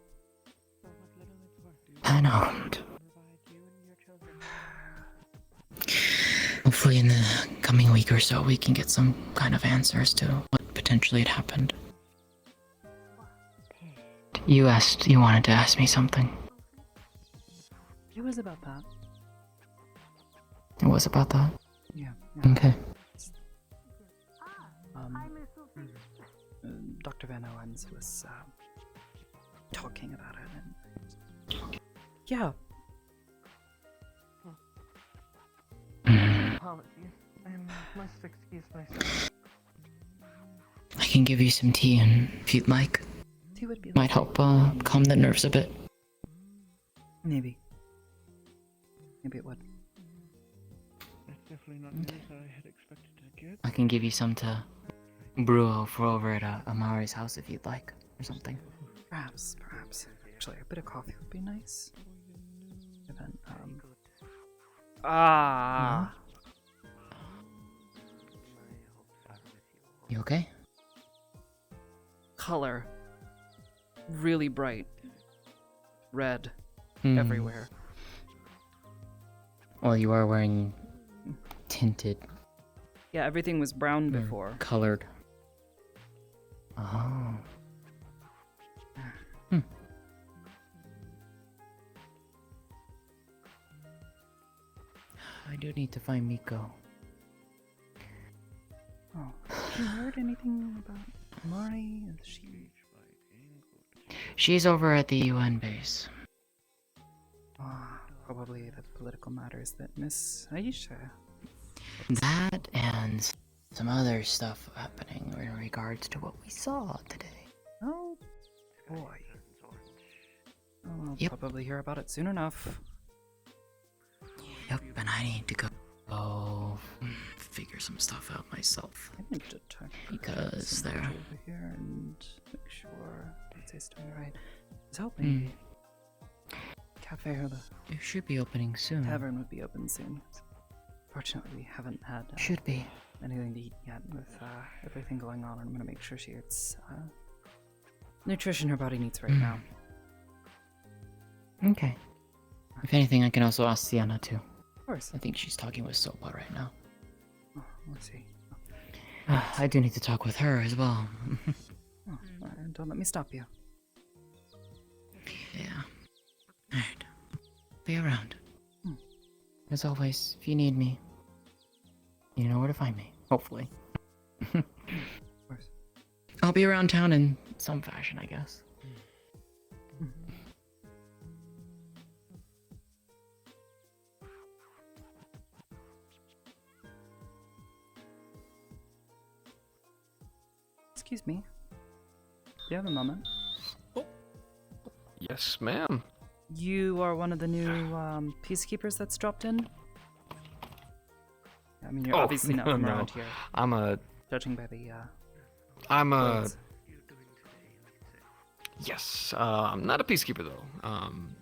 I know. Hopefully in the coming week or so we can get some kind of answers to what potentially had happened. You wanted to ask me something. It was about that. It was about that? Yeah. Okay. Dr. Van Owens was talking about it, and yeah. Apologies. I must excuse myself. I can give you some tea, and if you'd like, Tea would be might help calm the nerves a bit. Maybe it would. That's definitely not news I had expected to get. I can give you some to brew for over at Amari's house if you'd like, or something. Perhaps. Actually, a bit of coffee would be nice. Event, You okay? Color. Really bright. Red. Hmm. Everywhere. Well, you are wearing tinted. Yeah, everything was brown or before. Colored. Oh. I do need to find Miko. Oh, have you heard anything about Mari? Is she? She's over at the UN base. Probably the political matters that Miss Aisha. That and some other stuff happening in regards to what we saw today. Oh boy. Oh, I'll Yep. probably hear about it soon enough. Yep, and I need to go figure some stuff out myself. I need to check Because over there. here and make sure it's doing right. Is hoping cafe or the It should be opening soon. tavern would be open soon. Unfortunately, we haven't had Should be. anything to eat yet with everything going on, and I'm gonna make sure she gets nutrition her body needs right now. Okay. If anything, I can also ask Sienna too. Of course. I think she's talking with Sopa right now. Oh, let's see. I do need to talk with her as well. Don't let me stop you. Yeah. Alright. Be around. Hmm. As always, if you need me, you know where to find me. Hopefully. Of course. I'll be around town in some fashion, I guess. Excuse me. Do you have a moment? Yes, ma'am. You are one of the new peacekeepers that's dropped in? I mean, you're obviously not from around here. I'm a. Judging by the. I'm a. clothes. Yes, I'm not a peacekeeper though.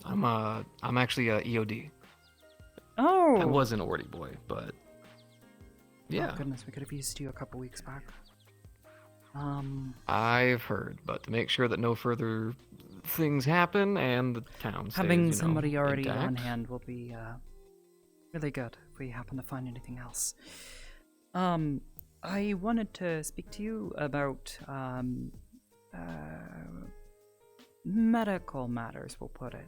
I'm actually a EOD. Oh. I was an Orty boy, but. Yeah. Oh, goodness, we could have used you a couple weeks back. I've heard, but to make sure that no further things happen and the town stays, Having somebody already intact. on hand will be really good if we happen to find anything else. I wanted to speak to you about medical matters, we'll put it.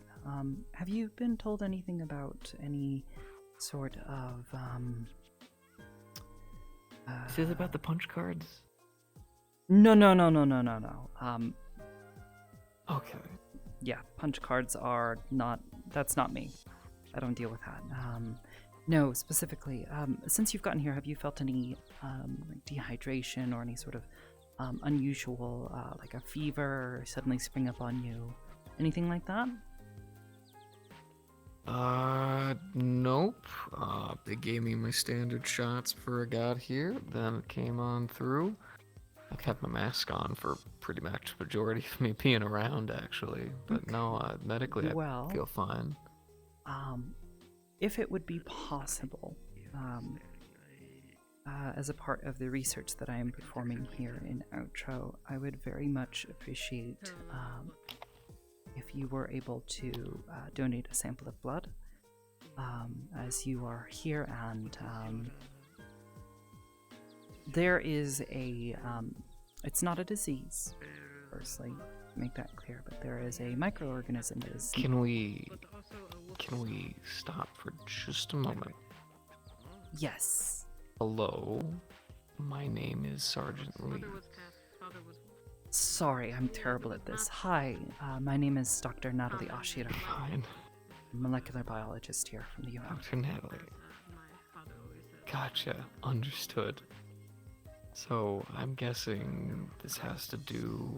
Have you been told anything about any sort of Is this about the punch cards? No. Okay. Yeah, punch cards are not. That's not me. I don't deal with that. No, specifically, since you've gotten here, have you felt any dehydration or any sort of unusual, like a fever, or suddenly spring up on you? Anything like that? Nope. They gave me my standard shots before I got here. Then it came on through. I've had my mask on for pretty much the majority of me being around, actually. But no, medically I feel fine. If it would be possible, as a part of the research that I am performing here in Outro, I would very much appreciate if you were able to donate a sample of blood, as you are here, and there is a, it's not a disease, firstly, to make that clear, but there is a microorganism that is... Can we stop for just a moment? Yes. Hello, my name is Sergeant Lee. Sorry, I'm terrible at this. Hi, my name is Dr. Natalie Ashira. Fine. Molecular biologist here from the UN. Dr. Natalie. Gotcha. Understood. So, I'm guessing this has to do...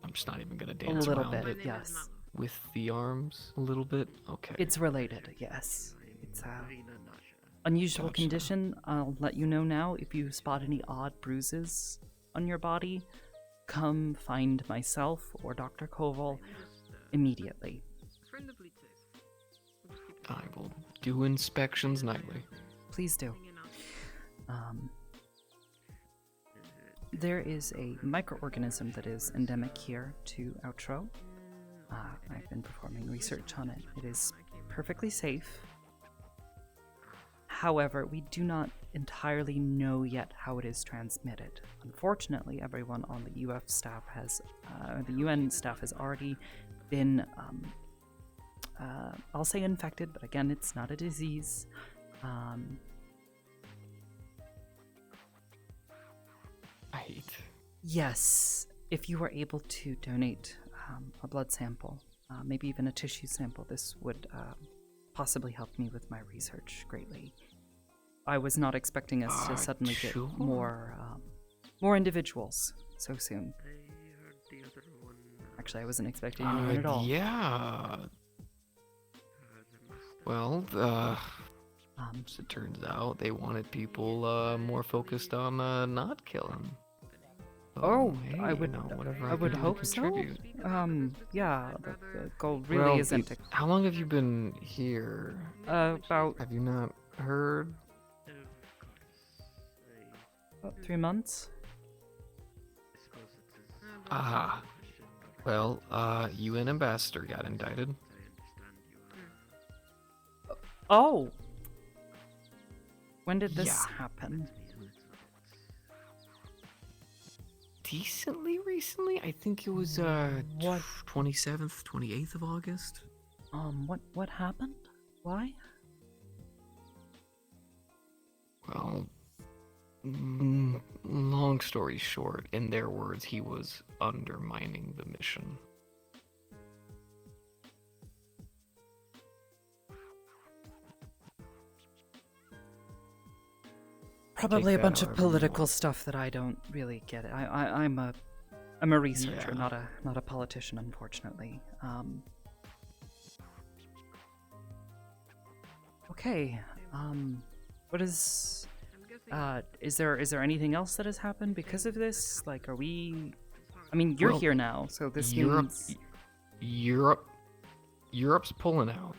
I'm just not even gonna dance a little around bit, it. yes. With the arms, a little bit? Okay. It's related, yes. It's unusual condition. I'll let you know now. If you spot any odd bruises on your body, come find myself or Dr. Koval immediately. I will do inspections nightly. Please do. There is a microorganism that is endemic here to Outro. I've been performing research on it. It is perfectly safe. However, we do not entirely know yet how it is transmitted. Unfortunately, everyone on the UF staff has, the UN staff has already been, I'll say infected, but again, it's not a disease. Right. Yes, if you were able to donate a blood sample, maybe even a tissue sample, this would possibly help me with my research greatly. I was not expecting us to suddenly get more individuals so soon. Actually, I wasn't expecting anyone at all. Yeah. Well, as it turns out, they wanted people more focused on not killing. Oh, hey, I would, whatever I can would do to hope so. contribute. Yeah, the goal really Well, isn't. How long have you been here? About Have you not heard? about 3 months. Ah. Well, UN ambassador got indicted. Oh. When did this Yeah. happen? Decently recently? I think it was, What? 27th, 28th of August? What happened? Why? Well, long story short, in their words, he was undermining the mission. Probably a that bunch of however you political want. stuff that I don't really get. I'm a researcher, Yeah. not a politician, unfortunately. Okay. What is there anything else that has happened because of this? Like, are we? I mean, you're Well, here now, so this means. Europe's pulling out.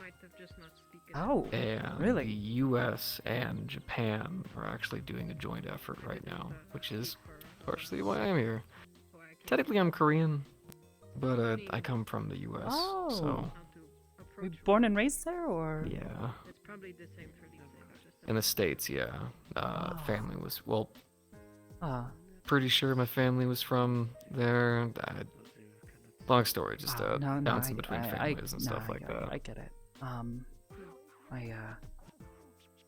Oh, And really? the US and Japan are actually doing a joint effort right now, which is partially why I'm here. Technically, I'm Korean, but I come from the US, Oh. so Were you born and raised there, or? yeah. In the States, yeah. Family was, well, Ah. pretty sure my family was from there. Long story, just bouncing between families and stuff like that. I get it. My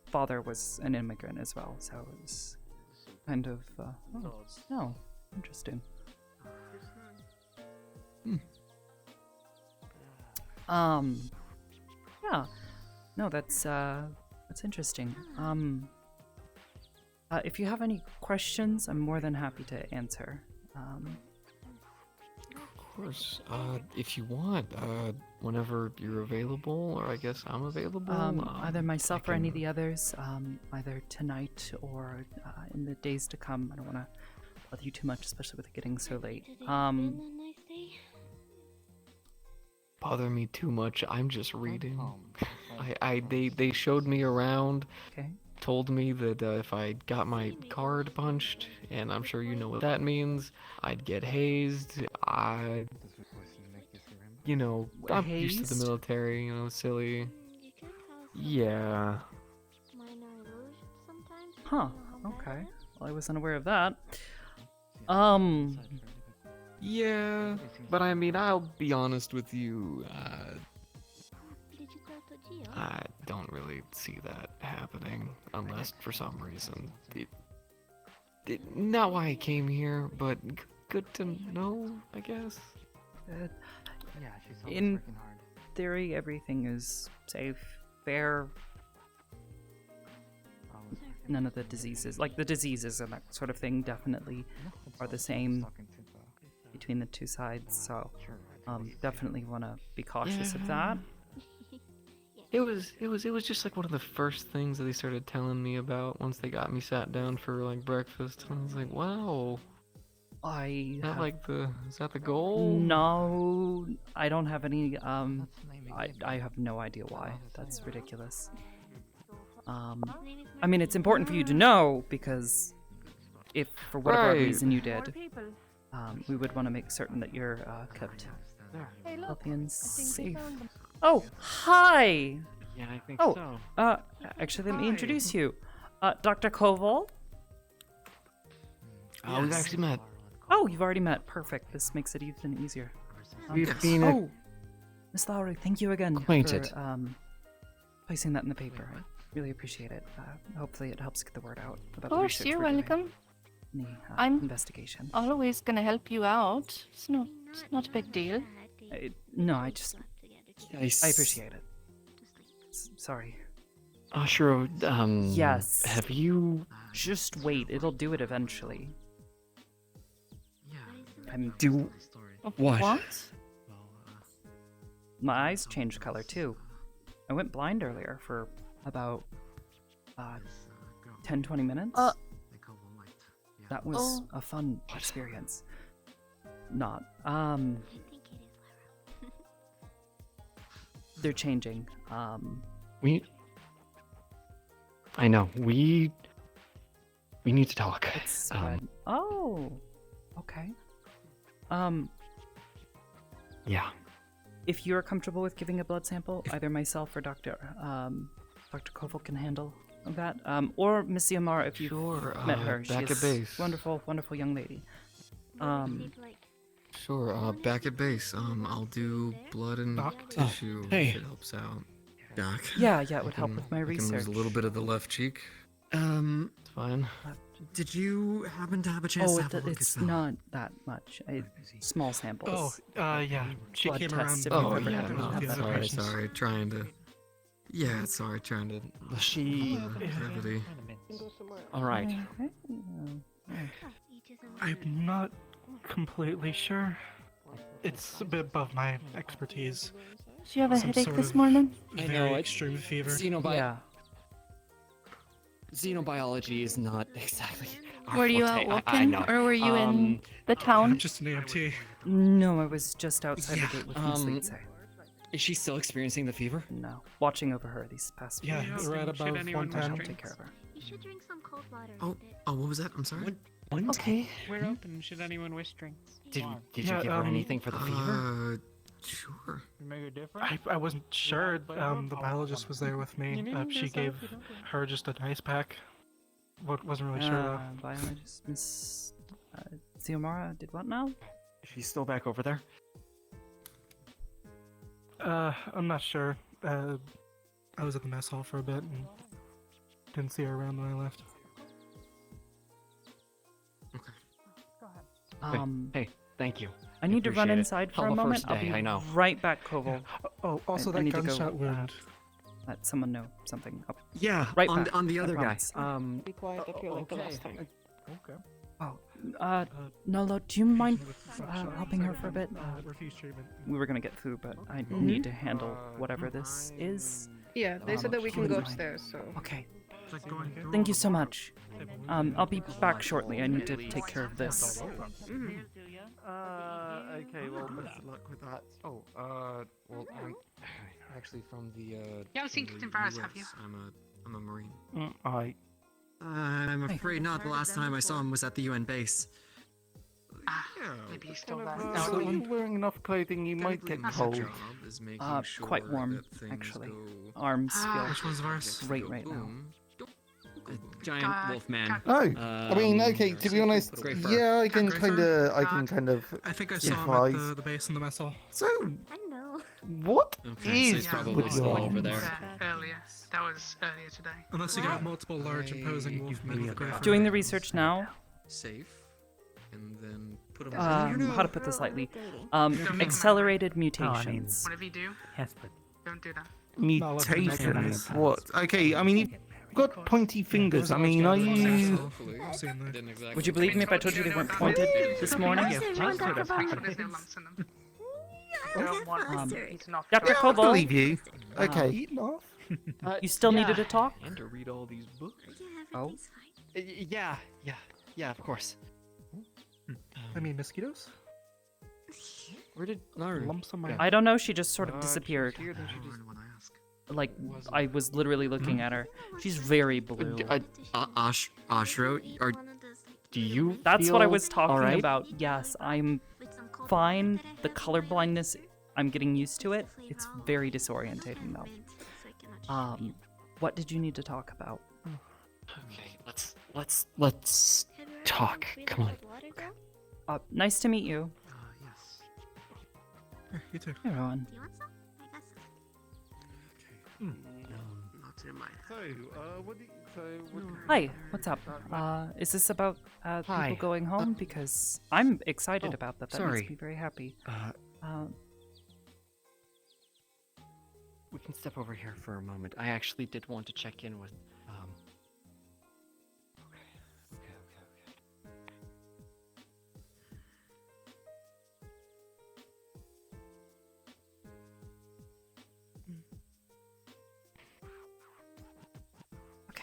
father was an immigrant as well, so it was kind of. Oh, interesting. Yeah. No, that's interesting. If you have any questions, I'm more than happy to answer. Of course. If you want, whenever you're available, or I guess I'm available. Either myself or any of the others, either tonight or in the days to come. I don't want to bother you too much, especially with it getting so late. Bother me too much. I'm just reading. They showed me around. Okay. Told me that if I got my card punched, and I'm sure you know what that means, I'd get hazed. I'm used to the Hazed? military, silly. Yeah. Huh. Okay. Well, I wasn't aware of that. Yeah, but I mean, I'll be honest with you. I don't really see that happening unless for some reason. Not why I came here, but good to know, I guess. In theory, everything is safe, fair. None of the diseases, like the diseases and that sort of thing, definitely are the same between the two sides. So, definitely want to be cautious of that. It was just like one of the first things that they started telling me about once they got me sat down for like breakfast. And I was like, wow. Is that the goal? No, I don't have any. I have no idea why. That's ridiculous. I mean, it's important for you to know because if for whatever reason you did, we would want to make certain that you're kept healthy and safe. Oh, hi! Yeah, I think Oh, so. actually, let me introduce you. Dr. Koval. Oh, we've actually met. Oh, you've already met. Perfect. This makes it even easier. We've been Oh, Miss Lowry, thank you again acquainted. for placing that in the paper. I really appreciate it. Hopefully it helps get the word out about Of the course, research you're we're doing welcome. in the I'm investigation. always gonna help you out. It's not a big deal. No, I appreciate it. Sorry. Ashura, Yes. Have you... Just wait, it'll do it eventually. Do... What? My eyes changed color too. I went blind earlier for about 10-20 minutes. That was a fun experience. Not. They're changing. I know. We need to talk. It's oh, okay. Yeah. If you're comfortable with giving a blood sample, either myself or Dr. Koval can handle that. Or Miss Yamara, if you've met her. Back at She's base. wonderful, wonderful young lady. Sure. Back at base. I'll do blood and tissue hey. if it helps out. Doc. Yeah, it would help with my I can lose research. a little bit of the left cheek. It's fine. Did you happen to have a chance to have a look It's at that? not that much. Small samples. Yeah. She Blood came tests around. if you've ever yeah, had no, one. sorry, trying to... Yeah, sorry, trying to... She... Brevity. All right. I'm not completely sure. It's a bit above my expertise. Do you have a Some headache sort this of morning? Very extreme fever. Xenobiology is not exactly. our Were you forte. out I walking, know. or were you in the town? I'm just an EMT. No, I was just outside the gate with Miss Leitze. Is she still experiencing the fever? No, watching over her these past few Yeah, days. right above I'll 110. take care of her. You should drink some cold water. Oh, what was that? I'm sorry? Okay. We're open. Should anyone wish drinks? Did you give her anything for the fever? Sure. Make a difference? I wasn't sure. The biologist was there with me. She gave her just an ice pack. Wasn't really sure though. Biologist Miss Xiomara did what now? She's still back over there? I'm not sure. I was at the mess hall for a bit and didn't see her around when I left. Hey, thank you. I need to run appreciate it. inside for Hell, a the moment. first I'll day, be I know. right back, Koval. Oh, also I that need to gunshot go, wound. Let someone know something. Oh, Yeah, right on, back. on the I other guy. promise. Be quiet up here like the last time. Okay. Oh, Nolo, do you mind helping her for a bit? Refuse treatment. We were gonna get food, but I need to handle whatever this is. Yeah, they said that we can go upstairs, so. Okay. Thank you so much. I'll be back shortly. I need to take care of this. Okay, well, best of luck with that. Oh, well, I'm actually from the, You haven't seen Captain Barris, have you? US. I'm a Marine. I'm I'm afraid not. The last time I saw him was at the UN base. Maybe he's still there. So you're wearing enough clothing, you might get cold. Is making Quite sure warm, that things actually. go- Arms feel Which one's ours? great right now. A giant wolf man. Oh, I mean, okay. To be honest, Great fur. yeah, I can kind of. I think I saw him sympathize. at the base in the mess hall. So, I know. what Okay, so is he's probably with still your- over there. Earlier. That was earlier today. Unless you got multiple large imposing wolfmen with grey fur. Doing the research now. Safe. And then put him How to put this lightly? Accelerated mutations. Whatever you do, Yes, but don't do that. Mutations. What? Okay, I mean, you've got pointy fingers. I mean, are you? Would you believe me if I told you they weren't pointed this morning? There's no lumps in them. Don't want to knock Dr. I Koval, believe you. Okay. eaten off? you still needed to talk? And to read all these books. Oh. Yeah, of course. I mean, mosquitoes? Where did Naru? Lumps on my. I don't know. She just sort of disappeared. Here, then she just... Like I was literally looking at her. She's very blue. Ashro, are Do you? That's what I feel was talking alright? about. Yes, I'm fine. The color blindness, I'm getting used to it. It's very disorientating though. What did you need to talk about? Okay, let's talk. Come on. Nice to meet you. yes. You too. Hey, Rowan. Not in my. Hi, what's up? Is this about Hi. people going home? Because I'm excited oh, about that. That sorry. makes me very happy. We can step over here for a moment. I actually did want to check in with. Okay.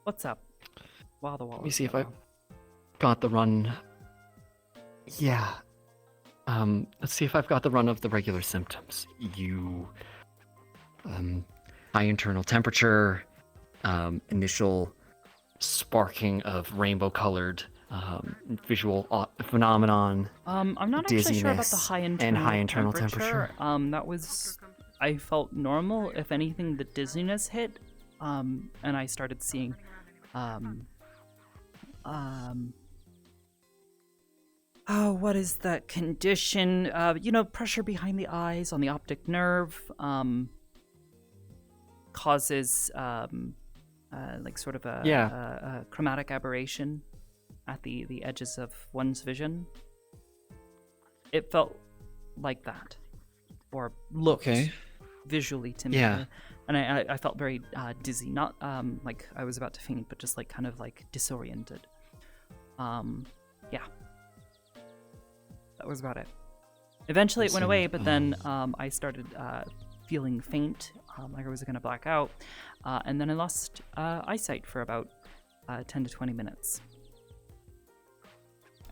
What's up? while the wall. Let me see if I got the run. Yeah. Let's see if I've got the run of the regular symptoms. You, high internal temperature, initial sparking of rainbow-colored visual phenomenon. I'm not actually sure about the dizziness, high internal and high internal temperature. That was, I felt normal. If anything, the dizziness hit, and I started seeing, oh, what is that condition? Pressure behind the eyes on the optic nerve, causes, like sort of a chromatic aberration at the edges of one's vision. It felt like that, or looked visually to me. Yeah. And I felt very dizzy, not like I was about to faint, but just like kind of like disoriented. Yeah. That was about it. Eventually it went away, but then I started feeling faint, like I was going to black out, and then I lost eyesight for about 10 to 20 minutes.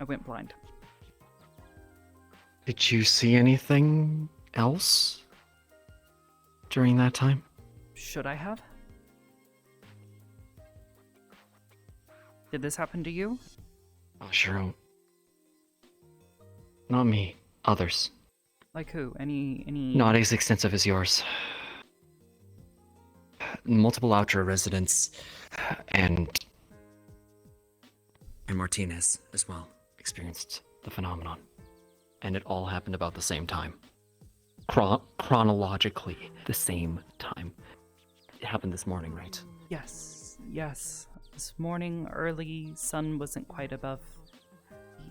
I went blind. Did you see anything else during that time? Should I have? Did this happen to you? Oh, sure. Not me. Others. Like who? Any? Not as extensive as yours. Multiple Outra residents, and Martinez as well experienced the phenomenon, and it all happened about the same time. Chronologically, the same time. It happened this morning, right? Yes. This morning, early, sun wasn't quite above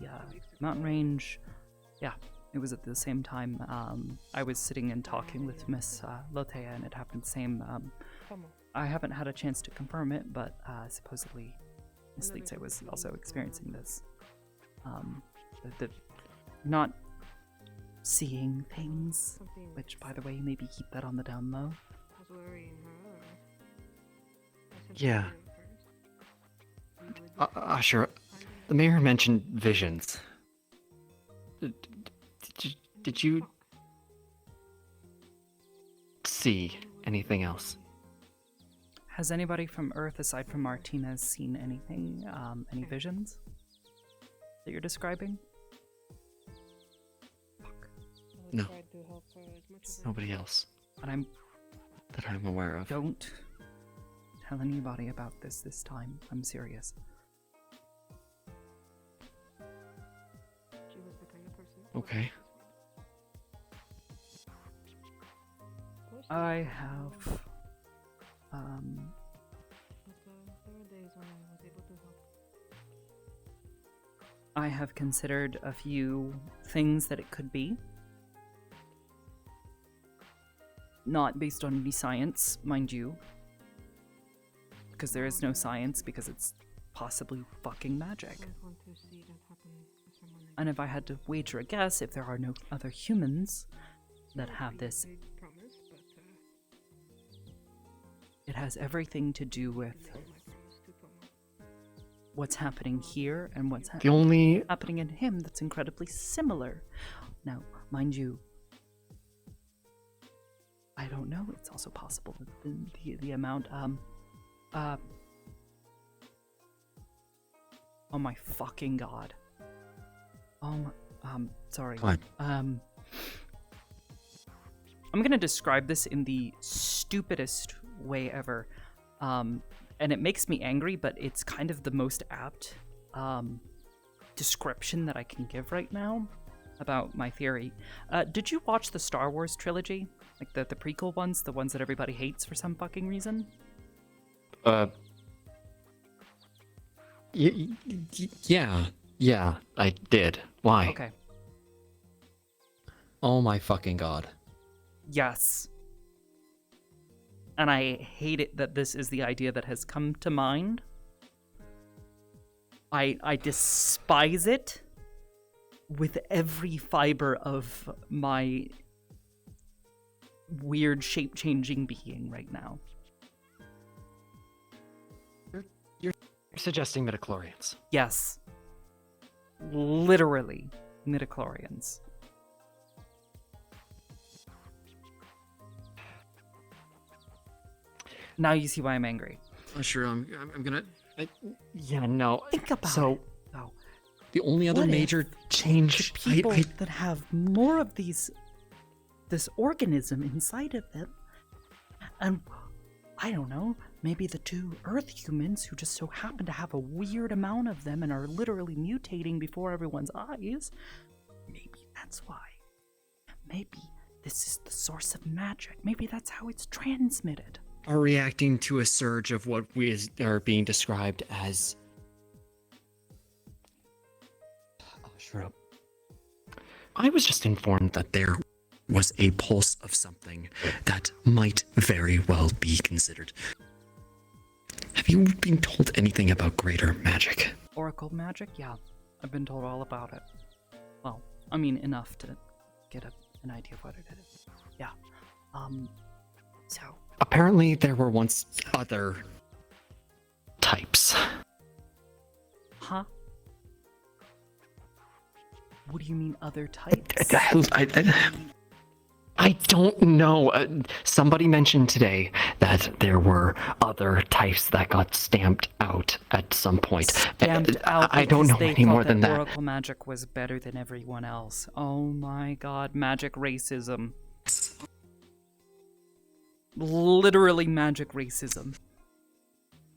the mountain range. Yeah, it was at the same time. I was sitting and talking with Miss Lotea, and it happened the same. I haven't had a chance to confirm it, but supposedly Miss Leetze was also experiencing this. The not seeing things, which, by the way, maybe keep that on the down low. Yeah. Sure. The mayor mentioned visions. Did you see anything else? Has anybody from Earth, aside from Martinez, seen anything, any visions that you're describing? No. Nobody else. And that I'm aware of. Don't tell anybody about this time. I'm serious. Okay. I have I have considered a few things that it could be. Not based on any science, mind you. Because there is no science, because it's possibly fucking magic. And if I had to wager a guess, if there are no other humans that have this, it has everything to do with what's happening here and what's happening in him that's incredibly similar. Now, mind you, I don't know. It's also possible that the amount, oh my fucking god. Oh my, sorry. What? I'm gonna describe this in the stupidest way ever. And it makes me angry, but it's kind of the most apt, description that I can give right now about my theory. Did you watch the Star Wars trilogy? Like the prequel ones? The ones that everybody hates for some fucking reason? Yeah, I did. Why? Okay. Oh my fucking god. Yes. And I hate it that this is the idea that has come to mind. I despise it with every fiber of my weird shape-changing being right now. You're suggesting midichlorians. Yes. Literally midichlorians. Now you see why I'm angry. Sure, I'm gonna. Yeah, no. Think about so, it, though. The only other What major if change the people that have more of this organism inside of them, and I don't know, maybe the two Earth humans who just so happen to have a weird amount of them and are literally mutating before everyone's eyes, maybe that's why. Maybe this is the source of magic. Maybe that's how it's transmitted. are reacting to a surge of what are being described as. Oh, shut up. I was just informed that there was a pulse of something that might very well be considered. Have you been told anything about greater magic? Oracle magic? Yeah, I've been told all about it. Well, I mean, enough to get an idea of what it is. Yeah. So. Apparently, there were once other types. Huh? What do you mean, other types? I don't know. Somebody mentioned today that there were other types that got stamped out at some point. Stamped out I don't know because they any more thought than that. Oracle magic was better than everyone else. Oh my god, magic racism. Literally magic racism.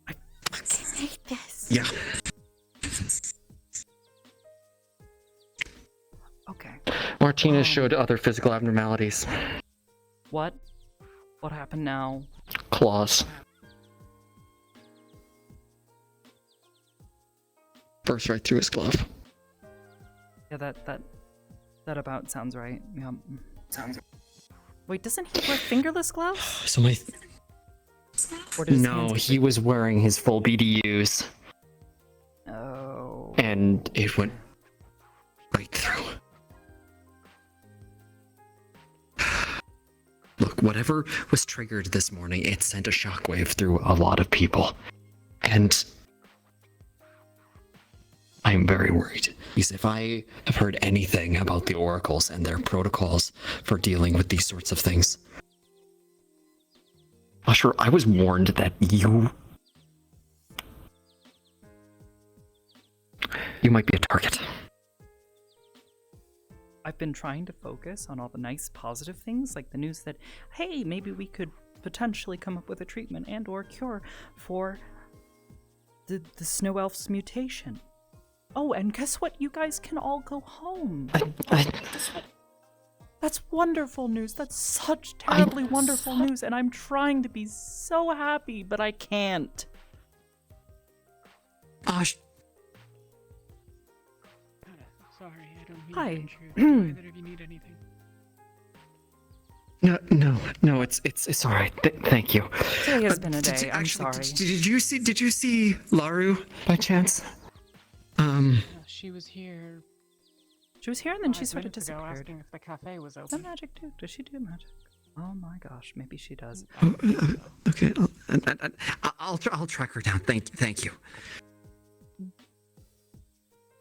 I fucking hate this. Yeah. Okay. Martinez showed other physical abnormalities. What? What happened now? Claws. Burst right through his glove. Yeah, that about sounds right. Yeah. Sounds. Wait, doesn't he wear fingerless gloves? So my. Or does his No, hands- he was wearing his full BDUs. Oh. And it went right through. Look, whatever was triggered this morning, it sent a shockwave through a lot of people. And I'm very worried. Because if I have heard anything about the oracles and their protocols for dealing with these sorts of things, Usher, I was warned that you might be a target. I've been trying to focus on all the nice positive things, like the news that, hey, maybe we could potentially come up with a treatment and or cure for the snow elf's mutation. Oh, and guess what? You guys can all go home. That's wonderful news. That's such terribly wonderful news, and I'm trying to be so happy, but I can't. Sorry, I don't mean Hi. to intrude. Do either of you need anything? No, it's all right. Thank you. Today has been a day. I'm sorry. Did you see Laru by chance? She was here. She was here and then she 5 sort of minutes ago disappeared. asking if the cafe was Is that open. magic too? Does she do magic? Oh my gosh, maybe she does. Okay, I'll track her down. Thank you.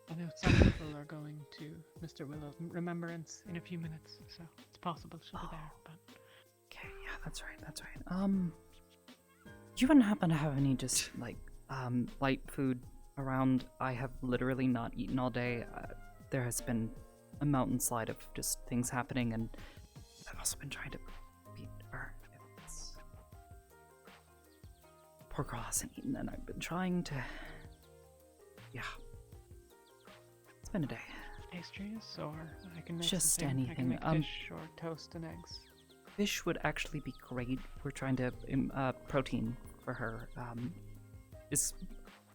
I know some people are going to Mr. Willow's remembrance in a few minutes, so it's possible she'll be there. But Okay, yeah, that's right. You wouldn't happen to have any just like light food around? I have literally not eaten all day. There has been a mountain slide of just things happening, and I've also been trying to beat her. Poor girl hasn't eaten, and I've been trying to. Yeah, it's been a day. pastries, or I can make Just something. I can anything. make fish or toast and eggs. Fish would actually be great. We're trying to protein for her. Is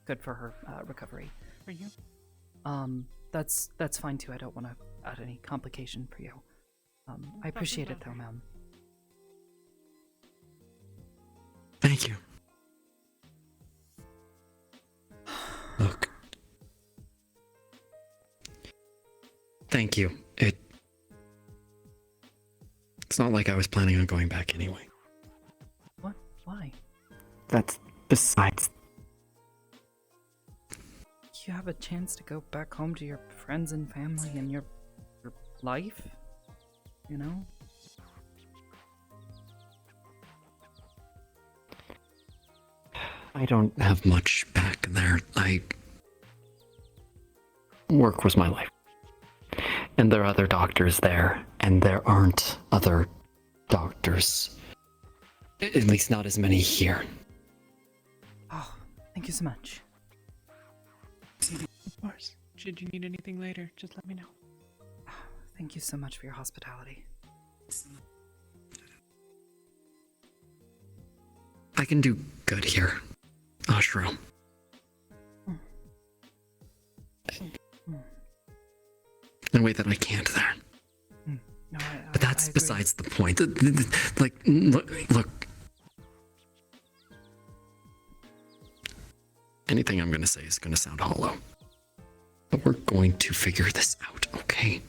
good for her recovery. For you? That's fine too. I don't want to add any complication for you. I appreciate it though, ma'am. Thank you. Look. Thank you. It's not like I was planning on going back anyway. What? Why? That's besides have a chance to go back home to your friends and family and your life, you know? I don't have much back there. Work was my life. And there are other doctors there, and there aren't other doctors. At least not as many here. Oh, thank you so much. Of course. Should you need anything later, just let me know. Thank you so much for your hospitality. I can do good here, Ashro. In a way that I can't there. No, But that's I agree. besides the point. Like, look. Anything I'm gonna say is gonna sound hollow. But we're going to figure this out, okay?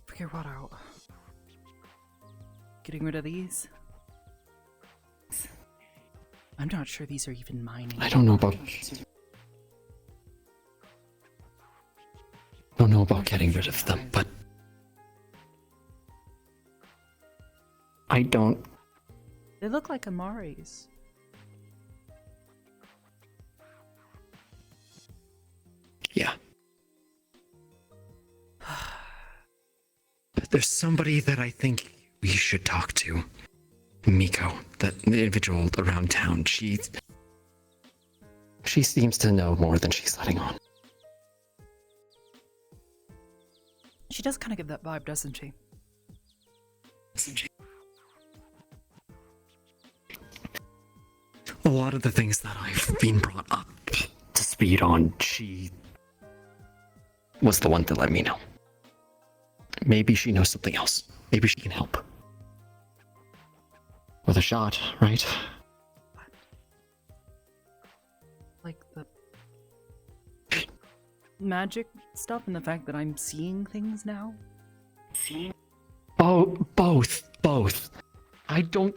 Figure what out? Getting rid of these? I'm not sure these are even mine anymore. I don't know about getting rid of them, but I don't. They look like Amari's. Yeah. But there's somebody that I think we should talk to. Miko, the individual around town. She seems to know more than she's letting on. She does kind of give that vibe, doesn't she? A lot of the things that I've been brought up to speed on, she was the one to let me know. Maybe she knows something else. Maybe she can help. With a shot, right? Like the magic stuff and the fact that I'm seeing things now? Both. I don't...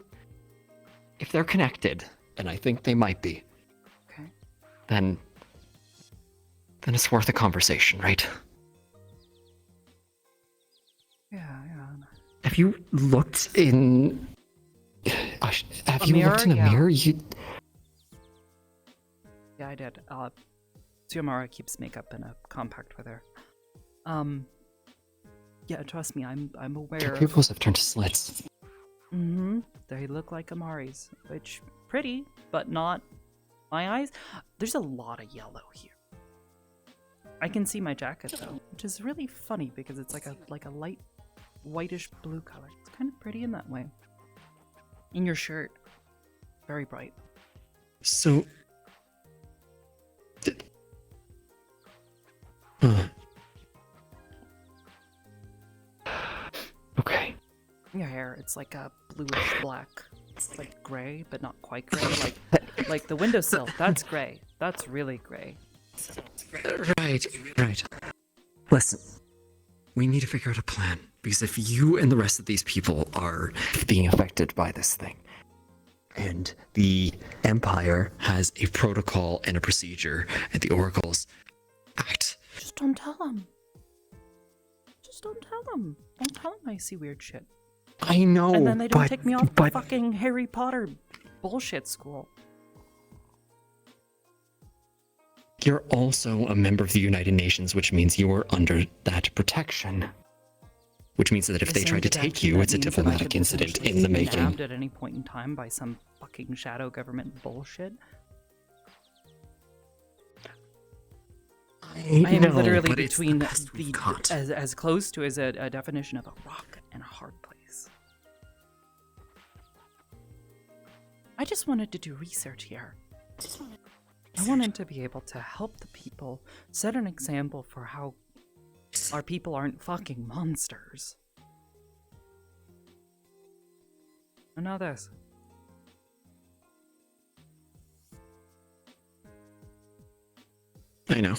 If they're connected, and I think they might be, okay, then it's worth a conversation, right? Yeah. Have you looked in... Have you looked in a mirror? Yeah, I did. Xiomara keeps makeup in a compact with her. Yeah, trust me, I'm aware. Your pupils have turned to slits. Mm-hmm. They look like Amari's, which pretty, but not my eyes. There's a lot of yellow here. I can see my jacket though, which is really funny because it's like a light whitish blue color. It's kind of pretty in that way. In your shirt, very bright. So... Okay. Your hair, it's like a bluish black. It's like gray, but not quite gray. Like the windowsill, that's gray. That's really gray. Right. Listen, we need to figure out a plan. Because if you and the rest of these people are being affected by this thing, and the Empire has a protocol and a procedure, and the Oracles act... Just don't tell them. Just don't tell them. Don't tell them I see weird shit. I know, and then they don't but, take me off the fucking Harry Potter bullshit school. You're also a member of the United Nations, which means you are under that protection. Which means that if they try to take you, it's a diplomatic incident in the making. Stabbed at any point in time by some fucking shadow government bullshit. I am literally between as close to as a definition of a rock and a hard place. I just wanted to do research here. I wanted to be able to help the people, set an example for how our people aren't fucking monsters. And now this. I know.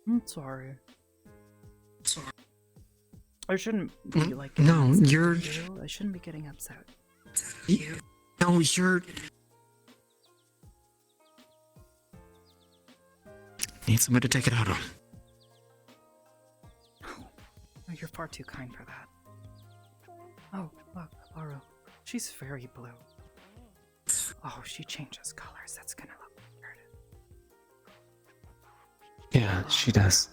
I'm sorry. I shouldn't be like. No, you're. I shouldn't be getting upset. No, you're. need someone to take it out on. Oh, you're far too kind for that. Oh, look, Laura. She's very blue. Oh, she changes colors. That's gonna look weird. Yeah, she does.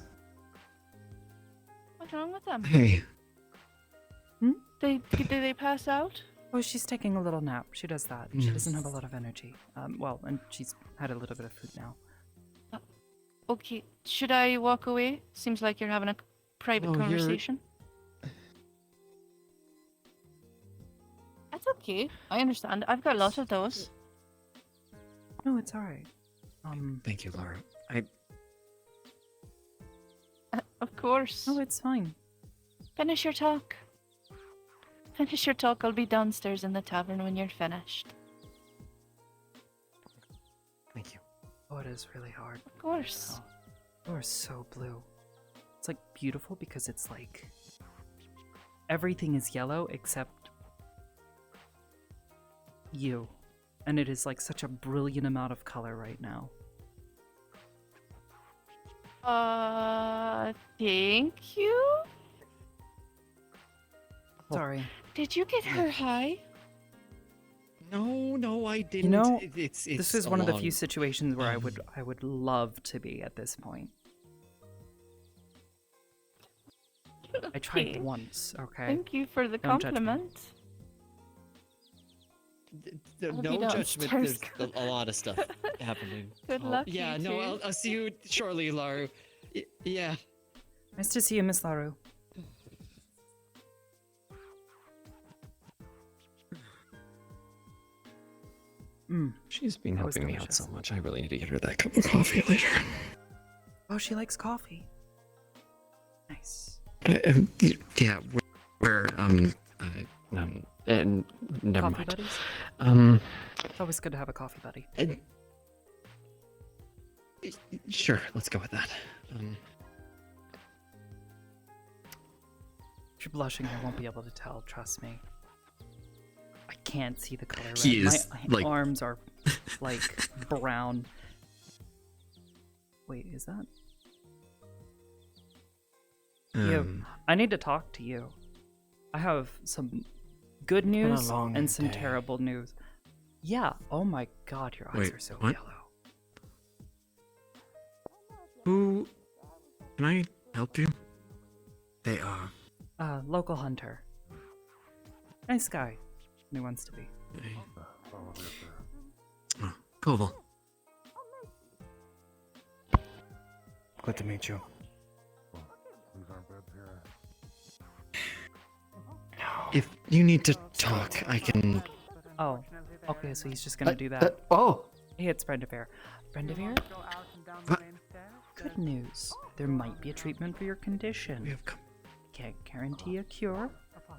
What's wrong with them? Hey. Did they pass out? Oh, she's taking a little nap. She does that. She doesn't have a lot of energy. Well, and she's had a little bit of food now. Okay, should I walk away? Seems like you're having a private conversation. That's okay. I understand. I've got lots of those. No, it's alright. Thank you, Laura. Of course. Oh, it's fine. Finish your talk. Finish your talk. I'll be downstairs in the tavern when you're finished. Thank you. Oh, it is really hard. Of course. Oh, you are so blue. It's like beautiful because it's like everything is yellow except you. And it is like such a brilliant amount of color right now. Thank you? Sorry. Did you get her high? No, I didn't. You know, it's this is one of the few situations where I would love to be at this point. I tried Okay. once, okay? Thank you for the Don't judge me. compliment. I'll be No judgment. downstairs. There's a lot of stuff happening. Good luck, Yeah, you no, two. I'll see you shortly, Laru. Yeah. Nice to see you, Miss Laru. She's been That was helping me out delicious. so much. I really need to get her that cup of coffee later. Oh, she likes coffee. Nice. Yeah, and never Coffee mind. buddies? It's always good to have a coffee buddy. Sure, let's go with that. If you're blushing, I won't be able to tell, trust me. I can't see the color red. He is, My like- arms are like brown. Wait, is that? You. I need to talk to you. I have some good been a news long and some day. terrible news. Yeah, oh my god, your eyes Wait, are so what? yellow. Who? Can I help you? They are. Local hunter. Nice guy. He wants to be. Oh, Koval. Good to meet you. If you need to talk, I can. Oh, okay, so he's just gonna do that. Hey, it's Brendavere. Brendavere? Good news. There might be a treatment for your condition. Can't guarantee a cure.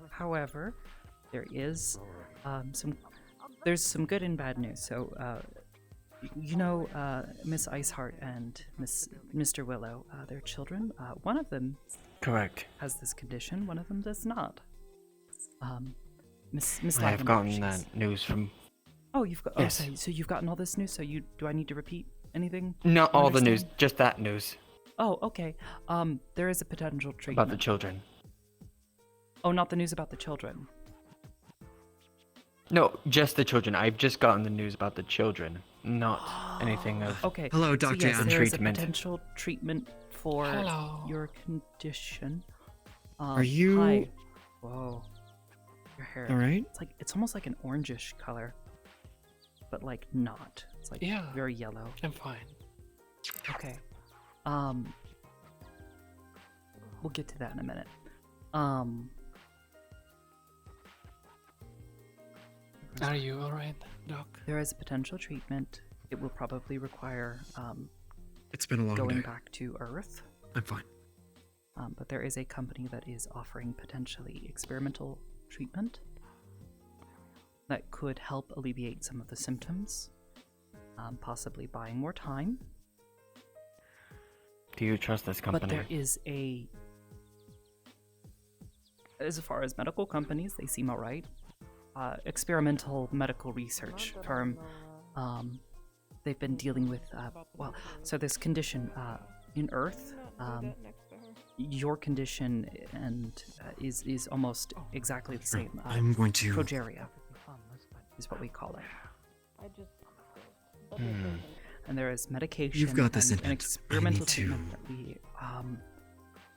However, there is there's some good and bad news. So, you know, Miss Iceheart and Mr. Willow, their children. One of them Correct. has this condition. One of them does not. Miss I have Lavender, gotten she's- that news from. Oh, you've got. Yes. Oh, so you've gotten all this news. So do I need to repeat anything? Not You all the news, understand? just that news Oh, okay. There is a potential treatment. about the children. Oh, not the news about the children. No, just the children. I've just gotten the news about the children, not anything of. Okay. Hello, so Dr. yes, Ann. there is a Treatment. potential treatment for Hello. your condition. Are you- Hi. Whoa. Your hair. All right. It's almost like an orangish color, but like not. It's like Yeah. very yellow. I'm fine. Okay. We'll get to that in a minute. Are you alright, Doc? There is a potential treatment. It will probably require It's been a long going day. back to Earth. I'm fine. But there is a company that is offering potentially experimental treatment that could help alleviate some of the symptoms, possibly buying more time. Do you trust this company? But there is as far as medical companies, they seem alright. Experimental medical research firm. they've been dealing with, so this condition in Earth, your condition and is almost exactly the same. I'm going to... Progeria is what we call it. And there is medication You've got this and in it. experimental I need to- treatment that we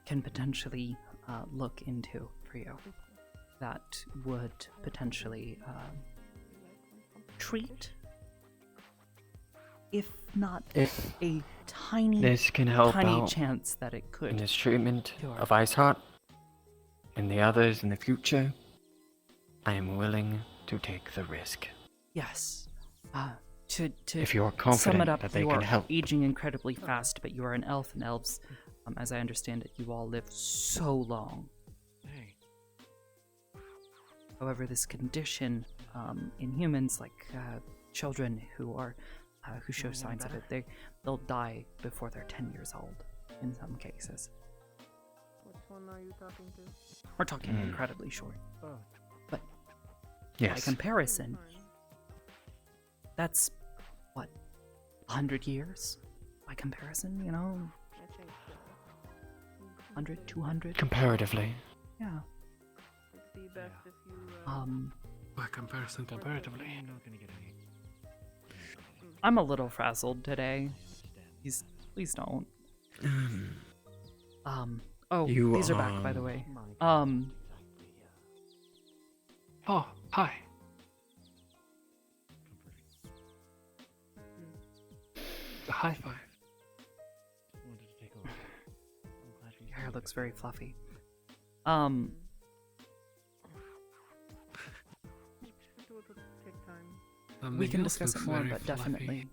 can potentially look into for you. That would potentially treat, if not If a tiny, this can help tiny out chance that it could. in this treatment cure. of Ice Heart and the others in the future, I am willing to take the risk. Yes. To If you are sum confident it up, that they you can are help. aging incredibly fast, but you are an elf, and elves, as I understand it, you all live so long. However, this condition in humans, like children who show signs of it, they'll die before they're 10 years old in some cases. Which one are you talking to? We're talking incredibly short. But by Yes. comparison, that's what, 100 years? By comparison, you know? 100, 200? Comparatively. Yeah. It'd be best if you. By comparison, comparatively. I'm a little frazzled today. Please don't. Oh, You these are back, by the way. Oh, hi. A high five. Your hair looks very fluffy. We can discuss it more, but definitely,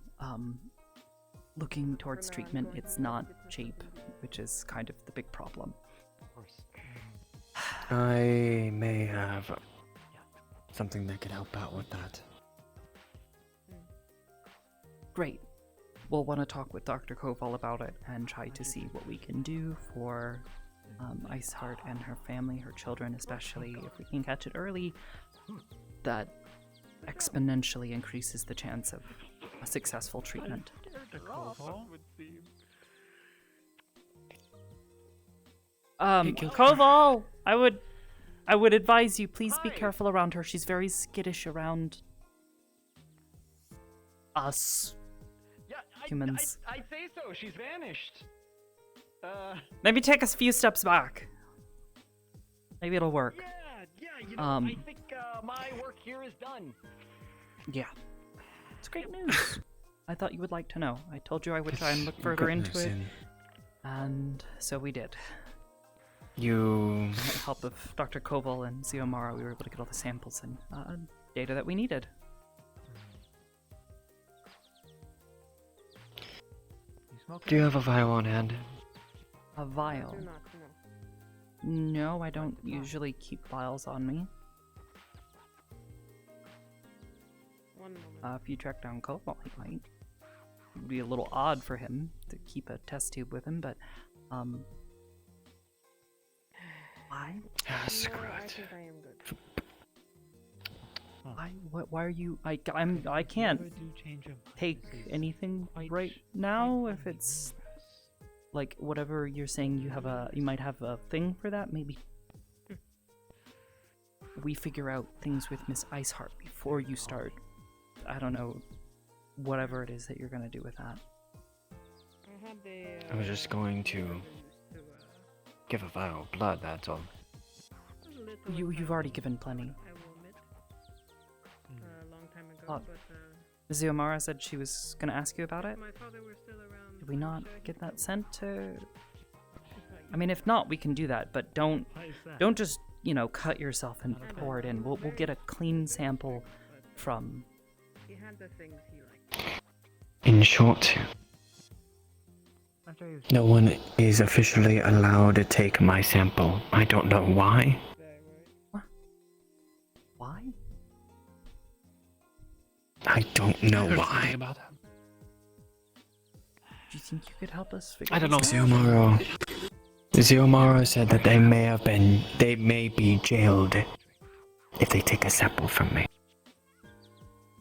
looking towards treatment, it's not cheap, which is kind of the big problem. I may have something that could help out with that. Great. We'll want to talk with Dr. Koval about it and try to see what we can do for Iceheart and her family, her children especially. If we can catch it early, that exponentially increases the chance of a successful treatment. Koval, I would advise you, please be careful around her. She's very skittish around us humans. I'd say so. She's vanished. Maybe take us a few steps back. Maybe it'll work. You know, I think my work here is done. Yeah. It's great news. I thought you would like to know. I told you I would try and look further into it. And so we did. You... With the help of Dr. Koval and Xiomara, we were able to get all the samples and data that we needed. Do you have a vial on hand? A vial? No, I don't usually keep vials on me. If you track down Koval, he might. It would be a little odd for him to keep a test tube with him, but, why? Screw it. Why? Why are you? I can't take anything right now. If it's like whatever you're saying, you might have a thing for that. Maybe we figure out things with Miss Iceheart before you start. I don't know, whatever it is that you're gonna do with that. I was just going to give a vial of blood, that's all. You've already given plenty. Xiomara said she was gonna ask you about it. Did we not get that sent to? I mean, if not, we can do that, but don't just cut yourself and pour it in. We'll get a clean sample from. In short, no one is officially allowed to take my sample. I don't know why. Why? I don't know why. Do you think you could help us figure? I don't know. Xiomara said that they may be jailed if they take a sample from me.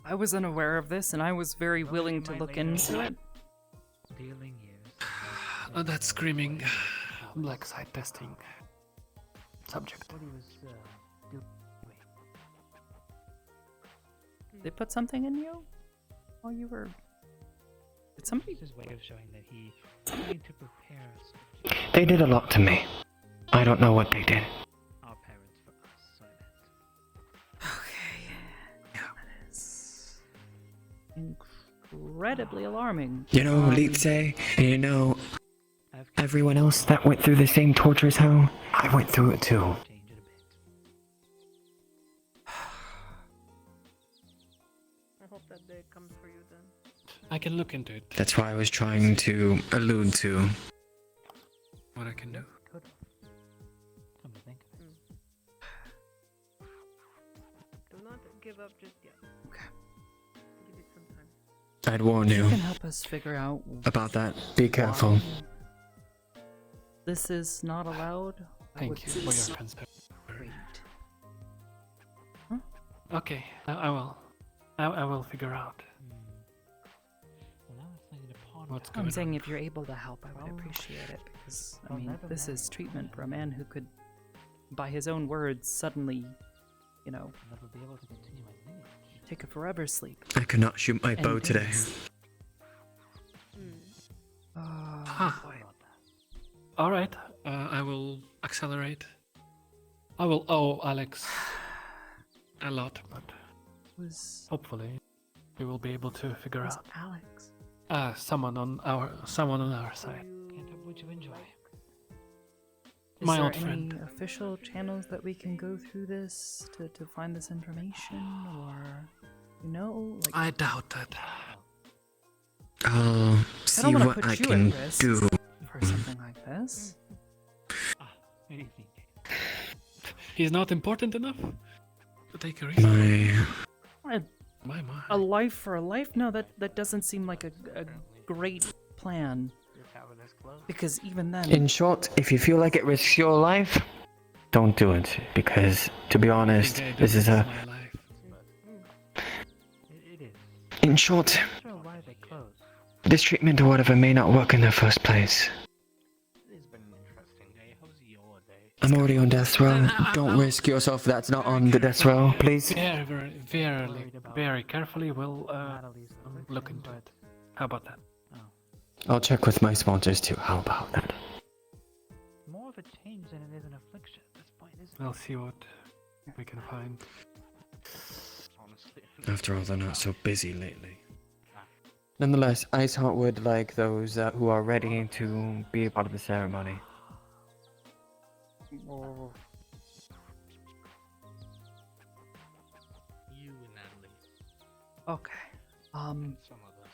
I was unaware of this, and I was very willing to look into it. Dealing years. That's screaming black site testing subject. What he was doing. They put something in you while you were. Did somebody? His way of showing that he tried to prepare us. They did a lot to me. I don't know what they did. Our parents for us, so I meant. That is incredibly alarming. You know, Lite, you know, everyone else that went through the same torturous hell, I went through it too. I hope that day comes for you then. I can look into it. That's why I was trying to allude to What I can do. Come to think of it. Do not give up just yet. Okay. Give it some time. I'd warn you You can help us figure out about that. Be careful. why this is not allowed. I Thank would you for your transparency. Great. Okay, I will. I will figure out Well, now it's something to ponder. what's I'm going saying on. if you're able to help, I would appreciate it because I I'll mean, never this marry is a treatment for a woman. man who could, by his own words, suddenly, you know, I'll never be able to continue my lineage. take a forever sleep. I could not shoot my And bow today. things. Huh. All right, I will accelerate. I will owe Alex a lot, but Was hopefully we will be able to figure was out. Alex? Someone on our side. Can't help what you enjoy. Is My there old any friend. official channels that we can go through this to find this information, or you know, like I doubt that. I'll I see don't want to what put I you can at risk do. for something like this. What do you think? He's not important enough to take a risk. My My. A life for a life? No, that doesn't seem like a great plan. Your tavern is closed. Because even then, In short, if you feel like it risks your life, don't do it. Because, to be honest, this is a. My life. It is. In short, I'm not sure why they closed. this treatment or whatever may not work in the first place. It's been an interesting day. How's your day? I'm already on death row. Don't risk yourself that's not on the death row, please. Very carefully. We'll look into it. How about that? I'll check with my sponsors too. How about that? More of a change than it is an affliction at this point, isn't I'll see what we can find. Honestly. After all, they're not so busy lately. Nonetheless, Iceheart would like those who are ready to be a part of the ceremony. oh, You and Natalie. okay. Some of us.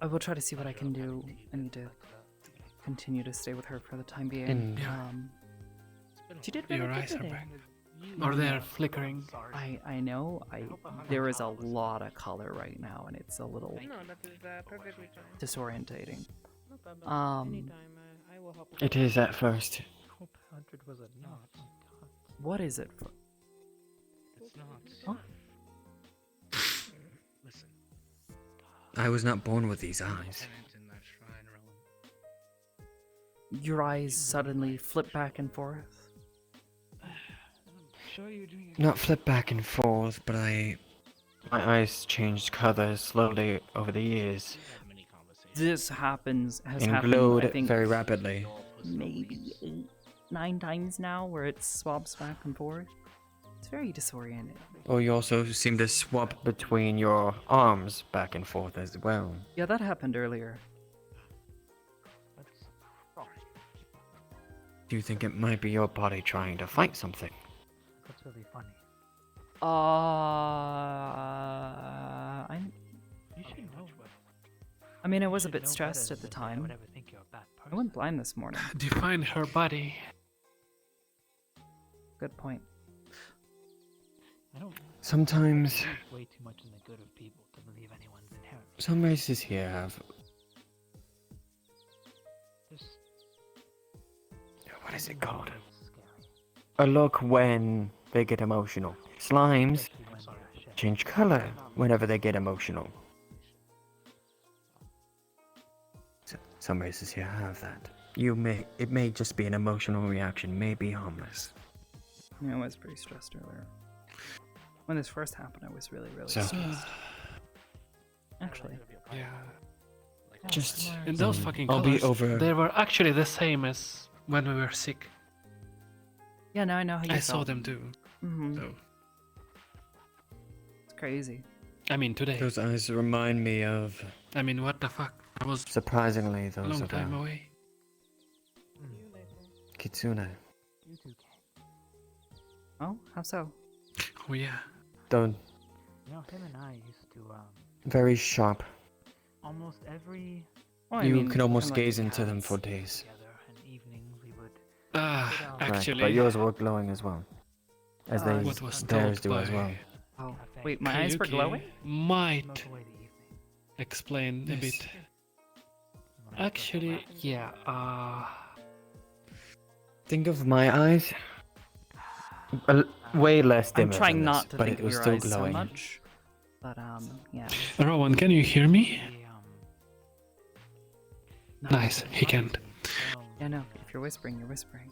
I will try to see what I can do. I need to continue to stay with her for the time being. And- She did really Your good eyes are today. back. Or they're flickering. I know. There is a lot of color right now, and it's a little No, that is perfectly fine. disorientating. No problem. Anytime, I will help. It is at first. Hope 100 was a knot. What is it for? It's not. Huh? Listen. I was not born with these eyes. Tenant in that shrine, Rowan. Your eyes suddenly flip back and forth. Sure you're doing it. Not flip back and forth, but my eyes changed color slowly over the years. This has And happened, glowed I think, very rapidly. maybe 8, 9 times now, where it swaps back and forth. It's very disorienting. Oh, you also seem to swap between your arms back and forth as well. Yeah, that happened earlier. Do you think it might be your body trying to fight something? That's really funny. You should know. I mean, I was a should bit know stressed better at the than I would time. ever think you're a bad I went blind this morning. Define her body. Good point. I don't Sometimes believe way too much in the good of people to believe anyone's inherent. some races here have. Just What is it called? A look when they get emotional. Slimes change color whenever they get emotional. Some races here have that. It may just be an emotional reaction, may be harmless. Yeah, I was pretty stressed earlier. When this first happened, I was really, really So- stressed. Actually. Yeah. Just, And those fucking I'll colors, be over. they were actually the same as when we were sick. Yeah, now I know how you I felt. saw them too. Mm-hmm. So, It's crazy. I mean, today. Those eyes remind me of. I mean, what the fuck? I was Surprisingly, a those long of time away. Kitsune. Oh, how so? Oh yeah. Don't. You know, him and I used to, Very sharp. almost every Well, I You mean, can almost kinda like gaze the into them cats. for days. together and evenings we would Right, Actually, but yours were glowing as well. As they what was theirs told do as by well. Oh, wait, my eyes were Kayuki glowing? might explain a Yes. bit. Actually, yeah. Think of my eyes. Way less I'm dimmer trying than not this, to but think it of was your still eyes glowing. so much. But, yeah. Rowan, can you hear me? Nice, he can. Yeah, no, if you're whispering, you're whispering.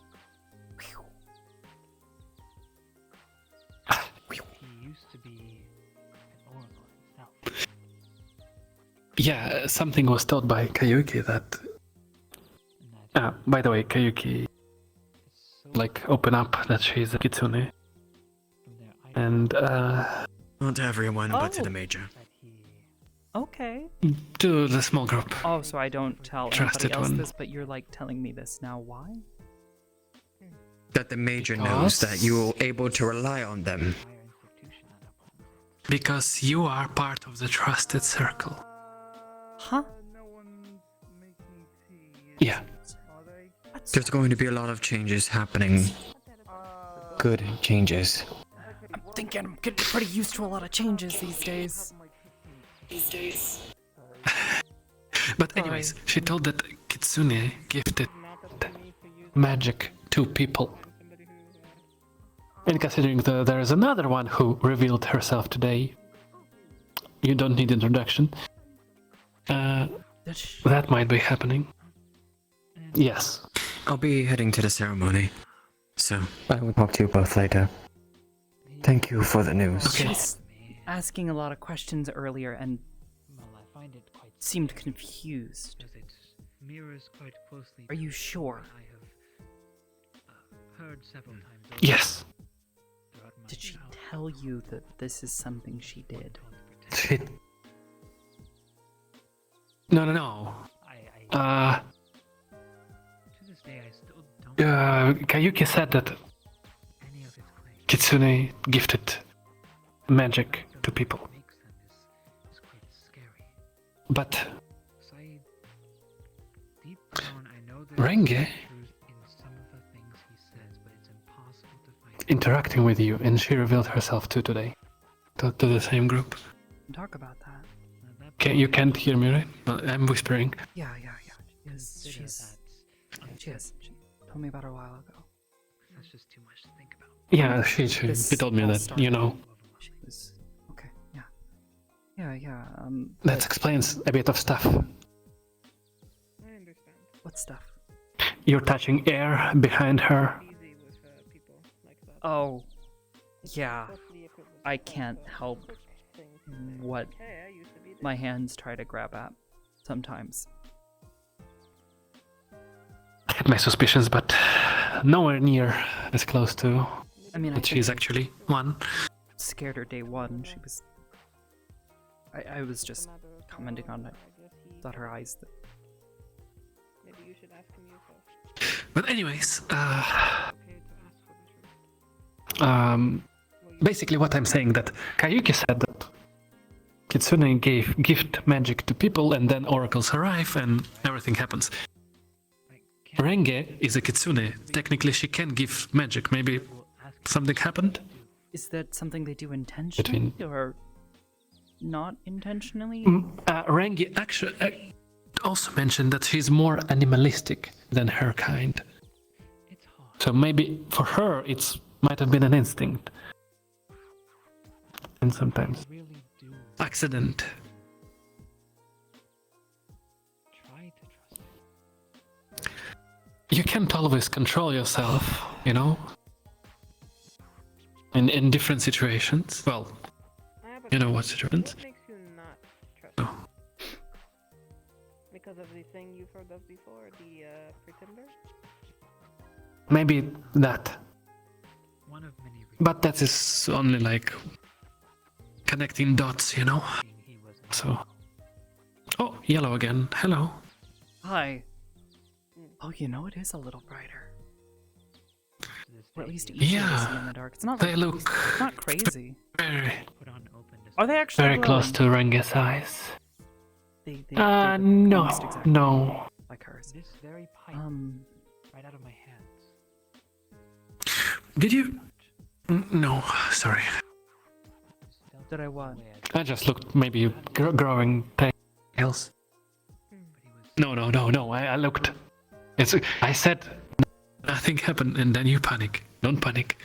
he used to be an oracle himself. Yeah, something was told by Kayuki that. By the way, Kayuki, like, open up that she's a kitsune. And, Not to everyone, but to Oh. the major. Okay. to the small group. Oh, so I don't tell Trusted anybody else one. this, but you're, like, telling me this now. Why? That the major knows that Because- you're able to rely on them. Because you are part of the trusted circle. Huh? Yeah. There's going to be a lot of changes happening. Good changes. I'm thinking I'm getting pretty used to a lot of changes these days. But anyways, she told that Kitsune gifted magic to people. And considering that there is another one who revealed herself today, you don't need introduction. That might be happening. Yes. I'll be heading to the ceremony. So, I will talk to you both later. Thank you for the news. She was asking a lot of questions earlier and seemed confused. Mirrors quite closely. Are you sure? I have heard several times. Yes. Did she tell you that this is something she did? No. Kayuki said that Kitsune gifted magic to people. But Renge interacting with you, and she revealed herself too today. To the same group. Talk about that. You can't hear me, right? Well, I'm whispering. Yeah. She told me about her a while ago. That's just too much to think about. Yeah, she told me all that, started- you know. She was okay. Yeah. That but explains a bit of stuff. what stuff? You're touching air behind her. Oh, yeah. I can't help what my hands try to grab at sometimes. I had my suspicions, but nowhere near as close to I mean, I what she's think actually one. scared her day one. She was. I was just commenting on it. Thought her eyes. But anyways, basically what I'm saying that Kayuki said that Kitsune gave gift magic to people and then oracles arrive and everything happens. Renge is a Kitsune. Technically she can give magic. Maybe something happened? Is that something they do intentionally or not intentionally? Renge actually also mentioned that she's more animalistic than her kind. So maybe for her it might have been an instinct. and sometimes really do accident. try to trust You can't always control yourself, you know? In different situations. Well, you know what situations? What makes you not trust No. him? Because of the thing you've heard of before, the pretender? Maybe that. one of many reasons But that is only like connecting dots, you know? he was So. Oh, yellow again. Hello. Hi. Oh, you know, it is a little brighter. Or at least easier to Yeah, see in the dark. It's not they like look it's not crazy. very, Are they actually very close glowing? to Renga's eyes. They're No, almost exactly no. like hers. this very pipe right out of my hands. Did you? No, sorry. Did I what? I just looked maybe growing tails. No, I looked. I said nothing happened, and then you panic. Don't panic.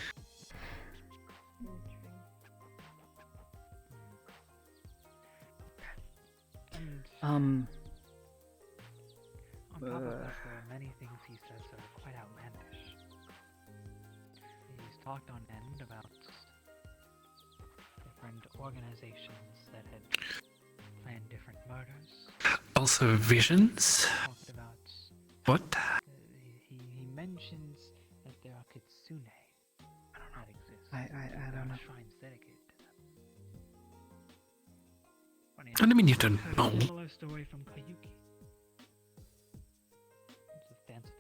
On top of that, there are many things he says that are quite outlandish. He's talked on end about different organizations that had planned different murders. Also visions. Talked about What? he mentions that there are kitsune that exist. I don't know. Shrines dedicated to them. Funny What do you mean you enough, don't I heard know? a similar story from Kayuki.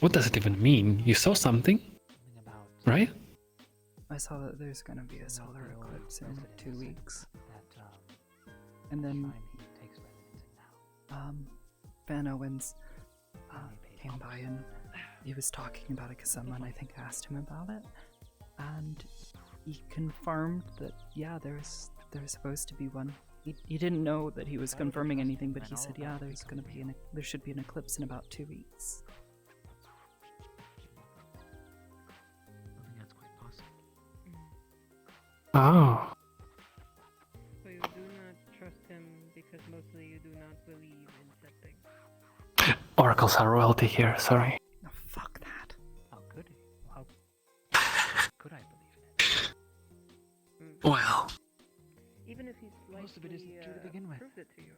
What does it even mean? You saw something? Right? I saw that there's gonna be a solar eclipse in 2 weeks. And then Van Owens came by and he was talking about it because someone I think asked him about it, and he confirmed that yeah, there's supposed to be one. He didn't know that he was confirming anything, but he said yeah, there should be an eclipse in about 2 weeks. I think that's quite possible. Oh. So you do not trust him because mostly you do not believe in said thing. Oracles are royalty here, sorry. Oh, fuck that. How could he? How could I believe in it? Well, Even if he's like Most of it isn't true to begin with. proves it to you.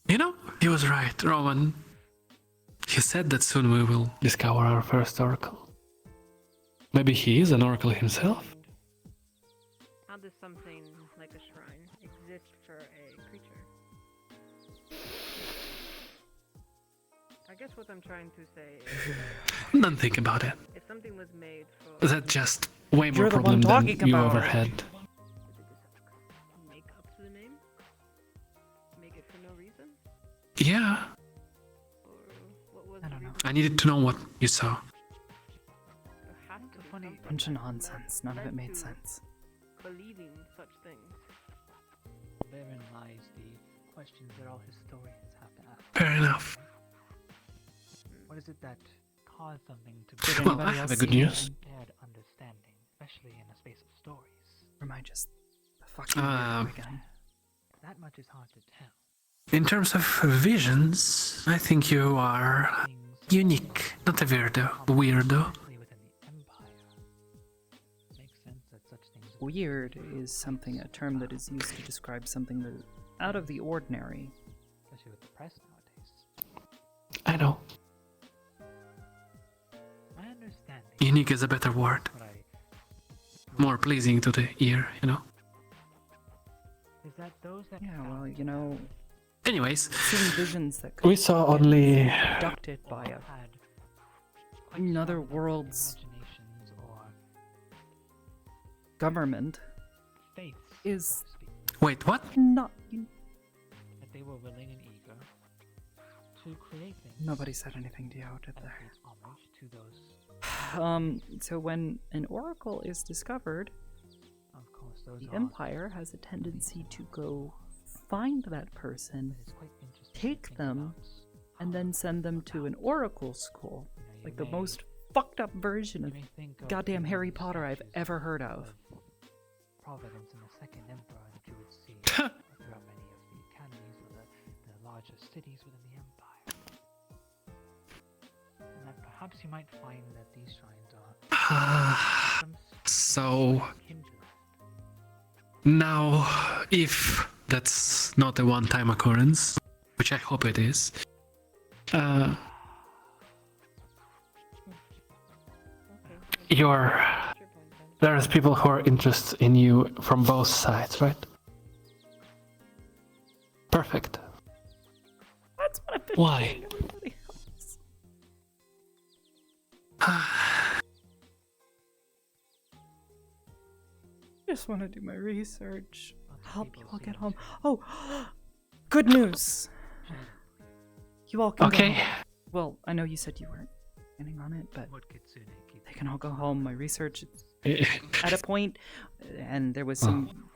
you know, he was right, Roman. He said that soon we will discover our first oracle. Maybe he is an oracle himself? How does something like a shrine exist for a creature? I guess what I'm trying to say is Don't think about it. if something was made for That's just way more You're the one problem than talking you about ever it. had. make up to the name? Make it for no reason? Yeah, Or what was I don't know. I needed to know what you saw. Bunch of nonsense. None of it made sense. Believing such things. Therein lies the questions that all historians have to ask. Fair enough. What is it that caused something to Did Well, I anybody have else a good see news. impaired understanding, especially in a space of stories? Or am I just fucking weirdo again? That much is hard to tell. In terms of visions, I think you are unique, not a weirdo. Weirdo. Makes sense that such things Weird is a term that is used to describe something that is out of the ordinary. especially with the press nowadays. I know. My understanding Unique is a better word. what More pleasing to the ear, you know. is that those that Yeah, well, you know, Anyways, seeing visions that we saw only abducted by another world's imaginations or government faiths is Wait, what? not. that they were willing and eager to create things. Nobody said anything to you, did that they? paid homage to those. So when an oracle is discovered, Of course, those the are Empire has a tendency to go find that person, it's quite interesting to take think them, about and then send them to an oracle school, you like the may- most fucked up version of may think of goddamn the Harry Potter I've statues ever heard of. Providence and the second emperor that you would larger cities within the Empire. And that perhaps you might find that these shrines are So now, if that's not a one-time occurrence, which I hope it is, there's people who are interested in you from both sides, right? Perfect. That's what I've been Why? doing to everybody else. I just want to do my research. Help you all get home. Oh, good news. You all can go Okay. home. Well, I know you said you weren't planning on it, but they can all go home. My research is at a point, and there was some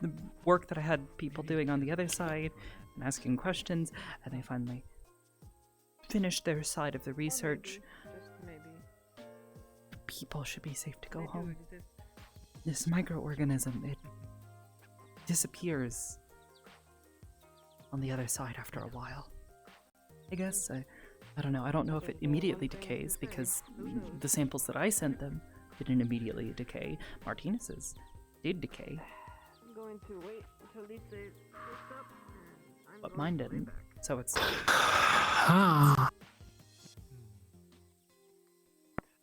work that I had people doing on the other side and asking questions, and they finally finished their side of the research. People should be safe to go home. This microorganism, it disappears on the other side after a while. I guess, I don't know. I don't know if it immediately decays because the samples that I sent them didn't immediately decay. Martinez's did decay, I'm going to wait until Lisa wakes up. but mine didn't. So it's... Ah,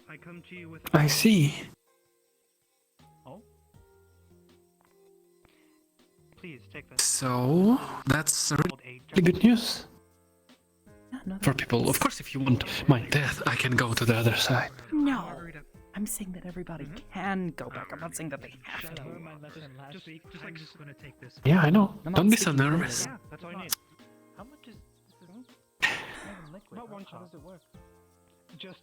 I come to you with. I see. Oh. Please take this. So that's really good news for people. Of course, if you want my death, I can go to the other side. No! I'm saying that everybody can go back. I'm not saying that they have to. I'm just gonna take this. Yeah, I know. I'm not Don't be so Oh, sticking with nervous. it. Yeah, that's all I need. How much is this? Is liquid. Not one How shot. does it work? Just.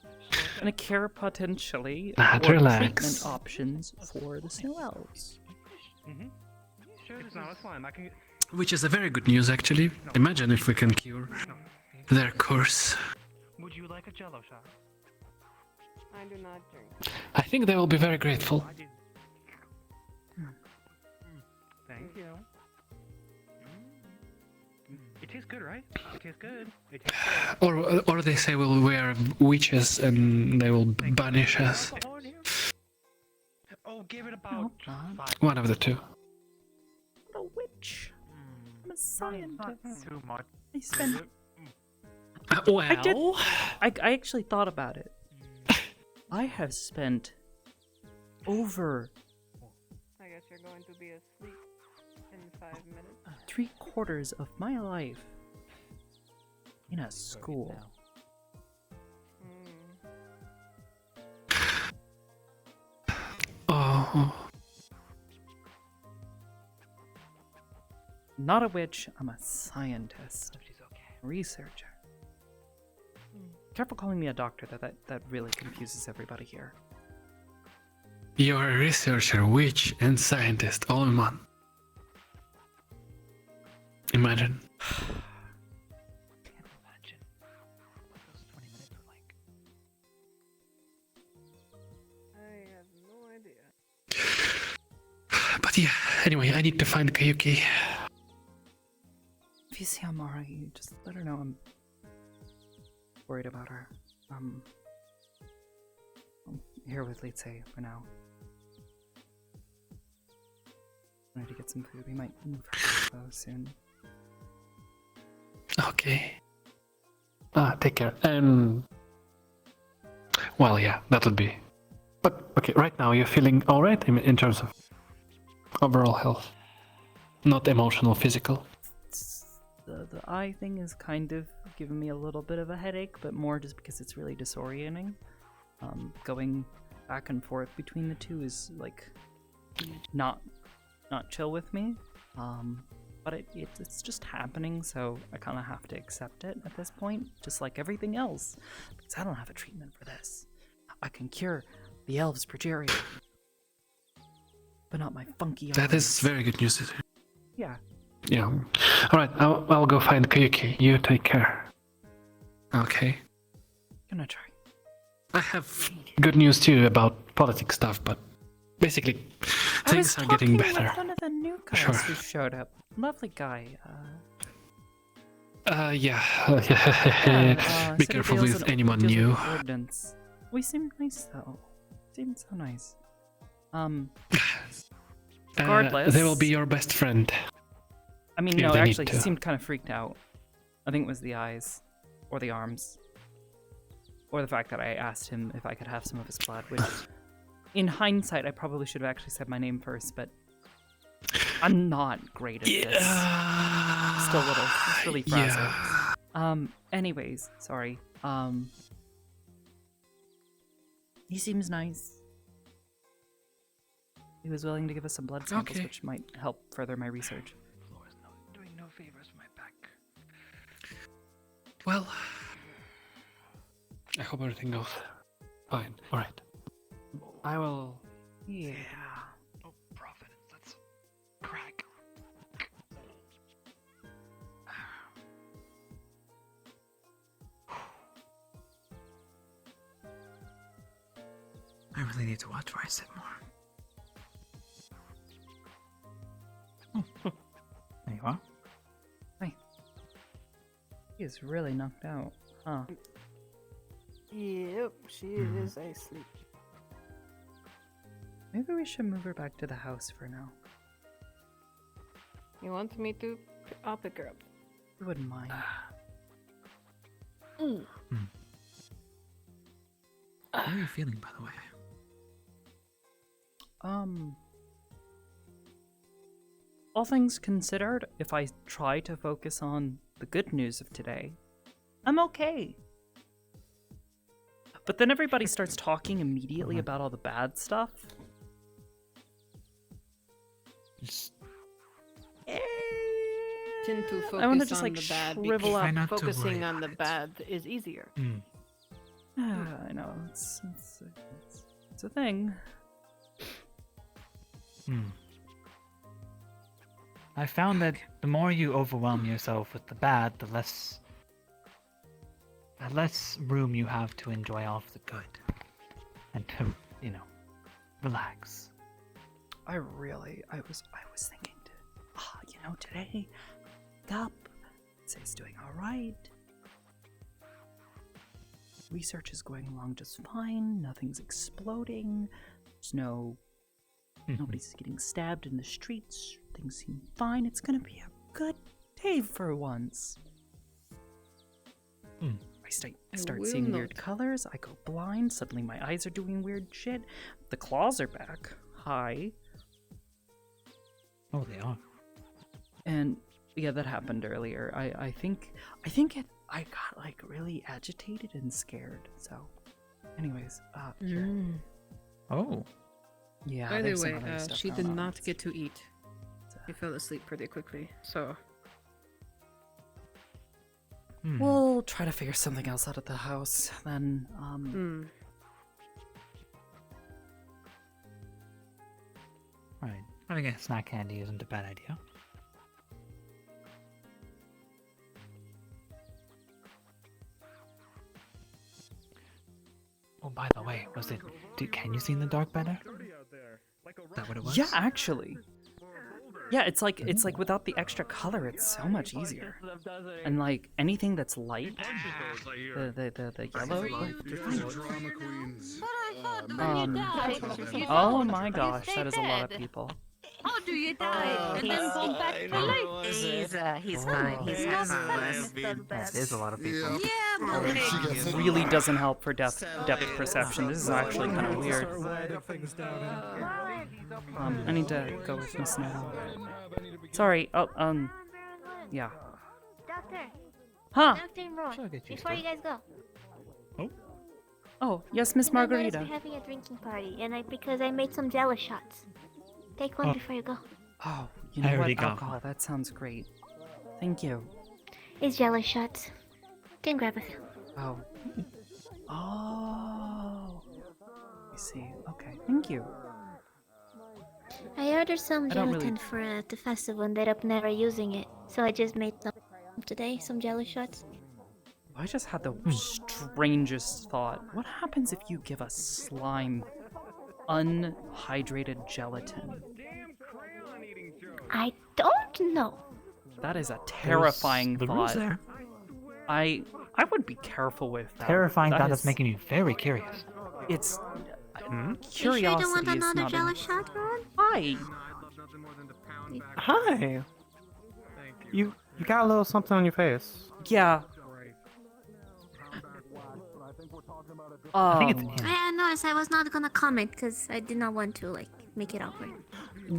Gonna care potentially Nah, for relax. treatment options for the snow elves. Sure, it's not. It's fine. I can. Which is a very good news, actually. Imagine if we can cure their curse. Would you like a Jello shot? I do not drink. I think they will be very grateful. I do. Thank you. It tastes good, right? It tastes good. It tastes good. Or they say we are witches and they will banish us. Oh, give it about 5. One of the two. I'm a witch. I'm a scientist. Too much. I spent... Well, I did... I actually thought about it. I have spent over I guess you're going to be asleep in 5 minutes. 3/4 of my life in a school. Oh. Not a witch, I'm a scientist. Researcher. Careful calling me a doctor, that really confuses everybody here. You're a researcher, witch, and scientist all in one. Imagine. Can't imagine what those 20 minutes were like. I have no idea. But yeah, anyway, I need to find Kayuki. If you see Amara, you just let her know I'm worried about her. I'm here with Litze for now. I need to get some food. We might move her soon. Okay. Take care. Well, yeah, that would be. But okay, right now you're feeling all right in terms of overall health, not emotional, physical. The eye thing is kind of giving me a little bit of a headache, but more just because it's really disorienting. Going back and forth between the two is like not chill with me. But it's just happening, so I kind of have to accept it at this point, just like everything else, because I don't have a treatment for this. I can cure the elves' progeria, but not my funky That arms. is very good news. Yeah. Yeah. All right, I'll go find Kayuki. You take care. Okay. Gonna try. I have good news too about politics stuff, but basically things are getting better. With one of the new guys Sure. who showed up. Lovely guy. Yeah. Yeah, Be said careful he deals with in- anyone deals new. with ordnance. We seem nice though. Seemed so nice. Regardless. They will be your best friend. I mean, if no, they need actually, he to. seemed kind of freaked out. I think it was the eyes, or the arms, or the fact that I asked him if I could have some of his blood. Which, in hindsight, I probably should have actually said my name first, but I'm not great at this. Still a little, it's really frazzled. Anyways, sorry. He seems nice. He was willing to give us some blood samples, Okay. which might help further my research. Doing no favors for my back. Well, I hope everything goes fine. All right. I will. Yeah. Oh, Providence, that's crack. I really need to watch where I sit more. There you are. Hi. He is really knocked out, huh? Yep, she is asleep. Maybe we should move her back to the house for now. You want me to? I'll pick her up. I wouldn't mind. How are you feeling, by the way? All things considered, if I try to focus on the good news of today, I'm okay. But then everybody starts talking immediately about all the bad stuff. Tend to I wanna focus just, on like, the bad shrivel because up. focusing on the bad is easier. I know, it's a thing. I found that the more you overwhelm yourself with the bad, the less room you have to enjoy all of the good. And to, relax. I was thinking today, wake up, Say's doing alright. Research is going along just fine, nothing's exploding, there's nobody's getting stabbed in the streets, things seem fine, it's gonna be a good day for once. I start seeing weird colors, I go blind, suddenly my eyes are doing weird shit, the claws are back, hi. Oh, they are. And yeah, that happened earlier. I think I got like really agitated and scared. So, anyways, here. Oh. Yeah. By the there's way, some other stuff she going did on. not get to eat. She fell asleep pretty quickly. So We'll try to figure something else out at the house. Then, Right. Having a snack candy isn't a bad idea. Oh, by the way, can you see in the dark better? Is that what it was? Yeah, actually. Yeah, it's like without the extra color, it's so much easier. And like anything that's light, the yellow. Oh my gosh, that is a lot of people. How do you die and then go back to life? He's fine. He's fine. That is a lot of people. It really doesn't help for depth perception. This is actually kind of weird. I need to go with Miss Natalie. Sorry. Oh, yeah. Doctor. Huh? Dr. Roy, before you guys go. Oh, yes, Miss You know, notice Margarita. we're having a drinking party, and because I made some Jello shots. Take one before you go. Oh, you I know what? already got Alcohol. That sounds great. Thank you. It's Jello shots. You can grab it. Oh. Oh. I see. Okay. Thank you. I ordered some I don't gelatin really- for the festival, ended up never using it. So I just made some today, some Jello shots. I just had the strangest thought. What happens if you give us slime unhydrated gelatin? I don't know. That is a terrifying the thought. rules there. I would be careful with that. Terrifying That thought is- is making me very curious. It's You curiosity sure you don't want is another not. jello shot, Ron? Hi. Hi. You got a little something on your face. Yeah. I think it's I noticed I was not gonna comment because I did not want to make it awkward.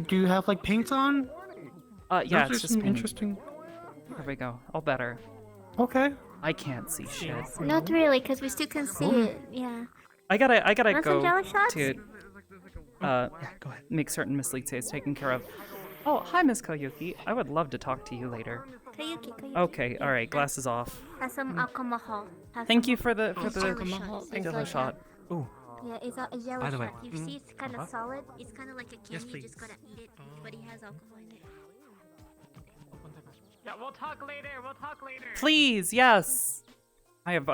Do you have like paint on? Yeah, Those it's are just some painting. interesting. There we go. All better. Okay. I can't see shit. Not really, because we still can see it. Yeah. I gotta Want some go jello shots? to make certain Miss Leetze is taken care of. Oh, hi, Miss Koyuki. I would love to talk to you later. Koyuki. Okay, all right. Glasses off. Have some alcohol. Thank you for the jello jello shot. Ooh. Yeah, it's a jello By the way, shot. You see, it's kind of solid. It's kind of like a candy. Yes, you just please. gotta eat it, but it has alcohol in it. Yeah, we'll talk later. We'll talk later. Please, yes. I have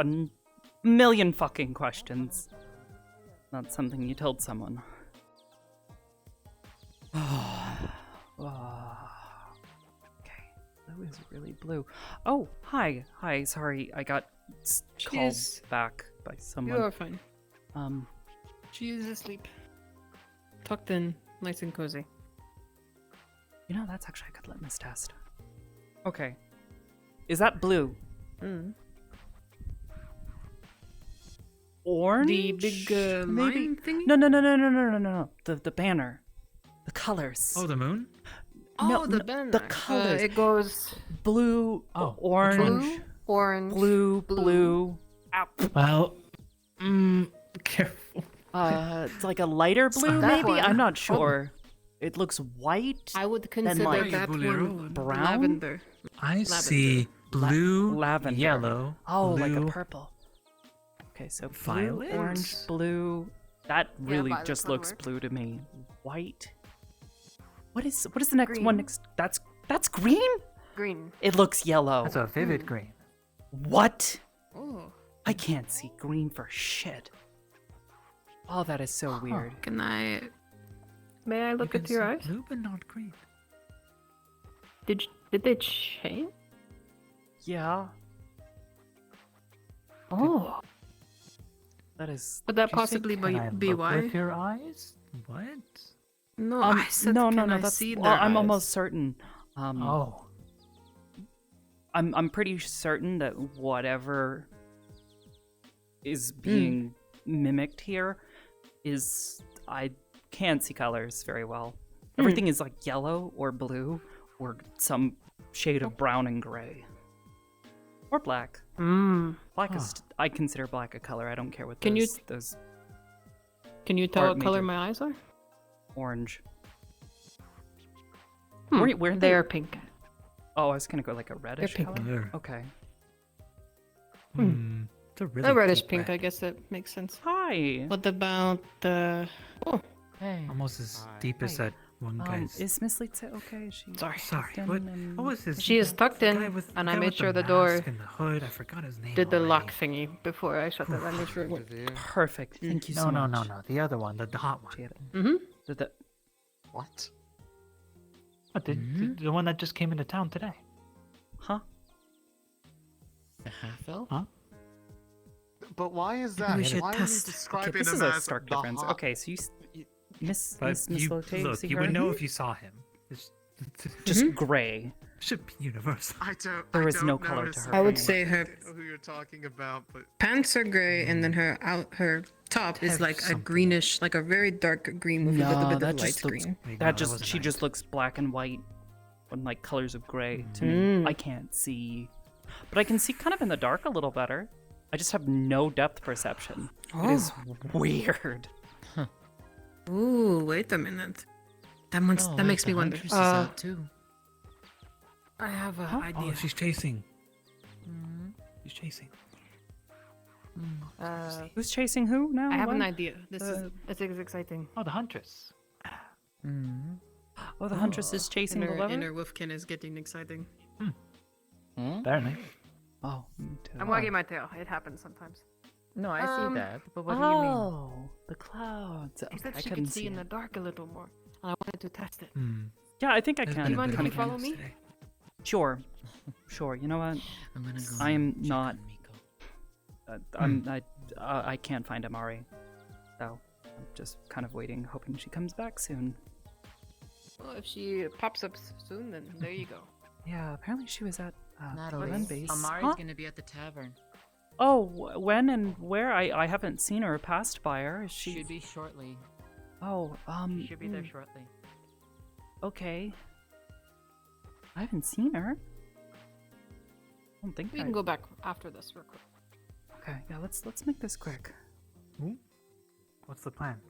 million fucking questions. Not something you told someone. Okay, blue is really blue. Oh, hi, hi. Sorry, I got called is- back by someone. You are fine. Um, She is asleep. Tucked in, nice and cozy. you know that's actually a good litmus test. Okay, is that blue? Orange? The big maybe? line thingy? No. The banner, the colors. Oh, the moon? Oh, the banner. The colors. It goes Blue, orange, orange, blue. Well, careful. It's like a lighter blue, That maybe. one. I'm not sure. It looks white. I would then consider like that one brown. lavender. I see blue, lavender, yellow, Oh, like a blue, purple. Okay, so blue, violet? orange, blue. That really violet just would looks work. blue to me. White. What is the next Green. one? Next, that's green. Green. It looks yellow. That's a vivid green. What? Oh. I can't see green for shit. Oh, that is so weird. Can I? May I look into your eyes? blue but not green. Did they change? Yeah. Oh. That is. Would that Did you say, possibly "Can I be look why? with your eyes? What? No, I said, no. can I That's. see Well, their I'm eyes? almost certain. Oh. I'm pretty certain that whatever is being mimicked here is I can't see colors very well. Everything is like yellow or blue or some shade of brown and gray. Or black. Black is I consider black a color. I don't care what Can you- those Can you tell Art what color major. my eyes are? orange. Hmm. Where They are pink. Oh, I was gonna go like a reddish pink. color. Okay. It's a really A reddish deep pink, red. I guess that makes sense. Hi. What about the? Oh, Hey. Almost as deep as that one guy's. Is Miss Leetze okay? Is she Sorry. Sorry, tucked in what? and- What was his? she is tucked in, guy with- and I guy made with sure the door mask and the hood. I forgot his name. did the already. lock thingy before I shut it. I made sure it went. Perfect. Thank you so No, much. no. The other one. The hot one. Mm-hmm. The- What? What, the one that just came into town today. Huh? The half elf? Huh? But why is Maybe that? we should Why are you test. describing Okay, this him is a as stark the difference. hot- Okay, so you, Miss But Miss you, Lotte, look, see you her? would know if you saw him. It's Just gray. should be universal. There is don't no know color his to her. I would face. say her I know who you're talking about, but pants are gray, and then her top is Have like a something. greenish, like a very dark green with a little No, bit that of light just looks. green. Wait, no, That that just wasn't she right. just looks black and white, and like colors of gray to Mm. me. I can't see, but I can see kind of in the dark a little better. I just have no depth perception. It is weird. Ooh, wait a minute. That makes me wonder. Huntress is out too. I have an Oh, idea. she's chasing. She's chasing. Who's chasing who now? I have an What? idea. This is exciting. Oh, the Huntress. Oh, the Huntress is chasing the lover. Inner Wolfkin is getting exciting. Apparently. Oh, me too. I'm wagging my tail. It happens sometimes. No, I see that. But what Oh, the clouds. She Okay, said I she couldn't could see in it. the dark a little more, and I wanted to test it. Yeah, I think I There's can. been a You want bit to of follow chaos me? today. Sure. Sure. You know what? I'm gonna go. I am check not. on Miko. I can't find Amari, so I'm just kind of waiting, hoping she comes back soon. Well, if she pops up soon, then there you go. Yeah, apparently she was at Natalie, Glen Base. Amari's Huh? gonna be at the tavern. Oh, when and where? I haven't seen her or passed by her. Is she? Should be shortly. Oh, She should be there shortly. Okay. I haven't seen her. I don't think We can go back after this real quick. Okay, yeah, let's make this quick. What's the plan?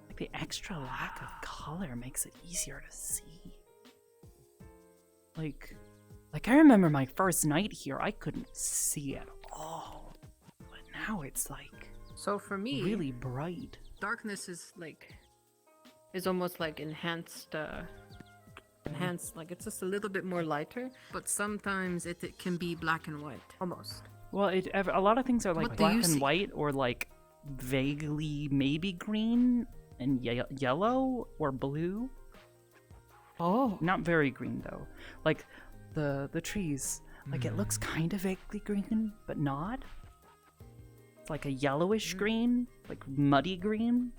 Like the extra lack of color makes it easier to see. Like I remember my first night here, I couldn't see at all. But now it's like So for me, really bright. darkness is almost like enhanced, like it's just a little bit more lighter, but sometimes it can be black and white, almost. Well, a lot of things are like What do black you and see? white or like vaguely maybe green and yellow or blue. Oh. Not very green though. Like the trees, like it looks kind of vaguely green, but not. It's like a yellowish green, like muddy green.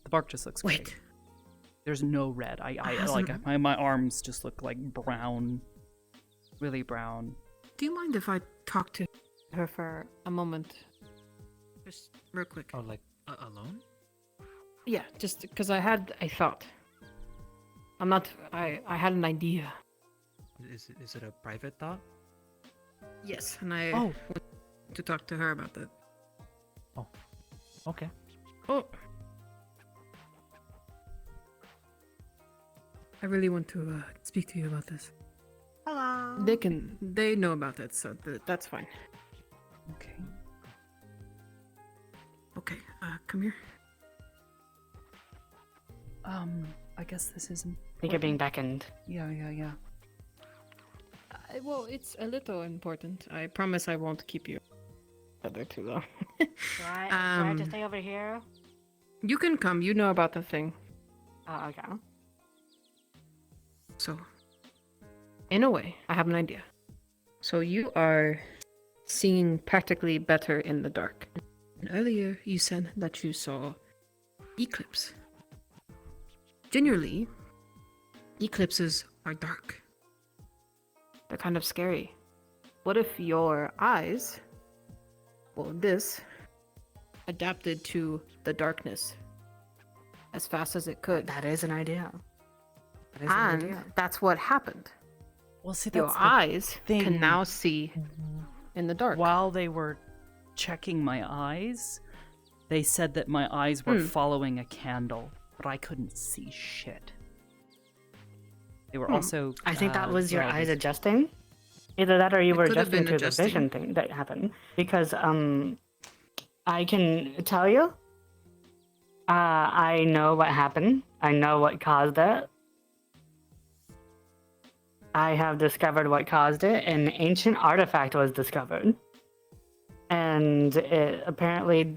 The bark just looks Wait. great. There's no red. I Hasn't- like my arms just look like brown, really brown. Do you mind if I talk to her for a moment? Just real quick. Oh, like alone? Yeah, just because I had a thought. I had an idea. Is it a private thought? Yes, and I Oh. want to talk to her about that. Okay. Oh. I really want to speak to you about this. Hello. They know about it, so that's fine. Okay. Okay, come here. I guess this isn't. I think you're being beckoned. Yeah. Well, it's a little important. I promise I won't keep you other too long. Do I have to stay over here? You can come. You know about the thing. Oh, okay. So, in a way, I have an idea. So you are seeing practically better in the dark. And earlier, you said that you saw eclipse. Generally, eclipses are dark. They're kind of scary. What if your eyes, well, this, adapted to the darkness as fast as it could? That is an idea. And that's what happened. Well, see, Your that's the eyes thing. can now see in the dark. While they were checking my eyes, they said that my eyes were following a candle, but I couldn't see shit. They were also. I think that was your well, eyes adjusting. Either that or you It were could have adjusting been to adjusting. the vision thing that happened. Because I can tell you, I know what happened. I know what caused it. I have discovered what caused it. An ancient artifact was discovered. And it apparently,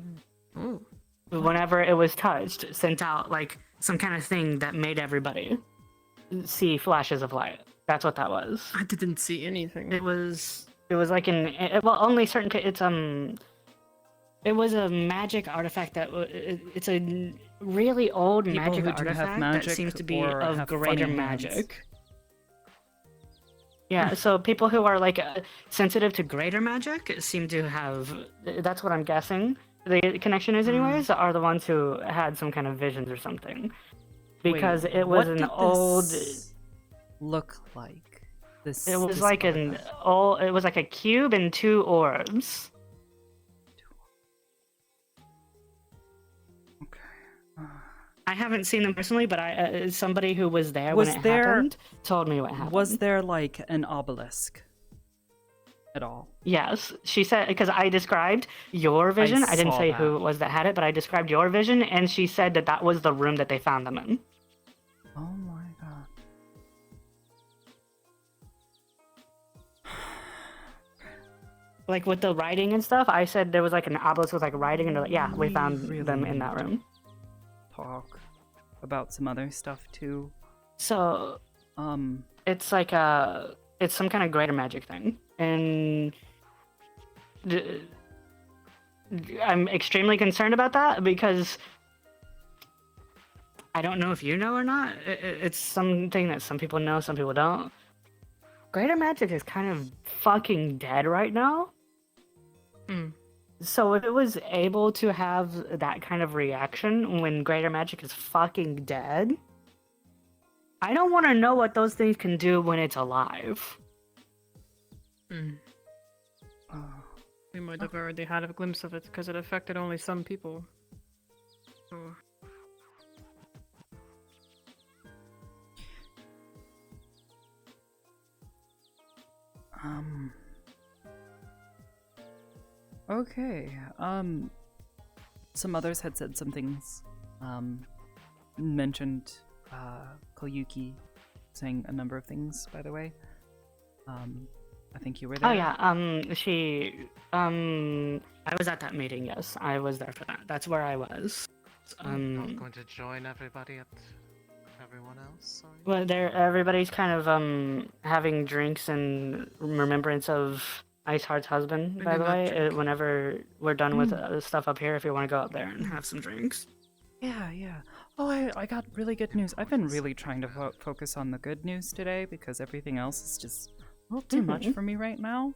whenever it was touched, sent out like some kind of thing that made everybody see flashes of light. That's what that was. I didn't see anything. It was like only certain it was a magic artifact it's a really old People magic who do have artifact magic that seems to be or of have greater funny hands. magic. Yeah, so people who are like sensitive to greater magic seem to have. That's what I'm guessing. The connection is, anyways, are the ones who had some kind of visions or something, because Wait, it was what an did old. this look like this. It was this like artifact? It was like a cube and two orbs. I haven't seen them personally, but somebody who was there when it happened told me what happened. Was there like an obelisk? at all. Yes, she said, because I described your vision. I didn't saw say that. who it was that had it, but I described your vision, and she said that that was the room that they found them in. Oh my god. Like with the writing and stuff, I said there was like an obelisk with like writing, and they're like, yeah, we found really them in that room. Talk about some other stuff too. So, it's like it's some kind of greater magic thing, and I'm extremely concerned about that because I don't know if you know or not. It's something that some people know, some people don't. Greater magic is kind of fucking dead right now. So if it was able to have that kind of reaction when greater magic is fucking dead, I don't want to know what those things can do when it's alive. We might have already had a glimpse of it because it affected only some people. So. Okay. Some others had said some things. Mentioned Koyuki saying a number of things, by the way. I think you were there. Oh yeah, I was at that meeting, yes. I was there for that. That's where I was. Not going to join everybody at everyone else? Sorry. Well, everybody's kind of having drinks in remembrance of Iceheart's husband, We by do the not way. drink. Whenever we're done with stuff up here, if you want to go up there and have some drinks. Yeah. Oh, I got really good news. I've been really trying to focus on the good news today because everything else is just a little too much for me right now.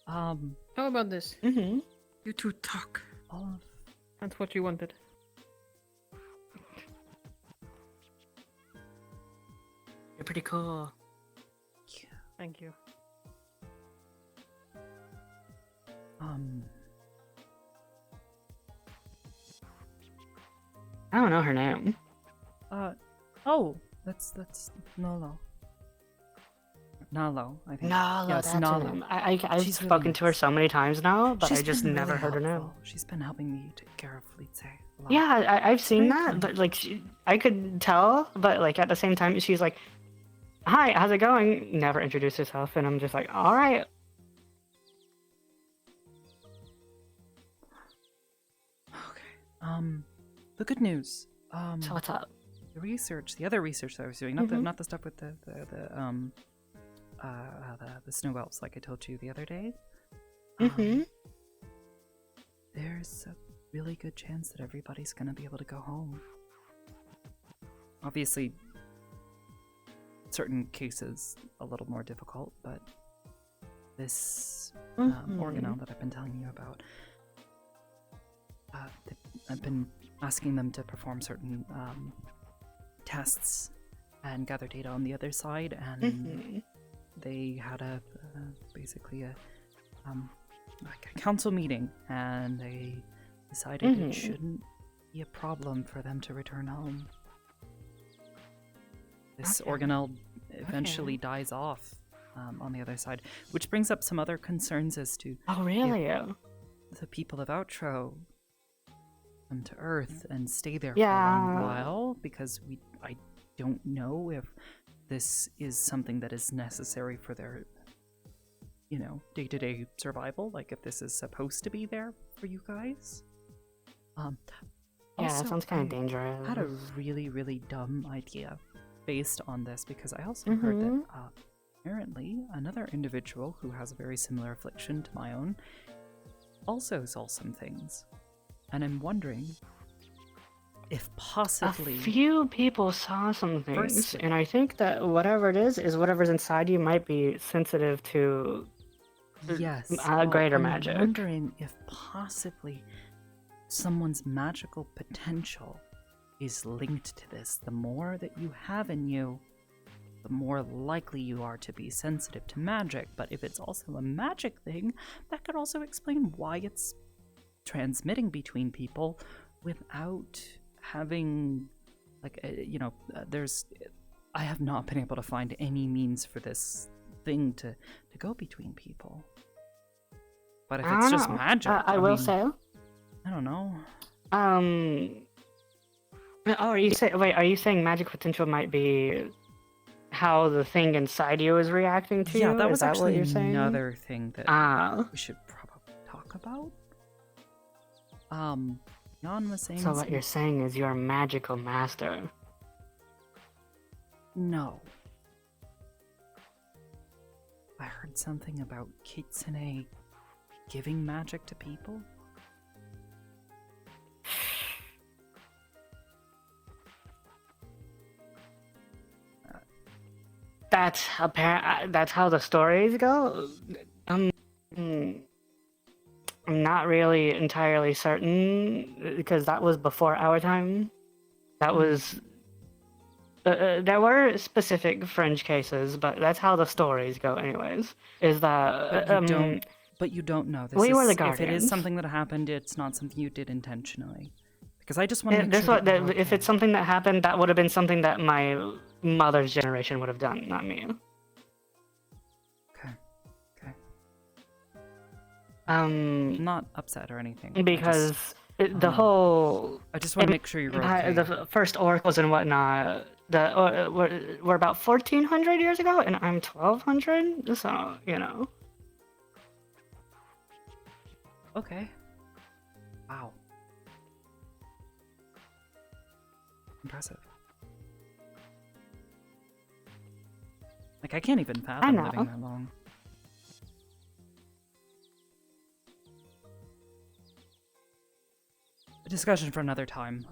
How about this? You two talk. That's what you wanted. You're pretty cool. Thank you. I don't know her name. Oh, that's Nolo. Nalo, I think. Nalo, yes, that's her Nalo. name. I've She's really spoken to her nice. so many times now, but She's I just been never really heard her name. helpful. She's been helping me take care of Fleetze a lot. Yeah, I've seen very that, kind. but like I could tell, but like at the same time, she's like, "Hi, how's it going?" Never introduced herself, and I'm just like, "All right." The good news. So what's up? The other research that I was doing, not the stuff with the snow elves, like I told you the other day. There's a really good chance that everybody's gonna be able to go home. Obviously, certain cases a little more difficult, but this organelle that I've been telling you about, I've been asking them to perform certain tests and gather data on the other side, and they had basically a council meeting, and they decided it shouldn't be a problem for them to return home. This organelle eventually dies off on the other side, which brings up some other concerns as to Oh, really? if the people of Outro come to Earth and stay there Yeah. for a long while, because I don't know if this is something that is necessary for their day-to-day survival, like if this is supposed to be there for you guys. Yeah, Also, that sounds kind I of dangerous. had a really, really dumb idea based on this, because I also heard that apparently another individual who has a very similar affliction to my own also saw some things. And I'm wondering if possibly... A few people saw some things, First- and I think that whatever it is whatever's inside you might be sensitive to Yes. greater I'm magic. wondering if possibly someone's magical potential is linked to this. The more that you have in you, the more likely you are to be sensitive to magic. But if it's also a magic thing, that could also explain why it's transmitting between people without having, I have not been able to find any means for this thing to go between people. But if I it's don't just know. magic, I will mean, say. I don't know. Oh, are you saying magic potential might be how the thing inside you is reacting to Yeah, you? that Is was that actually what you're saying? another thing that Ah. we should probably talk about. Jan was saying. So what some- you're saying is you're a magical master. No. I heard something about Kitsune giving magic to people. That's apparent. That's how the stories go. I'm not really entirely certain because that was before our time. That was. There were specific fringe cases, but that's how the stories go, anyways. Is that But you don't know. This we is, were the if it guardians. is something that happened, it's not something you did intentionally. Because I just want to make This sure what that you're if okay. it's something that happened, that would have been something that my mother's generation would have done, not me. I'm not upset or anything. Because the whole. I just want to make sure you're okay. The first oracles and whatnot, were about 1400 years ago, and I'm 1200, so, you know. Okay. Wow. Impressive. Like, I can't even fathom know. living that long. A discussion for another time.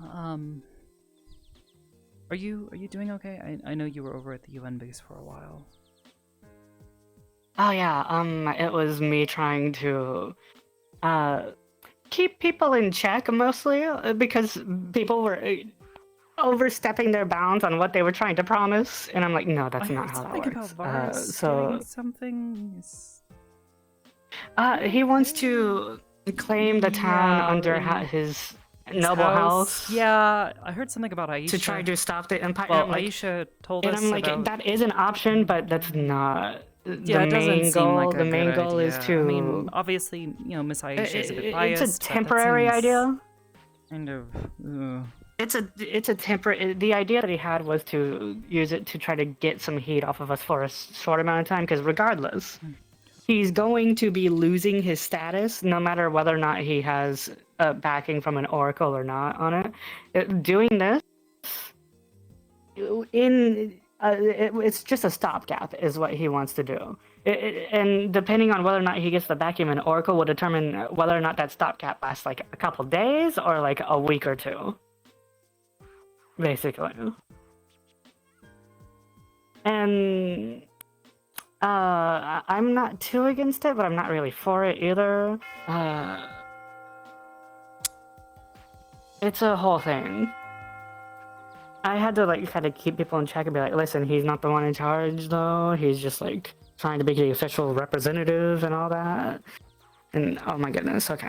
Are you doing okay? I know you were over at the UN base for a while. Oh yeah, it was me trying to keep people in check mostly because people were overstepping their bounds on what they were trying to promise, and I'm like, no, that's not how that works. About Varus So doing something. he wants to claim the town under his noble house. Yeah, I heard something about Aisha. To try to stop the empire. Well, And I'm like, Aisha told and us I'm like, about... that is an option, but that's not Yeah, the it doesn't main seem goal. like a The main good goal is idea. to. I mean, obviously, you know, Miss Aisha is a bit biased. It's a but that temporary seems idea. Kind of. It's a temporary. The idea that he had was to use it to try to get some heat off of us for a short amount of time. Because regardless, he's going to be losing his status, no matter whether or not he has backing from an oracle or not on it. Doing this it's just a stopgap, is what he wants to do. And depending on whether or not he gets the backing of an oracle will determine whether or not that stopgap lasts like a couple days or like a week or two. Basically. And I'm not too against it, but I'm not really for it either. It's a whole thing. I had to like kind of keep people in check and be like, listen, he's not the one in charge though. He's just like trying to be the official representative and all that. And oh my goodness, okay.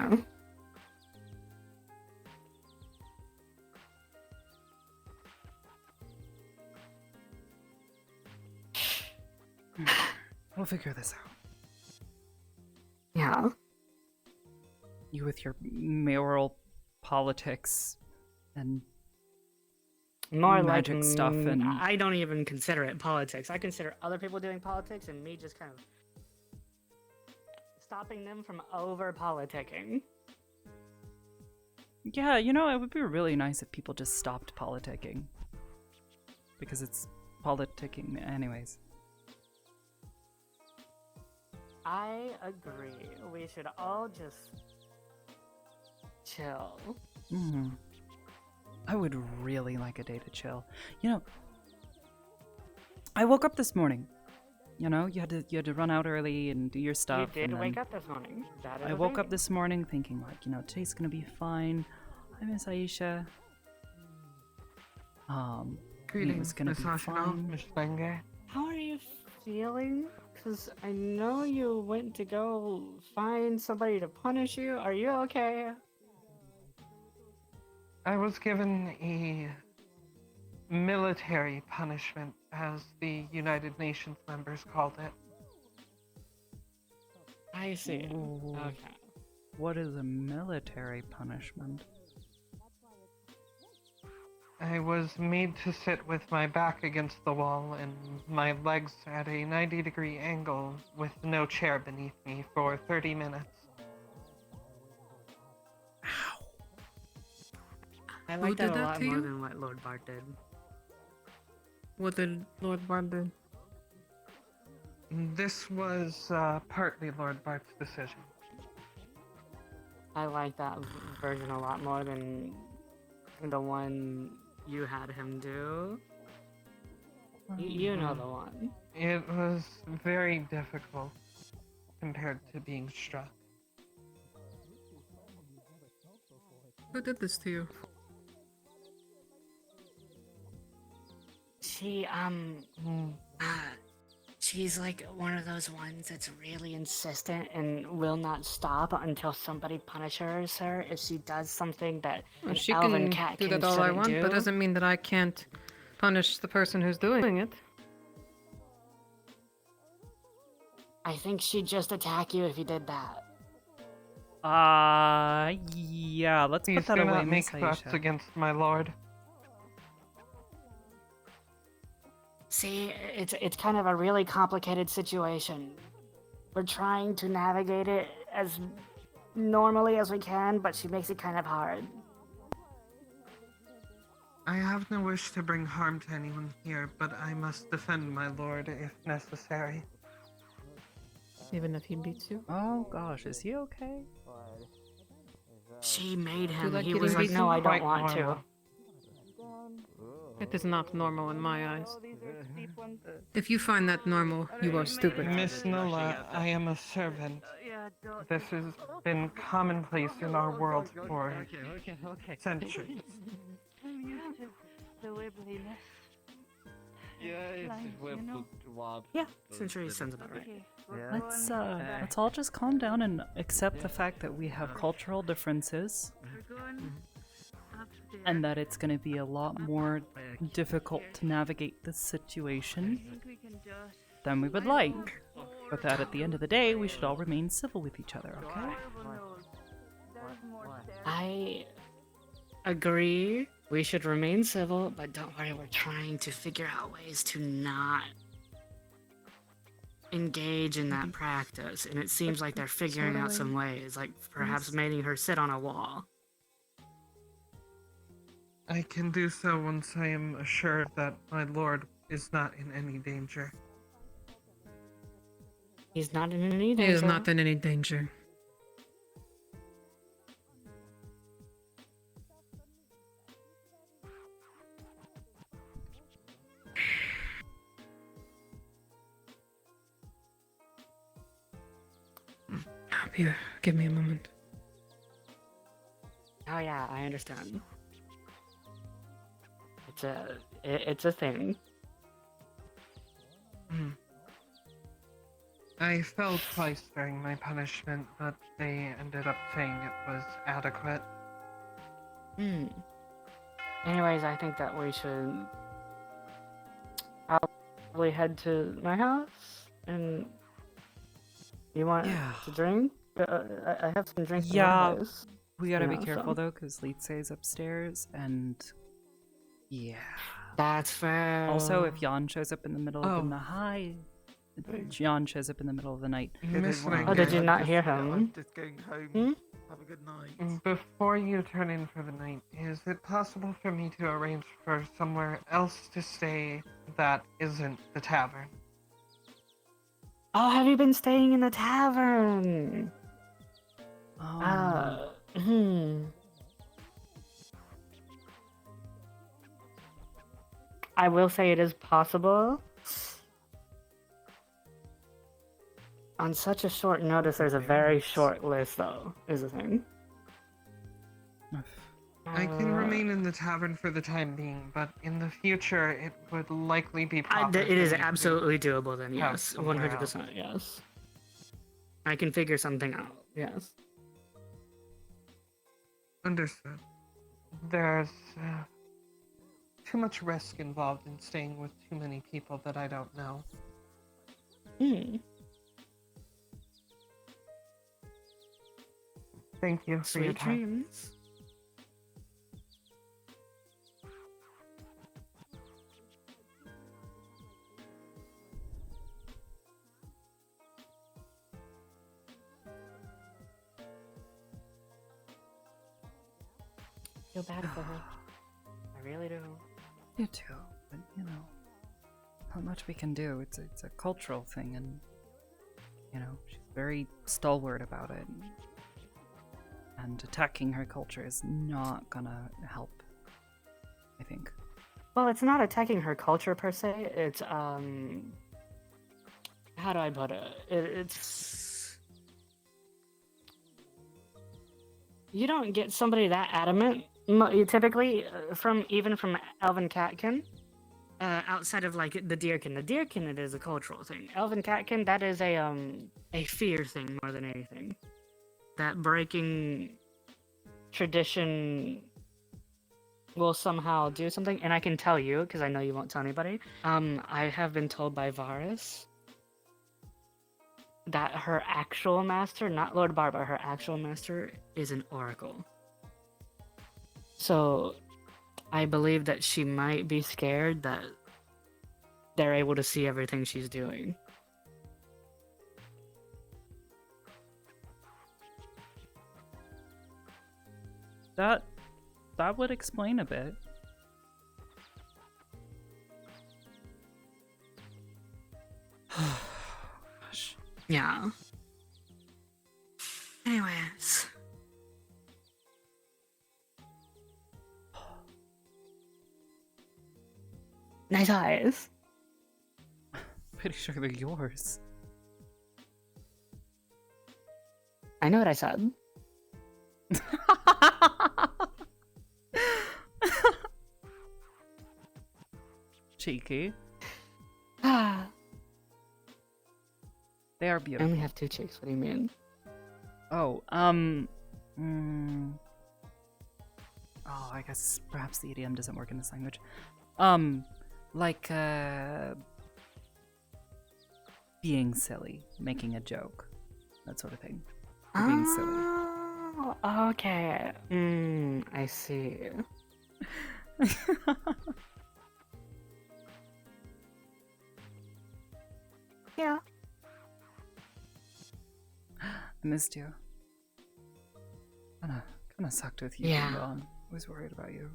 We'll figure this out. Yeah. You with your mayoral politics and More magic like stuff and I don't even consider it politics. I consider other people doing politics and me just kind of stopping them from over politicking. yeah, you know, it would be really nice if people just stopped politicking. Because it's politicking anyways. I agree. We should all just chill. I would really like a day to chill. You know, I woke up this morning. You know, you had to run out early and do your stuff. You did and wake then up this morning. That is I woke up this morning thinking, like, you know, today's gonna be fine. I miss Aisha. It was gonna be fine. How are you feeling? Because I know you went to go find somebody to punish you. Are you okay? I was given a military punishment, as the United Nations members called it. I see. Ooh. Okay. What is a military punishment? I was made to sit with my back against the wall and my legs at a 90-degree angle with no chair beneath me for 30 minutes. I Who like did that a that lot to more you? than what Lord Bart did. What did Lord Bard do? This was partly Lord Bart's decision. I like that version a lot more than the one you had him do. You know the one. It was very difficult compared to being struck. Who did this to you? She, she's like one of those ones that's really insistent and will not stop until somebody punishes her if she does something that Well, an she elven can cat do that all I shouldn't want, do. but doesn't mean that I can't punish the person who's doing it. I think she'd just attack you if you did that. Yeah, let's Please put that do away, not make Miss threats Aisha. against my lord. See, it's kind of a really complicated situation. We're trying to navigate it as normally as we can, but she makes it kind of hard. I have no wish to bring harm to anyone here, but I must defend my lord if necessary. Even if he beats you? Oh gosh, is he okay? She made Do you him. like He getting was like, beaten? no, I don't Quite want normal. to. It is not normal in my eyes. If you find that normal, you are stupid. Miss Nola, I am a servant. This has been commonplace in our world for centuries. I'm used to the wibbliness. Yeah, century sounds about right. Let's all just calm down and accept the fact that we have cultural differences and that it's going to be a lot more difficult to navigate this situation than we would like. But that at the end of the day, we should all remain civil with each other, okay? I agree. We should remain civil, but don't worry, we're trying to figure out ways to not engage in that practice. And it seems like they're figuring out some ways, like perhaps making her sit on a wall. I can do so once I am assured that my lord is not in any danger. He's not in any He danger. is not in any danger. Here, give me a moment. Oh yeah, I understand. It's a thing. I fell twice during my punishment, but they ended up saying it was adequate. Anyways, I think that we should probably head to my house. And you want to drink? I have some drinks. Yeah, in my place, we gotta you be know, careful so. though, because Leetsay's upstairs, and yeah. That's fair. Also, if Jan shows up in the middle of the Oh. night, Jan shows up in the middle of the night. Miss Oh, did you not hear him? Just going home. Hmm? Have a good night. Before you turn in for the night, is it possible for me to arrange for somewhere else to stay that isn't the tavern? Oh, have you been staying in the tavern? I will say it is possible. On such a short notice, there's a very short list, though, is the thing. I can remain in the tavern for the time being, but in the future, it would likely be proper. It for is me to absolutely doable then, have yes. somewhere 100%, yes. I can figure something out, yes. Understood. There's too much risk involved in staying with too many people that I don't know. Thank you for your Sweet time. dreams. Feel bad for her. I really do. You too, but you know, not much we can do. It's a cultural thing, and you know, she's very stalwart about it. And attacking her culture is not gonna help, I think. Well, it's not attacking her culture per se. It's how do I put it? It's you don't get somebody that adamant typically from Elven Catkin. Outside of like the Deerkin, it is a cultural thing. Elven Catkin, that is a fear thing more than anything. That breaking tradition will somehow do something, and I can tell you because I know you won't tell anybody. I have been told by Varus that her actual master, not Lord Bar, but her actual master is an oracle. So I believe that she might be scared that they're able to see everything she's doing. That would explain a bit. Gosh. Yeah. Anyways. Nice eyes. Pretty sure they're yours. I know what I said. Cheeky. Ah. They are I beautiful. only have 2 cheeks. What do you mean? Oh, Oh, I guess perhaps the idiom doesn't work in this language. Like, being silly, making a joke, that sort of thing. Or being silly. Oh, okay. I see. Yeah. I missed you. Kinda sucked with you Yeah. being gone. I was worried about you.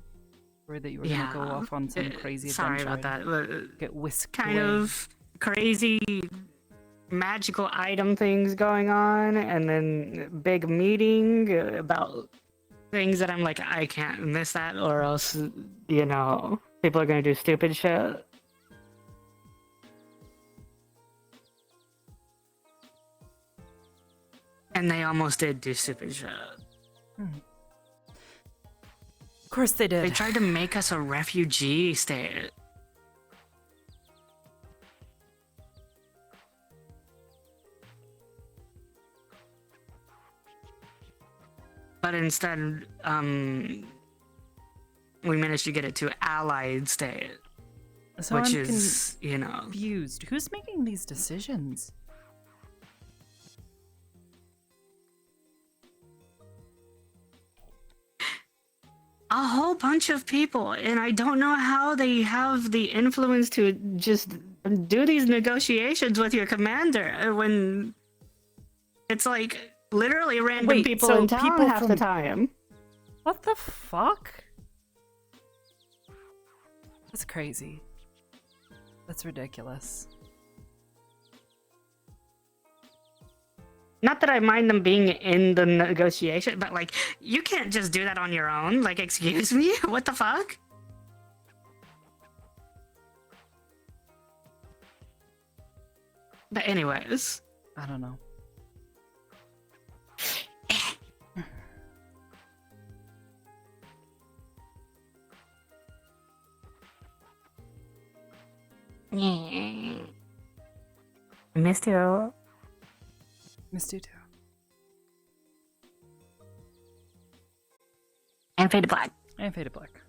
Worried that you were Yeah. gonna go off on some crazy Sorry adventure. about and that. Get whisked Kind away. of crazy magical item things going on, and then big meeting about things that I'm like, I can't miss that, or else, you know, people are gonna do stupid shit. And they almost did do stupid shit. Of course they did. They tried to make us a refugee state. But instead, we managed to get it to allied state. So which I'm is, you know... confused. Who's making these decisions? A whole bunch of people, and I don't know how they have the influence to just do these negotiations with your commander when it's like literally random people in town half the time. What the fuck? That's crazy. That's ridiculous. Not that I mind them being in the negotiation, but like, you can't just do that on your own. Like, excuse me? What the fuck? But anyways. I don't know. I missed you. Missed you too. And Faded Black. And Faded Black.